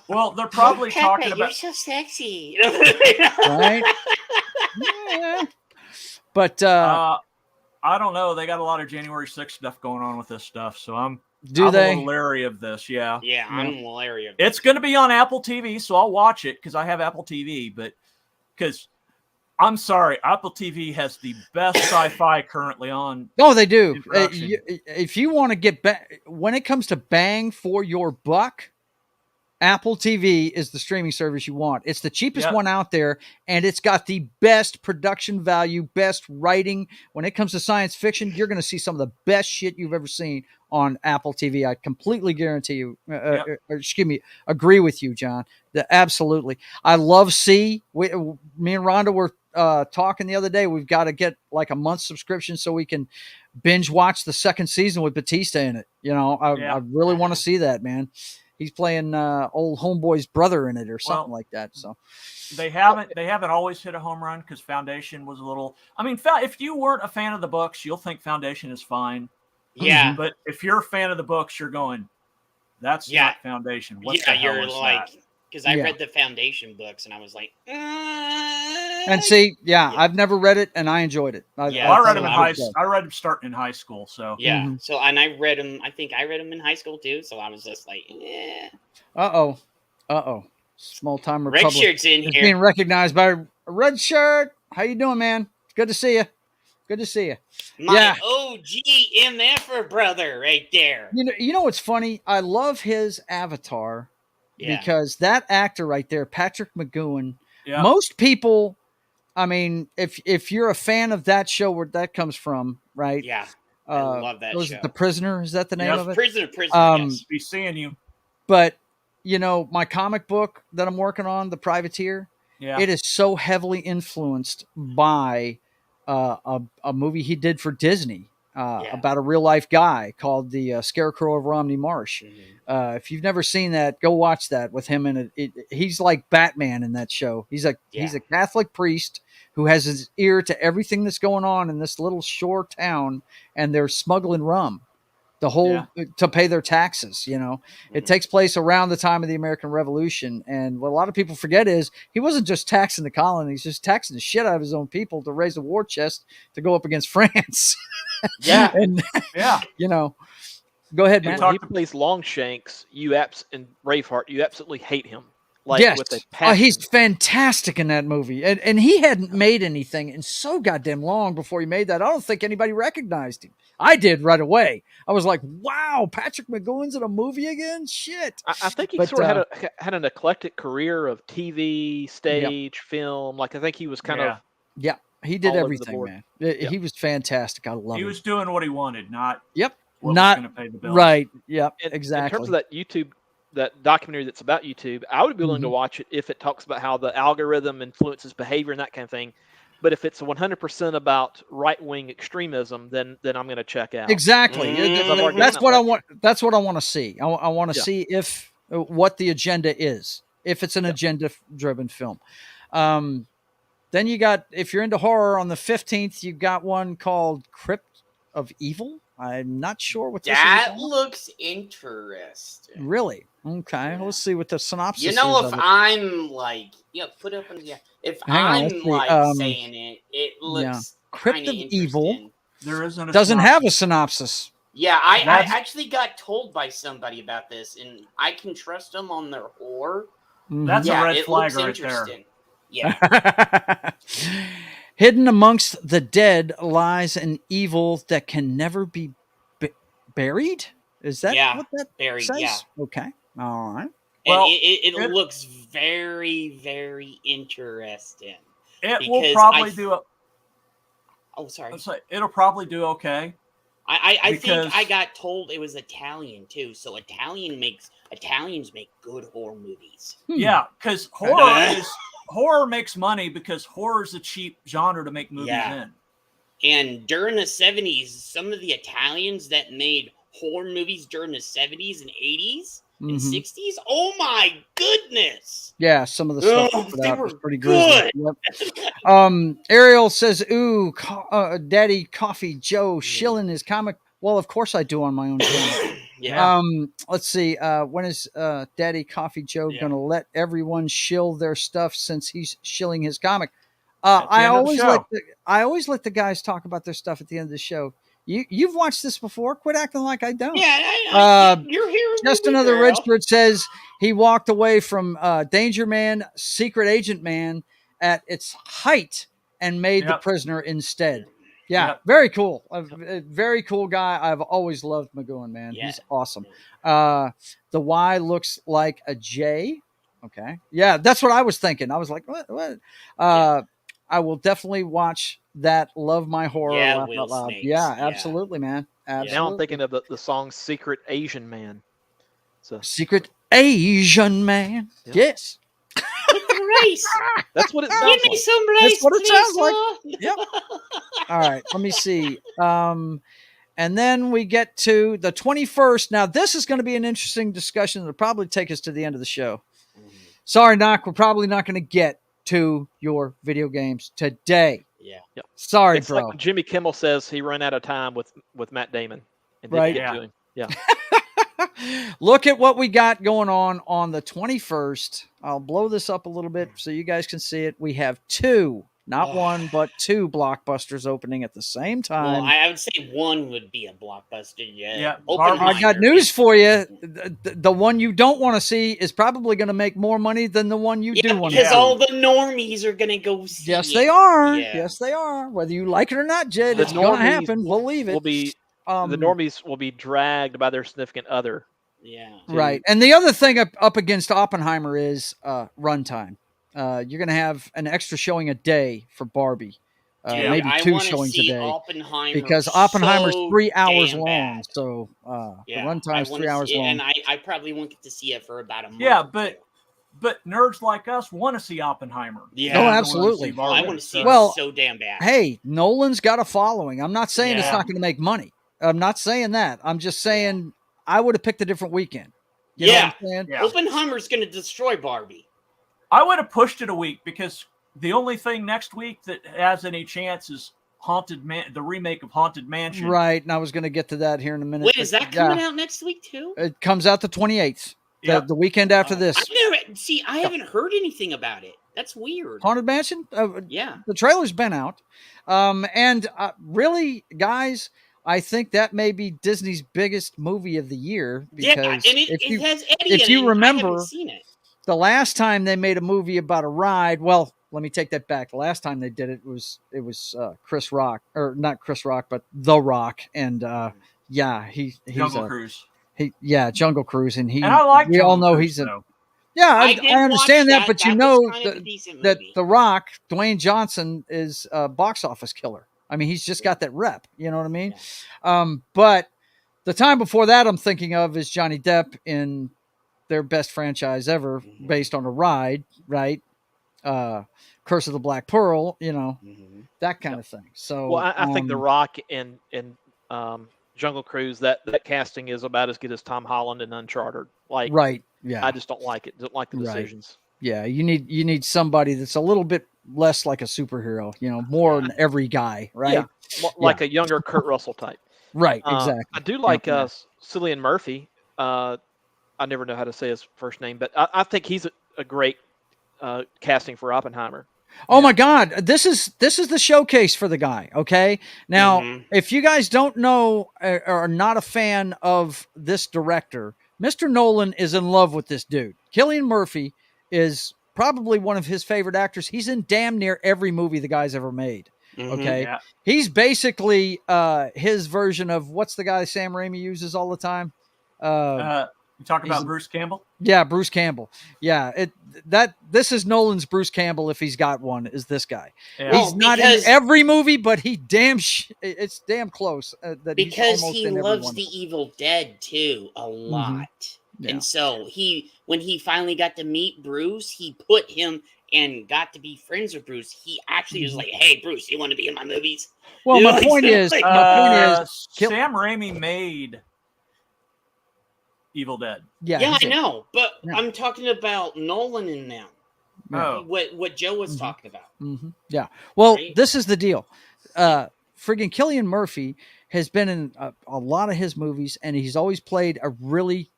S3: Well, they're probably
S4: Peppa,
S3: talking
S4: you're
S3: about.
S4: so sexy.
S1: Right? Yeah. But
S3: I don't know. They got a lot of January 6th stuff going on with this stuff, so I'm
S1: do
S3: a
S1: they?
S3: little leery of this. Yeah.
S4: Yeah, I'm hilarious.
S3: It's going to be on Apple TV, so I'll watch it because I have Apple TV. But because I'm sorry, Apple TV has the best sci-fi currently on.
S1: Oh, they do.
S3: in production.
S1: If you want to get when it comes to bang for your buck, Apple TV is the streaming service you want. It's the cheapest
S3: Yep.
S1: one out there, and it's got the best production value, best writing. When it comes to science fiction, you're going to see some of the best shit you've ever seen on Apple TV. I completely guarantee you. Excuse me, agree with you, John. Absolutely. I love C. Me and Rhonda were talking the other day. We've got to get like a month subscription so we can binge watch the second season with Batista in it. I really want to see that, man. He's playing old homeboy's brother in it or something like that. So
S3: they haven't always hit a home run because Foundation was a little. I mean, if you weren't a fan of the books, you'll think Foundation is fine.
S4: Yeah,
S3: But if you're a fan of the books, you're going, "That's not Foundation." What the hell
S4: you're
S3: is
S4: like,
S3: that?
S4: because I
S1: Yeah.
S4: read the Foundation books and I was like,
S1: and see, I've never read it and I enjoyed it.
S3: Well, I read them in
S4: I
S3: I read them starting in high school. So
S4: yeah.
S1: Mhm.
S4: So and I read them. I think I read them in high school too. So I was just like,
S1: Uh oh. Small time
S4: Red
S1: Republic
S4: Shirt's in
S1: is
S4: here.
S1: being recognized by a Red Shirt. How you doing, man? Good to see you. Good to see you.
S4: My
S1: Yeah.
S4: OG MF brother right there.
S1: You know what's funny? I love his avatar
S4: Yeah.
S1: because that actor right there, Patrick McGowan.
S3: yeah,
S1: Most people, I mean, if you're a fan of that show where that comes from, right?
S4: Yeah. I love that
S1: was
S4: show.
S1: it The Prisoner? Is that the name
S3: Yes,
S1: of it?
S4: Prisoner. Yes.
S3: be seeing you.
S1: But my comic book that I'm working on, The Privateer,
S3: Yeah.
S1: it is so heavily influenced by a movie he did for Disney
S4: Yeah.
S1: about a real life guy called the Scarecrow of Romney Marsh.
S4: Mhm.
S1: If you've never seen that, go watch that with him in it. He's like Batman in that show. He's a Catholic priest who has his ear to everything that's going on in this little shore town, and they're smuggling rum to pay their taxes. It takes place around the time of the American Revolution, and what a lot of people forget is he wasn't just taxing the colonies, just taxing the shit out of his own people to raise a war chest to go up against France.
S4: Yeah.
S1: And
S3: Yeah.
S1: go ahead,
S5: And
S1: man.
S5: when he plays Longshanks, in Braveheart, you absolutely hate him.
S1: Yes.
S5: With a passion.
S1: He's fantastic in that movie. And he hadn't made anything in so goddamn long before he made that. I don't think anybody recognized him. I did right away. I was like, wow, Patrick McGowan's in a movie again? Shit.
S5: I think he sort of had an eclectic career of TV, stage, film. Like, I think he was kind of...
S1: Yeah, he did
S5: all over the
S1: everything,
S5: board.
S1: man.
S5: Yeah.
S1: He was fantastic. I love
S3: He
S1: him.
S3: was doing what he wanted, not
S1: Yep.
S3: what
S1: Not
S3: was going to pay the bills.
S1: right. Yep.
S5: In
S1: Exactly.
S5: terms of that YouTube, that documentary that's about YouTube, I would be willing to watch it if it talks about how the algorithm influences behavior and that kind of thing. But if it's 100% about right-wing extremism, then I'm going to check out.
S1: Exactly.
S4: Mm.
S1: That's what I want. That's what I want to see. I want to
S5: Yeah.
S1: see if what the agenda is. If it's an agenda-driven film. Then you got, if you're into horror, on the 15th, you've got one called Crypt of Evil. I'm not sure what this is
S4: That
S1: about.
S4: looks interesting.
S1: Really? Okay.
S4: Yeah.
S1: Let's see what the synopsis is.
S4: If
S1: of it.
S4: I'm like, put up in if
S1: Hang on,
S4: I'm
S1: let's see.
S4: like saying it, it looks
S1: Crypt
S4: kind of
S1: of Evil.
S4: interesting.
S3: There isn't a
S1: Doesn't
S3: synopsis.
S1: have a synopsis.
S4: Yeah, I
S3: That's-
S4: actually got told by somebody about this, and I can trust them on their horror.
S3: That's
S4: Yeah,
S3: a red
S4: it
S3: flag
S4: looks
S3: right there.
S4: interesting. Yeah.
S1: Hidden amongst the dead lies an evil that can never be buried. Is that what that
S4: buried,
S1: says?
S4: yeah.
S1: Okay. All right.
S3: Well,
S4: And it looks very, very interesting.
S3: It will
S4: because
S3: probably do.
S4: Oh, sorry.
S3: It'll probably do okay.
S4: I think
S3: because-
S4: I got told it was Italian too. So Italians make good horror movies.
S3: Yeah, because horror makes money because horror is a cheap genre to make movies
S4: Yeah.
S3: in.
S4: And during the 70s, some of the Italians that made horror movies during the 70s and 80s and 60s, oh my goodness!
S1: Yeah, some of the stuff
S4: Oh,
S1: they put
S4: they
S1: out was
S4: were
S1: pretty grisly. Yep. Ariel says, "Ooh, Daddy Coffee Joe shilling his comic." Well, of course I do on my own channel.
S4: Yeah.
S1: Let's see. When is Daddy Coffee Joe gonna let everyone shill their stuff since he's shilling his comic? I always let the guys talk about their stuff at the end of the show. You've watched this before. Quit acting like I don't.
S4: Yeah, you're here.
S1: Just another Richard says he walked away from Danger Man, Secret Agent Man at its height and made The Prisoner instead. Yeah, very cool. A very cool guy. I've always loved McGowan, man.
S4: Yeah.
S1: He's awesome. The Y looks like a J. Okay. Yeah, that's what I was thinking. I was like, what? I will definitely watch that. Love my horror.
S4: Yeah,
S1: laugh
S4: Will
S1: out loud.
S4: Snakes.
S1: Yeah,
S4: Yeah.
S1: absolutely, man. Absolutely.
S5: Now I'm thinking of the song "Secret Asian Man." So
S1: Secret Asian Man.
S5: Yeah.
S1: Yes.
S4: Rice.
S5: that's what it sounds
S4: Give me
S5: like.
S4: some rice.
S1: That's what it sounds like.
S4: please,
S1: Yep. All right. Let me see. And then we get to the 21st. Now, this is going to be an interesting discussion. It'll probably take us to the end of the show. Sorry, Knock. We're probably not going to get to your video games today.
S4: Yeah.
S5: Yep.
S1: Sorry,
S5: It's
S1: bro.
S5: like when Jimmy Kimmel says he ran out of time with Matt Damon and didn't
S1: Right.
S5: get
S3: Yeah.
S5: to him. Yeah.
S1: Look at what we got going on the 21st. I'll blow this up a little bit so you guys can see it. We have two, not one, but two blockbusters opening at the same time.
S4: Well, I would say one would be a blockbuster.
S3: Yeah,
S1: I got news for you. The one you don't want to see is probably going to make more money than the one you do want to see.
S4: because all the normies are gonna go see
S1: Yes,
S4: it.
S1: they are.
S4: Yeah.
S1: Yes, they are. Whether you like it or not, Jed,
S5: The
S1: it's going to
S5: normies
S1: happen. Believe it.
S5: Will be the normies will be dragged by their significant other.
S4: Yeah.
S1: Right. And the other thing up against Oppenheimer is runtime. You're going to have an extra showing a day for Barbie.
S4: Dude,
S1: Maybe
S4: I
S1: two
S4: wanna
S1: showings a
S4: see
S1: day.
S4: Oppenheimer
S1: Because Oppenheimer's
S4: so
S1: 3 hours
S4: damn
S1: long.
S4: bad.
S1: So
S4: Yeah,
S1: the runtime's
S4: I wanna
S1: 3 hours
S4: see it,
S1: long.
S4: and I probably won't get to see it for about a month.
S3: Yeah,
S4: or
S3: but
S4: two.
S3: But nerds like us want to see Oppenheimer.
S4: Yeah.
S1: Oh,
S3: They wanna
S1: absolutely.
S3: see
S4: Oh, I
S3: Barbie,
S4: want to see
S3: so-
S4: it so damn bad.
S1: Hey, Nolan's got a following. I'm not saying it's
S4: Yeah.
S1: not going to make money. I'm not saying that. I'm just saying I would have picked a different weekend. You know
S4: Yeah.
S1: what I'm saying?
S3: Yeah.
S4: Oppenheimer's going to destroy Barbie.
S3: I would have pushed it a week because the only thing next week that has any chance is the remake of Haunted Mansion.
S1: Right. And I was going to get to that here in a minute.
S4: Wait,
S1: but
S4: is that coming out next week too?
S1: It comes out the 28th,
S3: Yep.
S1: the weekend after this.
S4: I haven't heard anything about it. That's weird.
S1: Haunted Mansion?
S4: Yeah.
S1: The trailer's been out. And really, guys, I think that may be Disney's biggest movie of the year. Because
S4: Yeah, and it has Eddie
S1: if
S4: in
S1: you
S4: it. And I
S1: remember,
S4: haven't seen it.
S1: the last time they made a movie about a ride, well, let me take that back. The last time they did it was Chris Rock, or not Chris Rock, but The Rock, and he's
S3: Jungle Cruise.
S1: Jungle Cruise, and
S3: And I like
S1: we all
S3: Jungle
S1: know
S3: Cruise,
S1: he's a
S3: though.
S1: I
S4: did
S1: understand
S4: watch
S1: that, but you
S4: was
S1: know
S4: kind of a decent
S1: that
S4: movie.
S1: The Rock, Dwayne Johnson, is a box office killer. I mean, he's just got that rep. You know what I mean? But the time before that, I'm thinking of is Johnny Depp in their best franchise ever, based on a ride, right? Curse of the Black Pearl, that kind of thing. So,
S5: well, I think The Rock and Jungle Cruise, that casting is about as good as Tom Holland in Uncharted. Like,
S1: right, yeah,
S5: I just don't like it. Don't like the decisions.
S1: Yeah, you need somebody that's a little bit less like a superhero, more an every guy, right?
S5: Yeah, like a younger Kurt Russell type.
S1: Right, exactly.
S5: I do like Cillian Murphy. I never know how to say his first name, but I think he's a great casting for Oppenheimer.
S1: Oh my God, this is the showcase for the guy. Okay, now if you guys don't know or are not a fan of this director, Mr. Nolan is in love with this dude. Cillian Murphy is probably one of his favorite actors. He's in damn near every movie the guy's ever made. Okay, he's basically his version of what's the guy Sam Raimi uses all the time.
S3: You talking about Bruce Campbell?
S1: Yeah, Bruce Campbell. Yeah, this is Nolan's Bruce Campbell if he's got one. Is this guy?
S3: Yeah.
S1: He's not in every movie, but he it's damn close. That
S4: because
S1: he's
S4: he loves the Evil Dead too a lot, and so when he finally got to meet Bruce, he put him and got to be friends with Bruce. He actually was like, "Hey, Bruce, you want to be in my movies?"
S1: Well, my point is,
S3: Sam Raimi made Evil Dead.
S4: Yeah, I know, but I'm talking about Nolan and them.
S3: Oh.
S4: What Joe was talking about.
S1: Yeah. Well, this is the deal. Friggin' Cillian Murphy has been in a lot of his movies, and he's always played a really,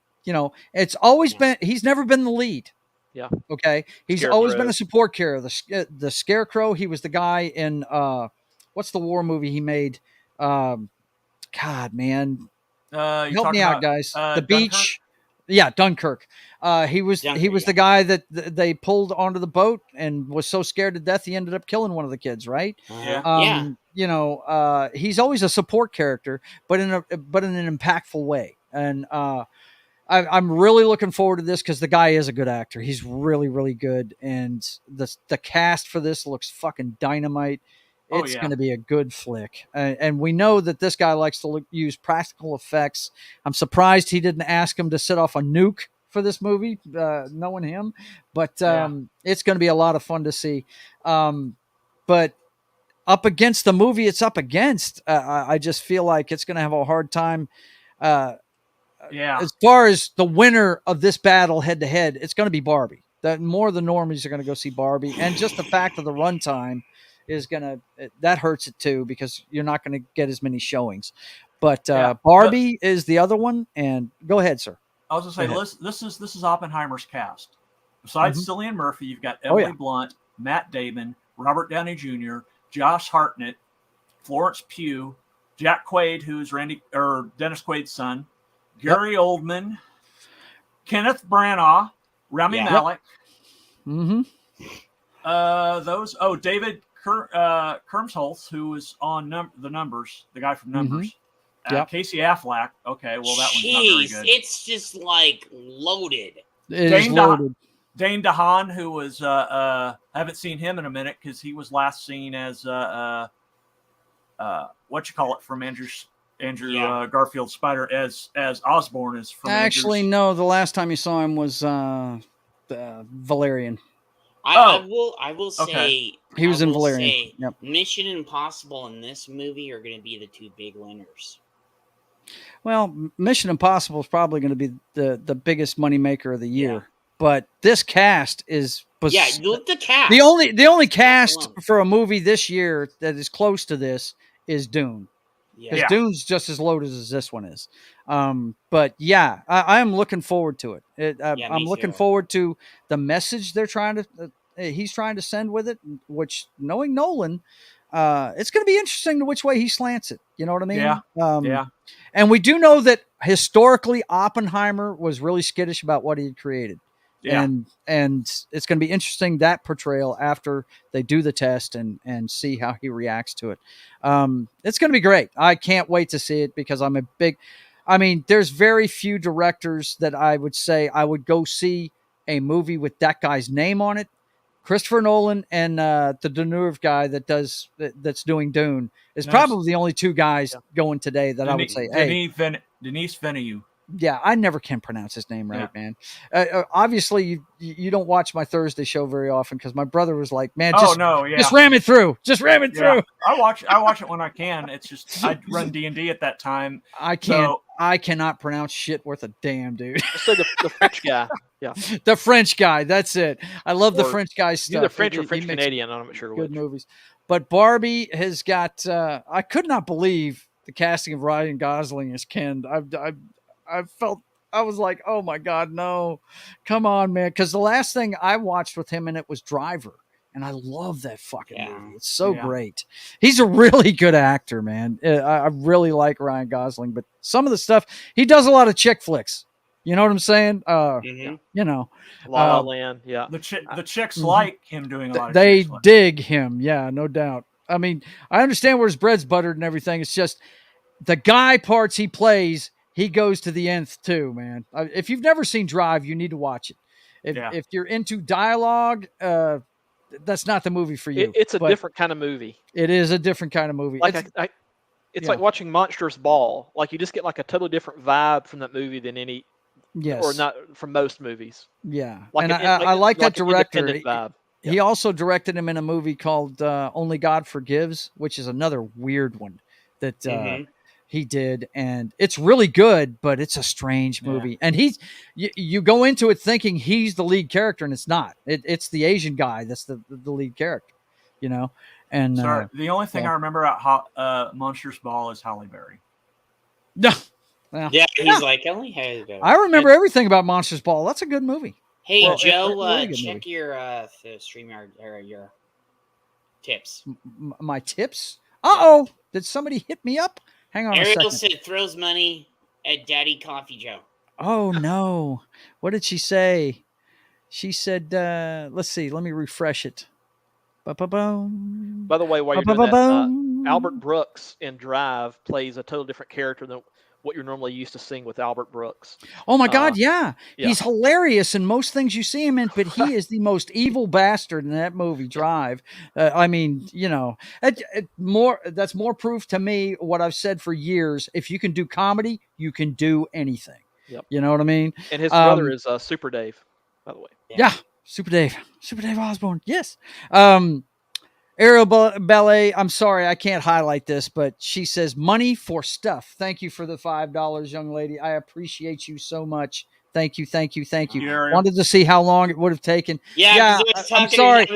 S1: it's always been. He's never been the lead.
S5: Yeah.
S1: Okay. He's always been a support character. The Scarecrow. He was the guy in what's the war movie he made? God, man. Help me out, guys. The
S3: Dunkirk?
S1: Beach. Yeah, Dunkirk. He was the guy that they pulled onto the boat and was so scared to death he ended up killing one of the kids, right? He's always a support character, but in an impactful way. And I'm really looking forward to this because the guy is a good actor. He's really, really good, and the cast for this looks fucking dynamite. It's going to be a good flick. And we know that this guy likes to use practical effects. I'm surprised he didn't ask him to set off a nuke for this movie, knowing him. But it's going to be a lot of fun to see. But up against the movie it's up against, I just feel like it's going to have a hard time. As far as the winner of this battle head-to-head, it's going to be Barbie. More of the normies are going to go see Barbie. And just the fact of the runtime is that hurts it too, because you're not going to get as many showings. But Barbie is the other one. And go ahead, sir.
S3: I was going to say, this is Oppenheimer's cast. Besides Cillian Murphy, you've got Emily Blunt, Matt Damon, Robert Downey Jr., Josh Hartnett, Florence Pugh, Jack Quaid, who's Dennis Quaid's son, Gary Oldman, Kenneth Branagh, Rami Malek. David Kermsholtz, who was on the Numbers, the guy from Numbers. Casey Affleck. Okay, well, that one's not very good.
S4: It's just like loaded.
S1: Loaded.
S3: Dane DeHaan, who was I haven't seen him in a minute because he was last seen as from Andrew Garfield's Spider as Osborn is from.
S1: Actually, no. The last time you saw him was Valerian.
S4: I will say
S3: Okay.
S1: He was
S4: I
S1: in
S4: will
S1: Valerian.
S4: say
S1: Yep.
S4: Mission Impossible and this movie are going to be the two big winners.
S1: Well, Mission Impossible is probably going to be the biggest moneymaker of the year.
S4: Yeah.
S1: But this cast is
S4: Yeah, look at the cast.
S1: the only cast
S4: alone.
S1: for a movie this year that is close to this is Dune. Because
S3: Yeah.
S1: Dune's just as loaded as this one is. But yeah, I am looking forward to it.
S4: Yeah,
S1: I'm
S4: me
S1: looking
S4: too.
S1: forward to the message they're trying to he's trying to send with it. Which, knowing Nolan, it's going to be interesting to which way he slants it. You know what I mean?
S3: Yeah. Yeah.
S1: And we do know that historically Oppenheimer was really skittish about what he had created.
S3: Yeah.
S1: And it's going to be interesting, that portrayal, after they do the test and see how he reacts to it. It's going to be great. I can't wait to see it because there's very few directors that I would say I would go see a movie with that guy's name on it. Christopher Nolan and the Deneuve guy that's doing Dune is probably the only two guys going today that I would say, hey,
S3: Denise Villeneuve.
S1: yeah, I never can pronounce his name right, man. Obviously, you don't watch my Thursday show very often because my brother was like, man, just ram it through. Just ram it through.
S3: I watch it when I can. It's just I run D&D at that time.
S1: I cannot pronounce shit worth a damn, dude.
S5: Let's say the French guy. Yeah.
S1: The French guy. That's it. I love the French guy stuff.
S5: Either French or French Canadian. I'm not sure
S1: good
S5: which.
S1: movies. But Barbie has got. I could not believe the casting of Ryan Gosling as Ken. I was like, oh my God, no, come on, man. Because the last thing I watched with him in it was Driver. And I love that fucking movie. It's so great. He's a really good actor, man. I really like Ryan Gosling, but some of the stuff, he does a lot of chick flicks. You know what I'm saying? You know,
S5: La La Land. Yeah.
S3: The chicks like him doing a lot of
S1: they
S3: chick flicks.
S1: dig him. Yeah, no doubt. I mean, I understand where his bread's buttered and everything. It's just the guy parts he plays, he goes to the nth too, man. If you've never seen Drive, you need to watch it. If you're into dialogue, that's not the movie for you.
S5: It's a different kind of movie.
S1: It is a different kind of movie.
S5: It's like watching Monsters Ball. Like you just get like a totally different vibe from that movie than any, or not from most movies.
S1: Yeah,
S5: like
S1: I like that director.
S5: Vibe.
S1: He also directed him in a movie called Only God Forgives, which is another weird one that he did, and it's really good, but it's a strange movie. And you go into it thinking he's the lead character, and it's not. It's the Asian guy that's the lead character, you know. And
S3: sorry, the only thing I remember about Monsters Ball is Halle Berry.
S1: No,
S4: he's like only Halle Berry.
S1: I remember everything about Monsters Ball. That's a good movie.
S4: Hey Joe, check your StreamYard or your tips.
S1: My tips? Uh-oh, did somebody hit me up? Hang on
S4: Ariel
S1: a second.
S4: said throws money at Daddy Coffee Joe.
S1: Oh, no. What did she say? She said, let's see. Let me refresh it.
S5: By the way, while you're doing that, Albert Brooks in Drive plays a totally different character than what you're normally used to seeing with Albert Brooks.
S1: Oh, my God, yeah. He's hilarious in most things you see him in, but he is the most evil bastard in that movie, Drive. I mean, you know, that's more proof to me what I've said for years. If you can do comedy, you can do anything.
S5: Yep.
S1: You know what I mean?
S5: And his brother is Super Dave, by the way.
S1: Yeah, Super Dave Osborne. Yes. Ariel Ballet, I'm sorry, I can't highlight this, but she says, money for stuff. Thank you for the $5, young lady. I appreciate you so much. Thank you. Wanted to see how long it would have taken.
S4: Yeah,
S1: I'm sorry.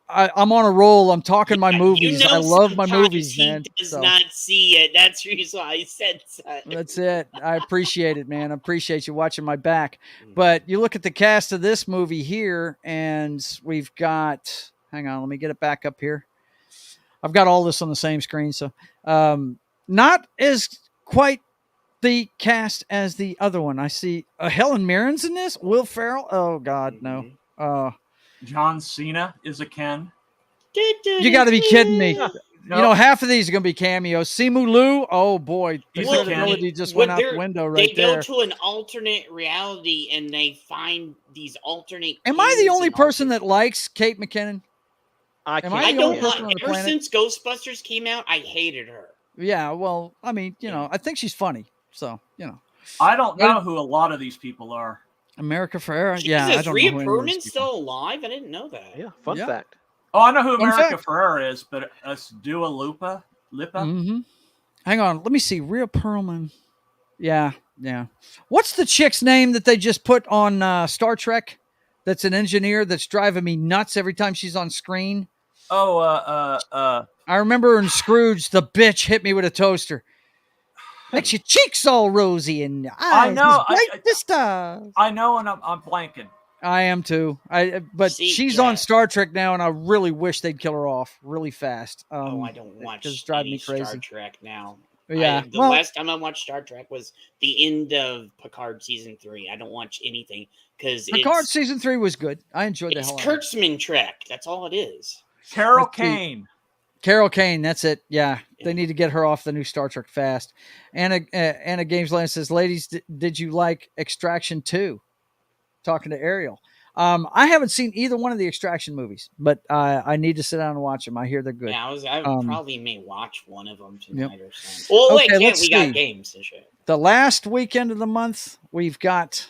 S1: I'm on a roll. I'm talking my movies. I love my movies, man.
S4: He does not see it. That's the reason why I said so.
S1: That's it. I appreciate it, man. I appreciate you watching my back. But you look at the cast of this movie here, and we've got... Hang on, let me get it back up here. I've got all this on the same screen, so not as quite the cast as the other one. I see Helen Mirren's in this. Will Ferrell. Oh God, no.
S3: John Cena is a Ken.
S1: You got to be kidding me.
S3: No.
S1: You know, half of these are going to be cameos. Simu Liu. Oh boy, the
S3: Well,
S1: credibility just went out the window right there.
S4: They go to an alternate reality and they find these alternate.
S1: Am I the only person that likes Kate McKinnon?
S4: I don't like. Ever since Ghostbusters came out, I hated her.
S1: Yeah, well, I mean, you know, I think she's funny. So, you know,
S3: I don't know who a lot of these people are.
S1: America Ferrera.
S4: Jesus,
S1: Yeah, I don't
S4: Rhea
S1: know who any of these
S4: Perlman's
S1: people.
S4: still alive? I didn't know that.
S5: Yeah, fun
S1: Yeah.
S5: fact.
S3: Oh, I know who
S1: Fun
S3: America
S1: fact.
S3: Ferrera is, but us Dua Lipa.
S1: Mm-hmm. Hang on, let me see. Rhea Perlman. Yeah. What's the chick's name that they just put on Star Trek? That's an engineer that's driving me nuts every time she's on screen.
S3: Oh,
S1: I remember in Scrooge, the bitch hit me with a toaster. Makes your cheeks all rosy and your eyes
S3: know,
S1: as bright as stars.
S3: I know, and I'm blanking.
S1: I am too. But
S4: See,
S1: she's
S4: yeah.
S1: on Star Trek now, and I really wish they'd kill her off really fast.
S4: I don't watch
S1: it's driving
S4: any
S1: me crazy.
S4: Star Trek now.
S1: Yeah.
S4: The last time I watched Star Trek was the end of Picard season 3. I don't watch anything because
S1: Picard
S4: it's
S1: season 3 was good. I enjoyed the
S4: it's
S1: hell out of it.
S4: Kurtzman Trek. That's all it is.
S3: Carol
S1: Let's see.
S3: Kane.
S1: Carol Kane, that's it. Yeah, they
S4: Yeah.
S1: need to get her off the new Star Trek fast. Anna Gamesland says, "Ladies, did you like Extraction 2?" Talking to Ariel. I haven't seen either one of the Extraction movies, but I need to sit down and watch them. I hear they're good.
S4: Yeah, I probably may watch one of them tonight
S1: Yep.
S4: or something. Well,
S1: Okay,
S4: I can't.
S1: let's
S4: We got
S1: see.
S4: games to show.
S1: The last weekend of the month, we've got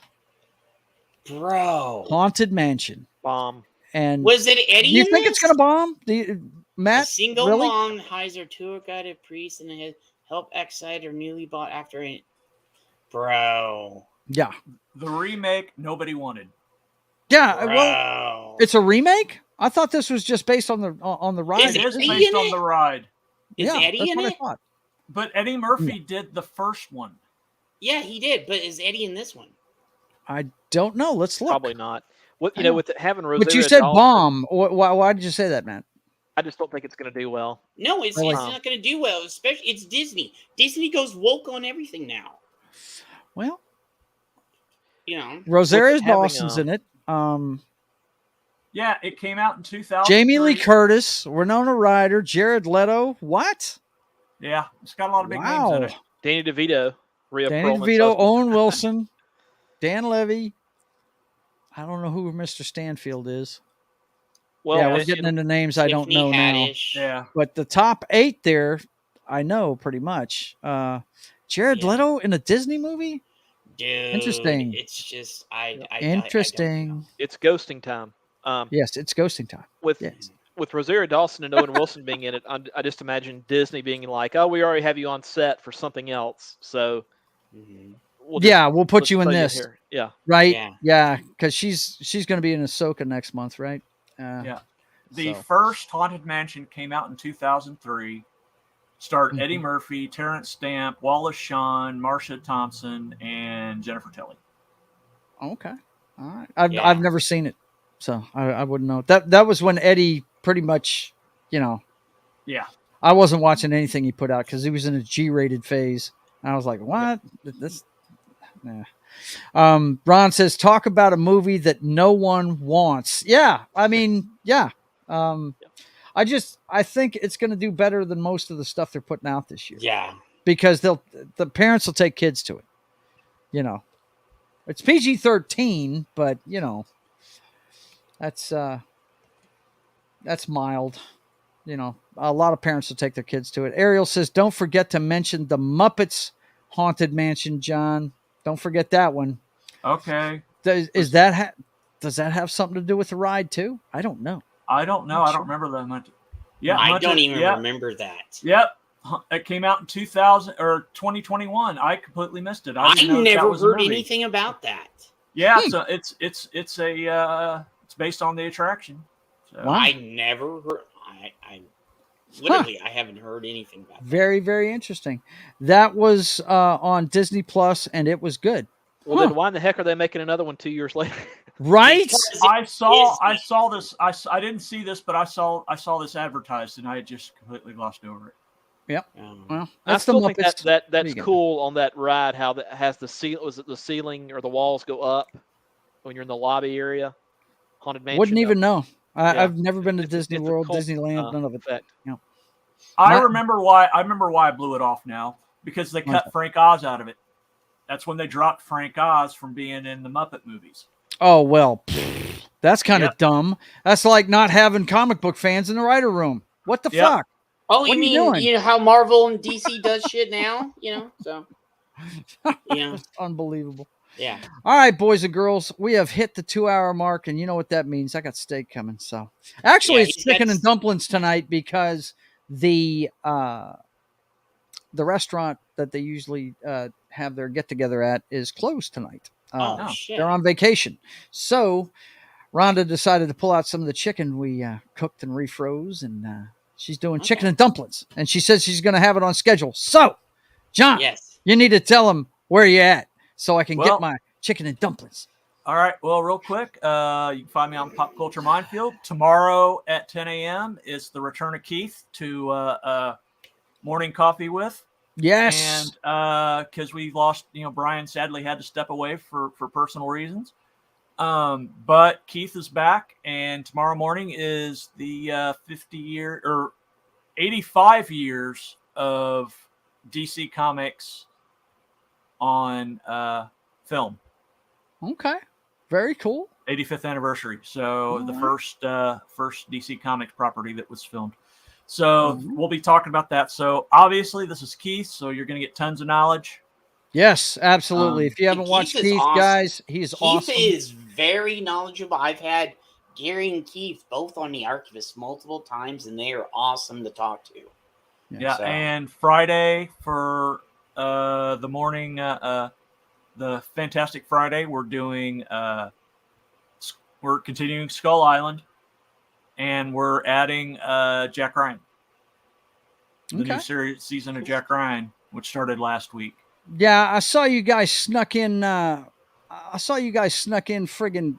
S4: Bro,
S1: Haunted Mansion.
S5: Bomb.
S1: And
S4: was it Eddie?
S1: do you
S4: in
S1: think
S4: this?
S1: it's going to bomb?
S4: A
S1: Matt?
S4: single
S1: really?
S4: mom hires her tour guide, a priest, and a help excite her newly bought after it. Bro.
S1: Yeah.
S3: The remake nobody wanted.
S1: Yeah.
S4: Bro.
S1: Well, it's a remake. I thought this was just based on the ride.
S4: Is
S3: It is
S4: Eddie
S3: based
S4: in
S3: on
S4: it?
S3: the ride.
S4: Is
S1: yeah,
S4: Eddie
S1: that's
S4: in
S1: what
S4: it?
S1: I thought.
S3: But Eddie Murphy did the first one.
S4: Yeah, he did. But is Eddie in this one?
S1: I don't know. Let's look.
S5: Probably not. What
S1: I know.
S5: with having Rosario
S1: But you said
S5: Dawson,
S1: bomb. Why did you say that, Matt?
S5: I just don't think it's going to do well.
S4: No, it's
S1: Really?
S4: not going to do well. Especially, it's Disney. Disney goes woke on everything now.
S1: Well,
S4: You know.
S1: Rosario
S5: With it having,
S1: Dawson's in it.
S3: Yeah, it came out in 2000.
S1: Jamie Lee Curtis, Winona Ryder, Jared Leto. What?
S3: Yeah, it's got a lot of big names in it.
S5: Danny DeVito, Rhea
S1: Danny
S5: Perlman's
S1: DeVito,
S5: husband.
S1: Owen Wilson, Dan Levy. I don't know who Mr. Stanfield is.
S5: Well,
S1: yeah, we're
S5: it's,
S1: getting into names I don't know now.
S4: Haddish.
S3: Yeah.
S1: But the top 8 there, I know pretty much. Jared
S4: Yeah.
S1: Leto in a Disney movie?
S4: Dude,
S1: Interesting.
S4: It's just I
S1: Interesting.
S5: it's ghosting time.
S1: Yes, it's ghosting time.
S5: With
S1: Yes.
S5: with Rosario Dawson and Owen Wilson being in it, I just imagine Disney being like, "Oh, we already have you on set for something else, so we'll
S1: put
S5: let's
S1: you in
S5: throw
S1: this."
S5: here." Yeah,
S1: Right?
S4: Yeah.
S1: Yeah, because she's going to be in Ahsoka next month, right?
S3: Yeah. The
S1: So.
S3: first Haunted Mansion came out in 2003. Starred
S1: Mhm.
S3: Eddie Murphy, Terrence Stamp, Wallace Shawn, Marsha Thompson, and Jennifer Tilly.
S1: Okay. All right. I've
S4: Yeah.
S1: I've never seen it, so I wouldn't know. That was when Eddie pretty much,
S3: Yeah.
S1: I wasn't watching anything he put out because he was in a G-rated phase. And I was like, what? This. Nah. Ron says, talk about a movie that no one wants. Yeah, I mean, yeah. I think it's going to do better than most of the stuff they're putting out this year.
S4: Yeah.
S1: Because the parents will take kids to it. It's PG-13, but that's mild. A lot of parents will take their kids to it. Ariel says, don't forget to mention the Muppets Haunted Mansion, John. Don't forget that one.
S3: Okay.
S1: Does that have something to do with the ride too? I don't know.
S3: I don't know. I don't remember that much. Yeah,
S4: I don't even remember that.
S3: Yep. It came out in 2000 or 2021. I completely missed it.
S4: I
S3: didn't know that
S4: never
S3: was a
S4: heard
S3: movie.
S4: anything about that.
S3: Yeah, so it's based on the attraction. So.
S1: Wow.
S4: I never heard. I literally I haven't heard anything about that.
S1: Very, very interesting. That was on Disney Plus, and it was good.
S5: Well, then why in the heck are they making another one 2 years later?
S1: Right?
S4: Because
S3: I
S4: Disney.
S3: saw this. I didn't see this, but I saw this advertised, and I had just completely glossed over it.
S1: Well,
S5: I
S1: that's the
S5: still think
S1: Muppets.
S5: that's
S1: There you go.
S5: cool on that ride. How that has the ceiling or the walls go up when you're in the lobby area. Haunted Mansion.
S1: Wouldn't even know.
S5: Yeah.
S1: I've never been to Disney
S5: it's a
S1: World,
S5: cult,
S1: Disneyland, none of it.
S5: effect.
S3: I
S1: My-
S3: remember why I blew it off now because they cut Frank Oz out of it. That's when they dropped Frank Oz from being in the Muppet movies.
S1: Oh, well, that's kind of
S3: Yep.
S1: dumb. That's like not having comic book fans in the writer room. What the
S3: Yep.
S1: fuck?
S4: Oh,
S1: What
S4: you
S1: are you
S4: mean
S1: doing?
S4: how Marvel and DC does shit now? So
S1: It's unbelievable.
S4: Yeah.
S1: All right, boys and girls, we have hit the 2-hour mark, and you know what that means. I got steak coming. So actually,
S4: Yeah,
S1: it's
S4: he's got
S1: chicken and dumplings tonight because the restaurant that they usually have their get together at is closed tonight.
S4: Oh,
S3: Oh.
S4: shit.
S1: They're on vacation. So Rhonda decided to pull out some of the chicken we cooked and refroze, and she's doing chicken
S4: Okay.
S1: and dumplings. And she says she's going to have it on schedule. So, John,
S4: Yes.
S1: you need to tell them where you at so I can get
S3: Well-
S1: my chicken and dumplings.
S3: All right. Well, real quick, you can find me on Pop Culture Minefield. Tomorrow at 10 a.m. is the return of Keith to morning coffee with.
S1: Yes.
S3: And because we lost, Brian sadly had to step away for personal reasons. But Keith is back, and tomorrow morning is the 50-year or 85 years of DC Comics on film.
S1: Okay. Very cool.
S3: 85th anniversary. So the
S1: Alright.
S3: first DC Comics property that was filmed. So
S1: Mhm.
S3: we'll be talking about that. So obviously this is Keith, so you're going to get tons of knowledge.
S1: Yes, absolutely. If you haven't
S4: Keith
S1: watched
S4: is
S1: Keith,
S4: awesome.
S1: guys, he's
S4: Keith
S1: awesome.
S4: is very knowledgeable. I've had Gary and Keith both on the Archivist multiple times, and they are awesome to talk to.
S3: Yeah,
S4: So-
S3: and Friday for the morning, the Fantastic Friday, we're doing, we're continuing Skull Island, and we're adding Jack Ryan, the
S1: Okay.
S3: new season of Jack Ryan, which started last week.
S1: Yeah, I saw you guys snuck in. Friggin'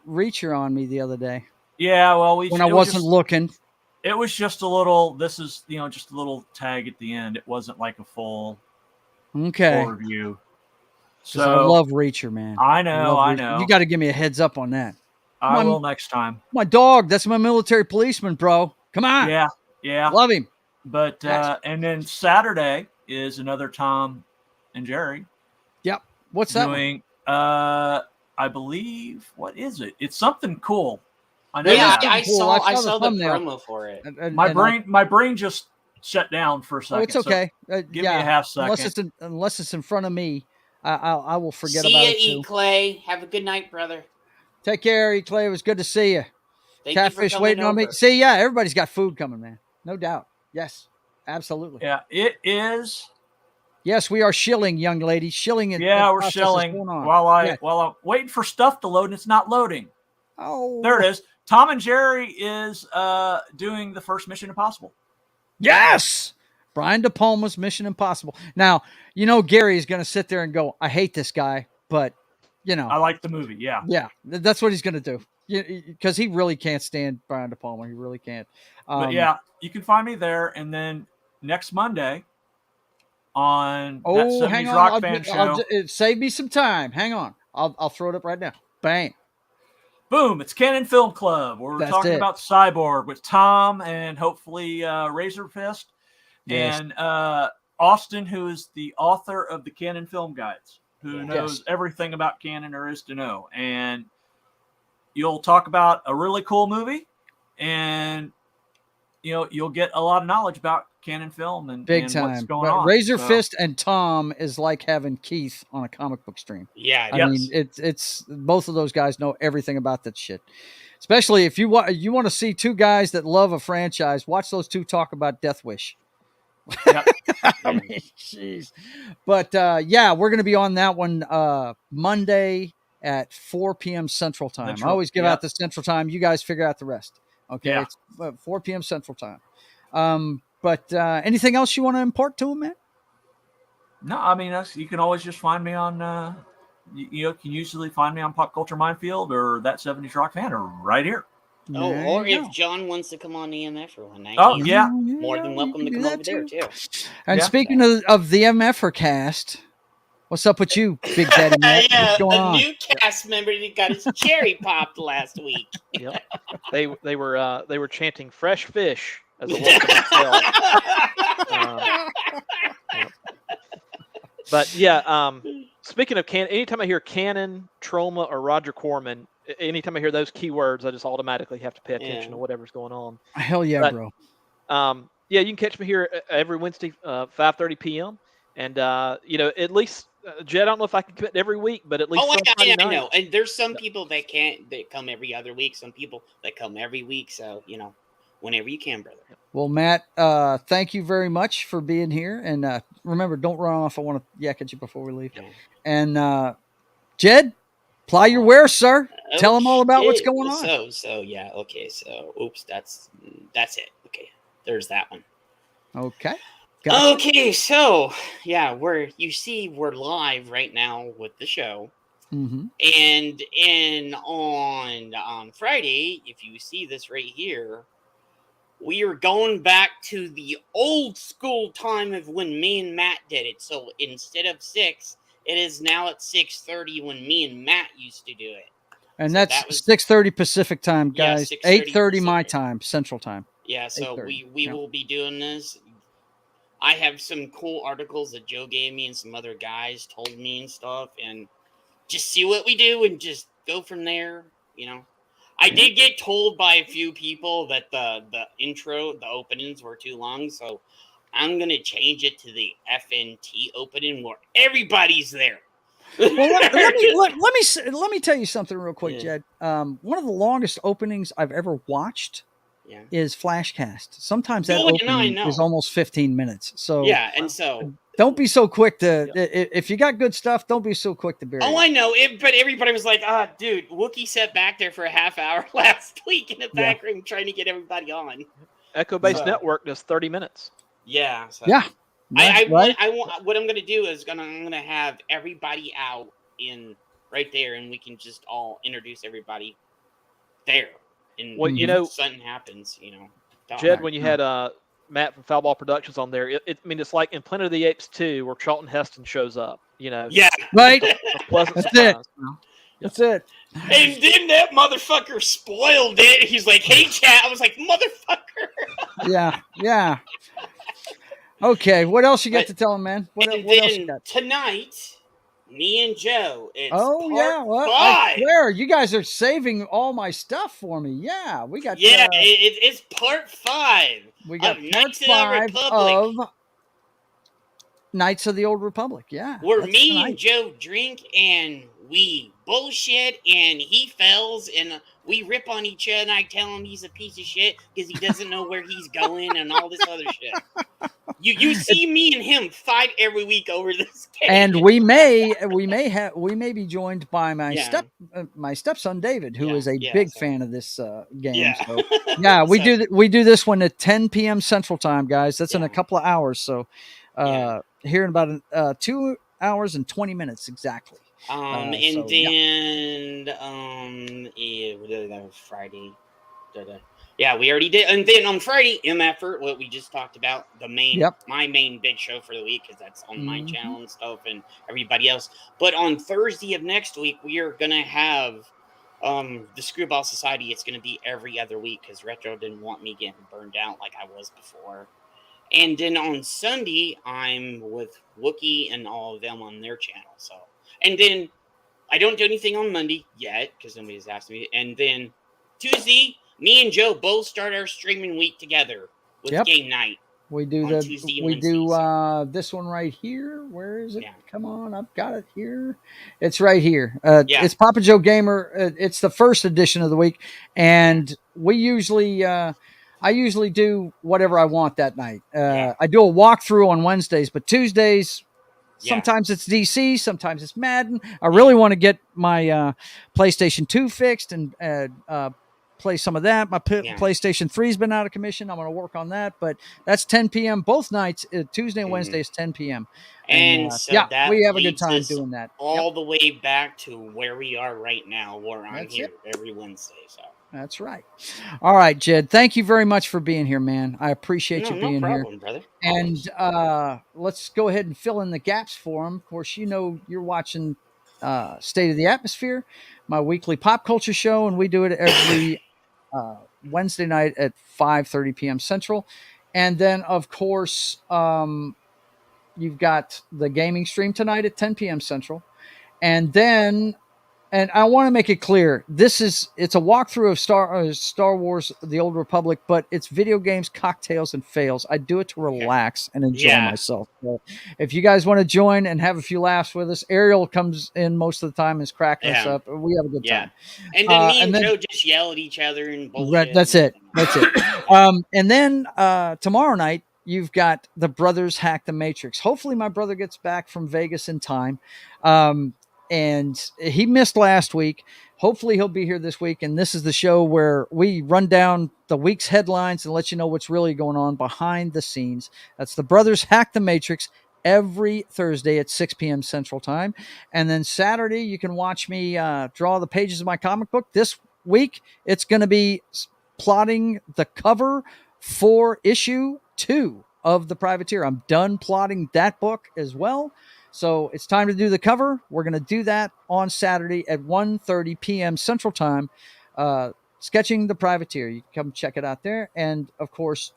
S1: Reacher on me the other day
S3: Yeah, well,
S1: when I wasn't looking.
S3: It was just a little. This is just a little tag at the end. It wasn't like a full
S1: Okay.
S3: review.
S1: 'Cause I
S3: So
S1: love Reacher, man.
S3: I know,
S1: love
S3: I
S1: Reacher.
S3: know.
S1: You got to give me a heads up on that.
S3: I
S1: my-
S3: will next time.
S1: My dog, that's my military policeman, bro. Come on.
S3: Yeah.
S1: Love him.
S3: But and then Saturday is another Tom and Jerry
S1: Yep. What's that one?
S3: doing. I believe, what is it? It's something cool. I know.
S4: Yeah,
S1: that.
S4: I
S1: Cool.
S4: saw
S1: I saw the
S4: the
S1: thumbnail.
S4: promo for it.
S3: My brain just shut down for a second.
S1: Oh, it's okay.
S3: Give me a half second.
S1: Unless it's in front of me, I will forget
S4: See
S1: about
S4: ya,
S1: it too.
S4: E. Clay. Have a good night, brother.
S1: Take care, E. Clay. It was good to see you.
S4: Thank
S1: Catfish
S4: you for
S1: waiting
S4: coming
S1: on me.
S4: over.
S1: See, yeah, everybody's got food coming, man. No doubt. Yes, absolutely.
S3: Yeah, it is.
S1: Yes, we are shilling, young lady. Shilling it.
S3: Yeah, we're shelling while I'm waiting for stuff to load, and it's not loading.
S1: Oh,
S3: There it is. Tom and Jerry is doing the first Mission Impossible.
S1: Yes, Brian De Palma's Mission Impossible. Now, Gary is going to sit there and go, "I hate this guy," but
S3: I like the movie. Yeah.
S1: yeah, that's what he's going to do. Because he really can't stand Brian De Palma. He really can't.
S3: But yeah, you can find me there, and then next Monday on that
S1: Oh,
S3: 70s
S1: hang on.
S3: Rock Fan Show.
S1: Save me some time. Hang on. I'll throw it up right now. Bang.
S3: Boom! It's Canon Film Club. We're
S1: That's
S3: talking
S1: it.
S3: about Cyborg with Tom and hopefully Razor Fist
S1: Yes.
S3: and Austin, who is the author of the Canon Film Guides, who knows everything about Canon there is to know. And you'll talk about a really cool movie, and you'll get a lot of knowledge about Canon Film and
S1: Big
S3: and
S1: time.
S3: what's going on.
S1: Razor
S3: So,
S1: Fist and Tom is like having Keith on a comic book stream.
S4: Yeah,
S1: I mean, it's both of those guys know everything about that shit. Especially if you want to see two guys that love a franchise, watch those two talk about Death Wish.
S3: Yep.
S1: I mean, jeez. But yeah, we're going to be on that one Monday at 4 p.m. Central Time. I always give out the Central Time. You guys figure out the rest. Okay,
S3: Yeah.
S1: It's 4 p.m. Central Time. But anything else you want to impart to him, man?
S3: No, I mean, you can always just find me on. You can usually find me on Pop Culture Minefield or That 70s Rock Fan or right here.
S4: Oh,
S1: There
S4: or
S1: you
S4: if
S1: go.
S4: John wants to come on EMF for one night,
S3: Oh,
S4: he's
S3: yeah.
S4: more than
S1: you
S4: welcome
S1: can
S4: to
S1: do
S4: come
S1: that
S4: over there too.
S1: And
S3: Yeah.
S1: speaking of the MFer cast, what's up with you, Big Daddy Matt?
S4: Yeah,
S1: What's going
S4: a
S1: on?
S4: new cast member that got his cherry popped last week.
S5: Yep. They were chanting "fresh fish" as a welcome myself. Yep. But yeah, speaking of Canon, anytime I hear Canon, Troma, or Roger Corman, anytime I hear those keywords, I just automatically have to pay attention to whatever's going on.
S1: Hell yeah,
S5: But,
S1: bro.
S5: Yeah, you can catch me here every Wednesday, 5:30 p.m. And at least Jed, I don't know if I can commit every week, but at least
S4: Oh,
S5: some Friday
S4: I
S5: night.
S4: know. And there's some
S5: Yeah.
S4: people that can't that come every other week. Some people that come every week. So whenever you can, brother.
S1: Well, Matt, thank you very much for being here. And remember, don't run off. I want to yak at you before we leave.
S4: Yeah.
S1: And Jed, ply your wares, sir. Tell them all about what's
S4: shit.
S1: going on.
S4: So yeah. Okay. So oops. That's it. Okay. There's that one.
S1: Okay. Gotcha.
S4: Okay. So yeah, we're live right now with the show.
S1: Mm-hmm.
S4: And on Friday, if you see this right here, we are going back to the old school time of when me and Matt did it. So instead of 6, it is now at 6:30 when me and Matt used to do it.
S1: And
S4: So
S1: that's
S4: that was
S1: 6:30 Pacific time,
S4: Yeah,
S1: guys.
S4: 6:30
S1: 8:30 my
S4: Pacific.
S1: time, Central time.
S4: Yeah, so
S1: 8:30.
S4: we
S1: Yeah.
S4: will be doing this. I have some cool articles that Joe gave me and some other guys told me and stuff, and just see what we do and just go from there. I did get told by a few people that the openings were too long, so I'm gonna change it to the FNT opening where everybody's there.
S1: Well, let me tell you something real quick,
S4: Yeah.
S1: Jed. One of the longest openings I've ever watched
S4: Yeah.
S1: is Flashcast. Sometimes that
S4: Oh, I
S1: opening
S4: know.
S1: is almost 15 minutes. So
S4: Yeah, and so
S1: don't be so quick to if you got good stuff, don't be so quick to bury
S4: oh,
S1: it.
S4: I know it, but everybody was like, dude, Wookie sat back there for a half hour last week in the
S1: Yeah.
S4: back room trying to get everybody on.
S5: Echo Base
S4: So-
S5: Network does 30 minutes.
S4: Yeah. So
S1: Yeah.
S4: I
S1: Right?
S4: want what I'm gonna do is I'm gonna have everybody out in right there, and we can just all introduce everybody there. And
S5: Well,
S4: if something happens,
S5: Jed,
S1: Right.
S5: when you had Matt from Foulball Productions on there, I mean, it's like in Planet of the Apes 2 where Charlton Heston shows up.
S4: yeah,
S1: Right?
S5: A pleasant
S1: That's
S5: surprise.
S1: That's it.
S4: And then that motherfucker spoiled it. He's like, "Hey, chat." I was like, "Motherfucker."
S1: Yeah. Okay, what else you got
S4: But-
S1: to tell him, man? What
S4: and
S1: else you
S4: then
S1: got?
S4: tonight, me and Joe. It's
S1: Oh
S4: part
S1: yeah, well,
S4: 5.
S1: I swear you guys are saving all my stuff for me. Yeah, we got
S4: It's part 5.
S1: we got
S4: of
S1: part
S4: Knights of the
S1: 5
S4: Republic.
S1: of Knights of the Old Republic. Yeah,
S4: Where
S1: that's
S4: me
S1: tonight.
S4: and Joe drink and we bullshit and he fails and we rip on each other and I tell him he's a piece of shit because he doesn't know where he's going and all this other shit. You see me and him fight every week over this game.
S1: And we may be joined by my
S4: Yeah.
S1: my stepson David, who
S4: Yeah,
S1: is a
S4: yeah,
S1: big
S4: so-
S1: fan of this game.
S4: Yeah.
S1: So yeah, we
S4: So-
S1: we do this one at 10 p.m. Central Time, guys. That's in a
S4: Yeah.
S1: couple of hours. So
S4: Yeah.
S1: here in about 2 hours and 20 minutes exactly.
S4: And
S1: so,
S4: then that was Friday. Yeah, we already did. And then on Friday, MFR, what we just talked about, my main big show for the week, because that's on my channel and stuff, and everybody else. But on Thursday of next week, we are gonna have the Screwball Society. It's gonna be every other week because Retro didn't want me getting burned out like I was before. And then on Sunday, I'm with Wookie and all of them on their channel. So, and then I don't do anything on Monday yet because nobody's asked me. And then Tuesday, me and Joe both start our streaming week together with game night.
S1: We do
S4: on Tuesday and
S1: we
S4: Wednesday,
S1: do this one right here. Where is it?
S4: Yeah.
S1: Come on, I've got it here. It's right here.
S4: Yeah.
S1: It's Papa Joe Gamer. It's the first edition of the week, and we usually I usually do whatever I want that night. I do a walkthrough on Wednesdays, but Tuesdays sometimes it's DC, sometimes it's Madden. I really want to get my PlayStation 2 fixed and play some of that. My PlayStation 3's been out of commission. I'm going to work on that, but that's 10 p.m. both nights. Tuesday and Wednesday is 10 p.m.
S4: And so that
S1: we have a good
S4: leads
S1: time
S4: us
S1: doing that.
S4: all the way back to where we are right now, where I'm
S1: That's
S4: here every Wednesday. So
S1: That's right. All right, Jed. Thank you very much for being here, man. I appreciate you being
S4: no
S1: here.
S4: problem, brother.
S1: And let's go ahead and fill in the gaps for him. Of course, you're watching State of the Atmosphere, my weekly pop culture show, and we do it every Wednesday night at 5:30 p.m. Central. And then, of course, you've got the gaming stream tonight at 10 p.m. Central. And then And I want to make it clear, it's a walkthrough of Star Wars: The Old Republic, but it's video games, cocktails, and fails. I do it to relax and enjoy myself. So if you guys want to join and have a few laughs with us, Ariel comes in most of the time and is cracking us up. We have a good time.
S4: And then me and Joe just yell at each other and bullshit.
S1: That's it. And then tomorrow night, you've got the Brothers Hack the Matrix. Hopefully my brother gets back from Vegas in time. And he missed last week. Hopefully he'll be here this week. And this is the show where we run down the week's headlines and let you know what's really going on behind the scenes. That's the Brothers Hack the Matrix every Thursday at 6 p.m. Central Time. And then Saturday, you can watch me draw the pages of my comic book. This week, it's going to be plotting the cover for issue 2 of The Privateer. I'm done plotting that book as well. So it's time to do the cover. We're going to do that on Saturday at 1:30 p.m. Central Time, sketching The Privateer. You can come check it out there. And, of course,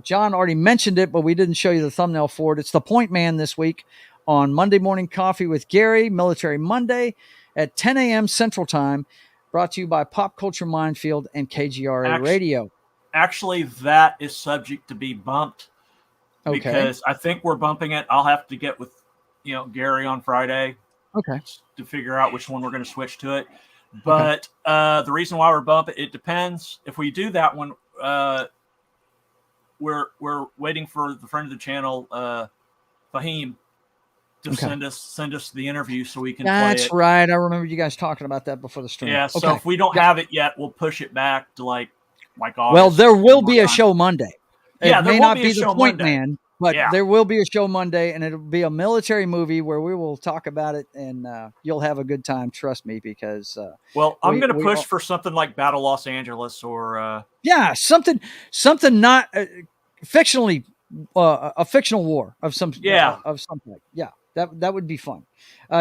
S1: John already mentioned it, but we didn't show you the thumbnail for it. It's The Point Man this week on Monday Morning Coffee with Gary, Military Monday at 10 a.m. Central Time, brought to you by Pop Culture Minefield and KGRA Radio.
S3: Actually, that is subject to be bumped because I think we're bumping it. I'll have to get with Gary on Friday to figure out which one we're going to switch to it. But the reason why we're bumping it depends. If we do that one, we're waiting for the friend of the channel, Fahim, to send us the interview so we can play it.
S1: That's right. I remember you guys talking about that before the stream.
S3: Yeah, so if we don't have it yet, we'll push it back to like August.
S1: Well, there will be a show Monday.
S3: Yeah,
S1: it
S3: there
S1: may
S3: will
S1: not
S3: be
S1: be
S3: a
S1: the
S3: show
S1: Point
S3: Monday.
S1: Man, but there will be a show Monday, and it'll be a military movie where we will talk about it, and you'll have a good time. Trust me, because
S3: I'm going to push for something like Battle Los Angeles or
S1: something not fictionally a fictional war of some of something. Yeah, that would be fun.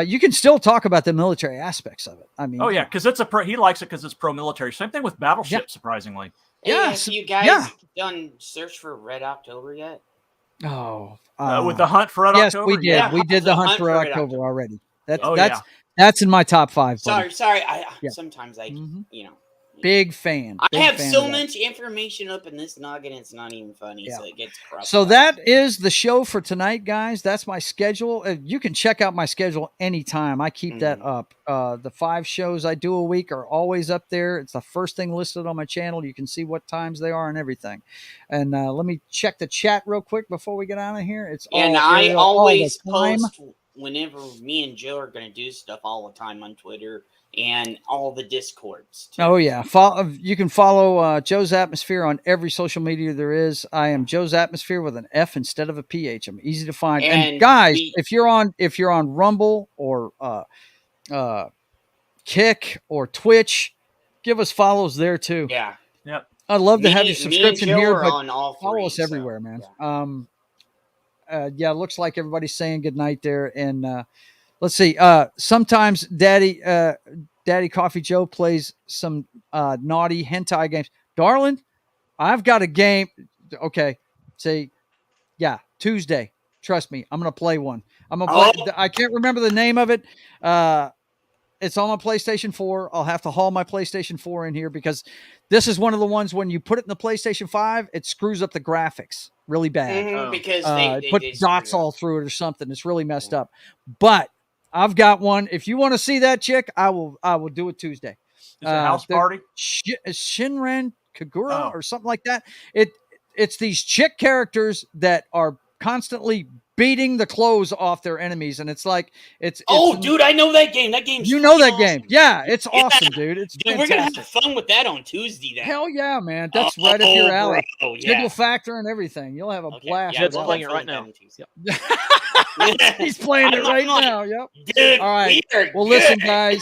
S1: You can still talk about the military aspects of it. I mean,
S3: because he likes it because it's pro-military. Same thing with Battleship, surprisingly.
S4: Hey, have you guys done Search for Red October yet?
S1: Oh,
S3: with the Hunt for Red October?
S1: Yes, we did.
S4: Yeah,
S1: we did the Hunt for Red October already. That's in my top 5. Buddy.
S4: Sorry. Sometimes
S1: big fan.
S4: I have so much information up in this noggin, it's not even funny, so it gets corrupted.
S1: So that is the show for tonight, guys. That's my schedule. You can check out my schedule anytime. I keep that up. The 5 shows I do a week are always up there. It's the first thing listed on my channel. You can see what times they are and everything. And let me check the chat real quick before we get out of here.
S4: I always post whenever me and Joe are going to do stuff all the time on Twitter and all the Discords too.
S1: Oh yeah, you can follow Joe's Atmosfere on every social media there is. I am Joe's Atmosfere with an F instead of a PH. I'm easy to find. And guys, if you're on Rumble or Kick or Twitch, give us follows there too.
S4: Yeah,
S3: yep.
S1: I'd love to have your subscription here, but
S4: on all 3,
S1: follow us everywhere, man. It looks like everybody's saying goodnight there, and let's see. Sometimes Daddy Coffee Joe plays some naughty hentai games. Darling, I've got a game. Okay. See, Tuesday. Trust me, I'm going to play one. I'm going to play. I can't remember the name of it. It's on my PlayStation 4. I'll have to haul my PlayStation 4 in here because this is one of the ones when you put it in the PlayStation 5, it screws up the graphics really bad.
S4: Because
S1: they put dots all through it or something. It's really messed up. But I've got one. If you want to see that chick, I will do it Tuesday.
S3: Is it House Party?
S1: Shinran Kagura or something like that. It's these chick characters that are constantly beating the clothes off their enemies, and it's like it's
S4: dude, I know that game. That game's
S1: that game. Yeah, it's awesome, dude. It's
S4: dude, we're gonna have fun with that on Tuesday then.
S1: Hell yeah, man. That's right up your alley. Jiggle factor and everything. You'll have a blast.
S5: Jed's playing it right now.
S1: He's playing it right now. Yep.
S4: Dude,
S1: all right. Well, listen, guys.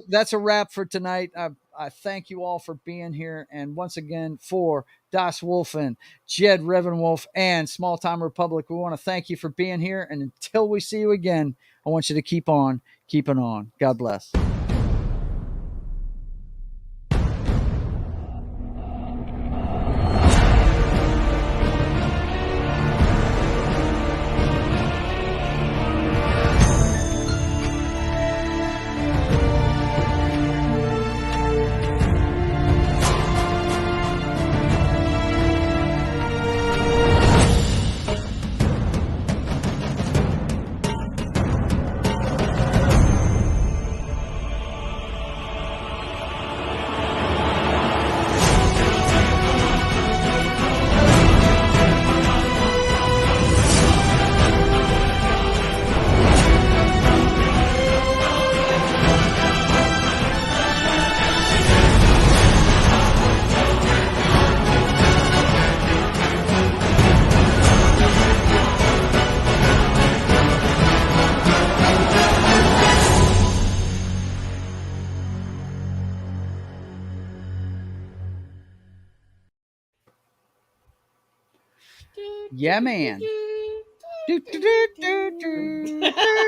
S1: That's a wrap for tonight. I thank you all for being here. And once again, for Das Wolfen, Jed Revenwolf, and Small Time Republic, we want to thank you for being here. And until we see you again, I want you to keep on keeping on. God bless. Yeah, man. Do, do, do, do, do, do.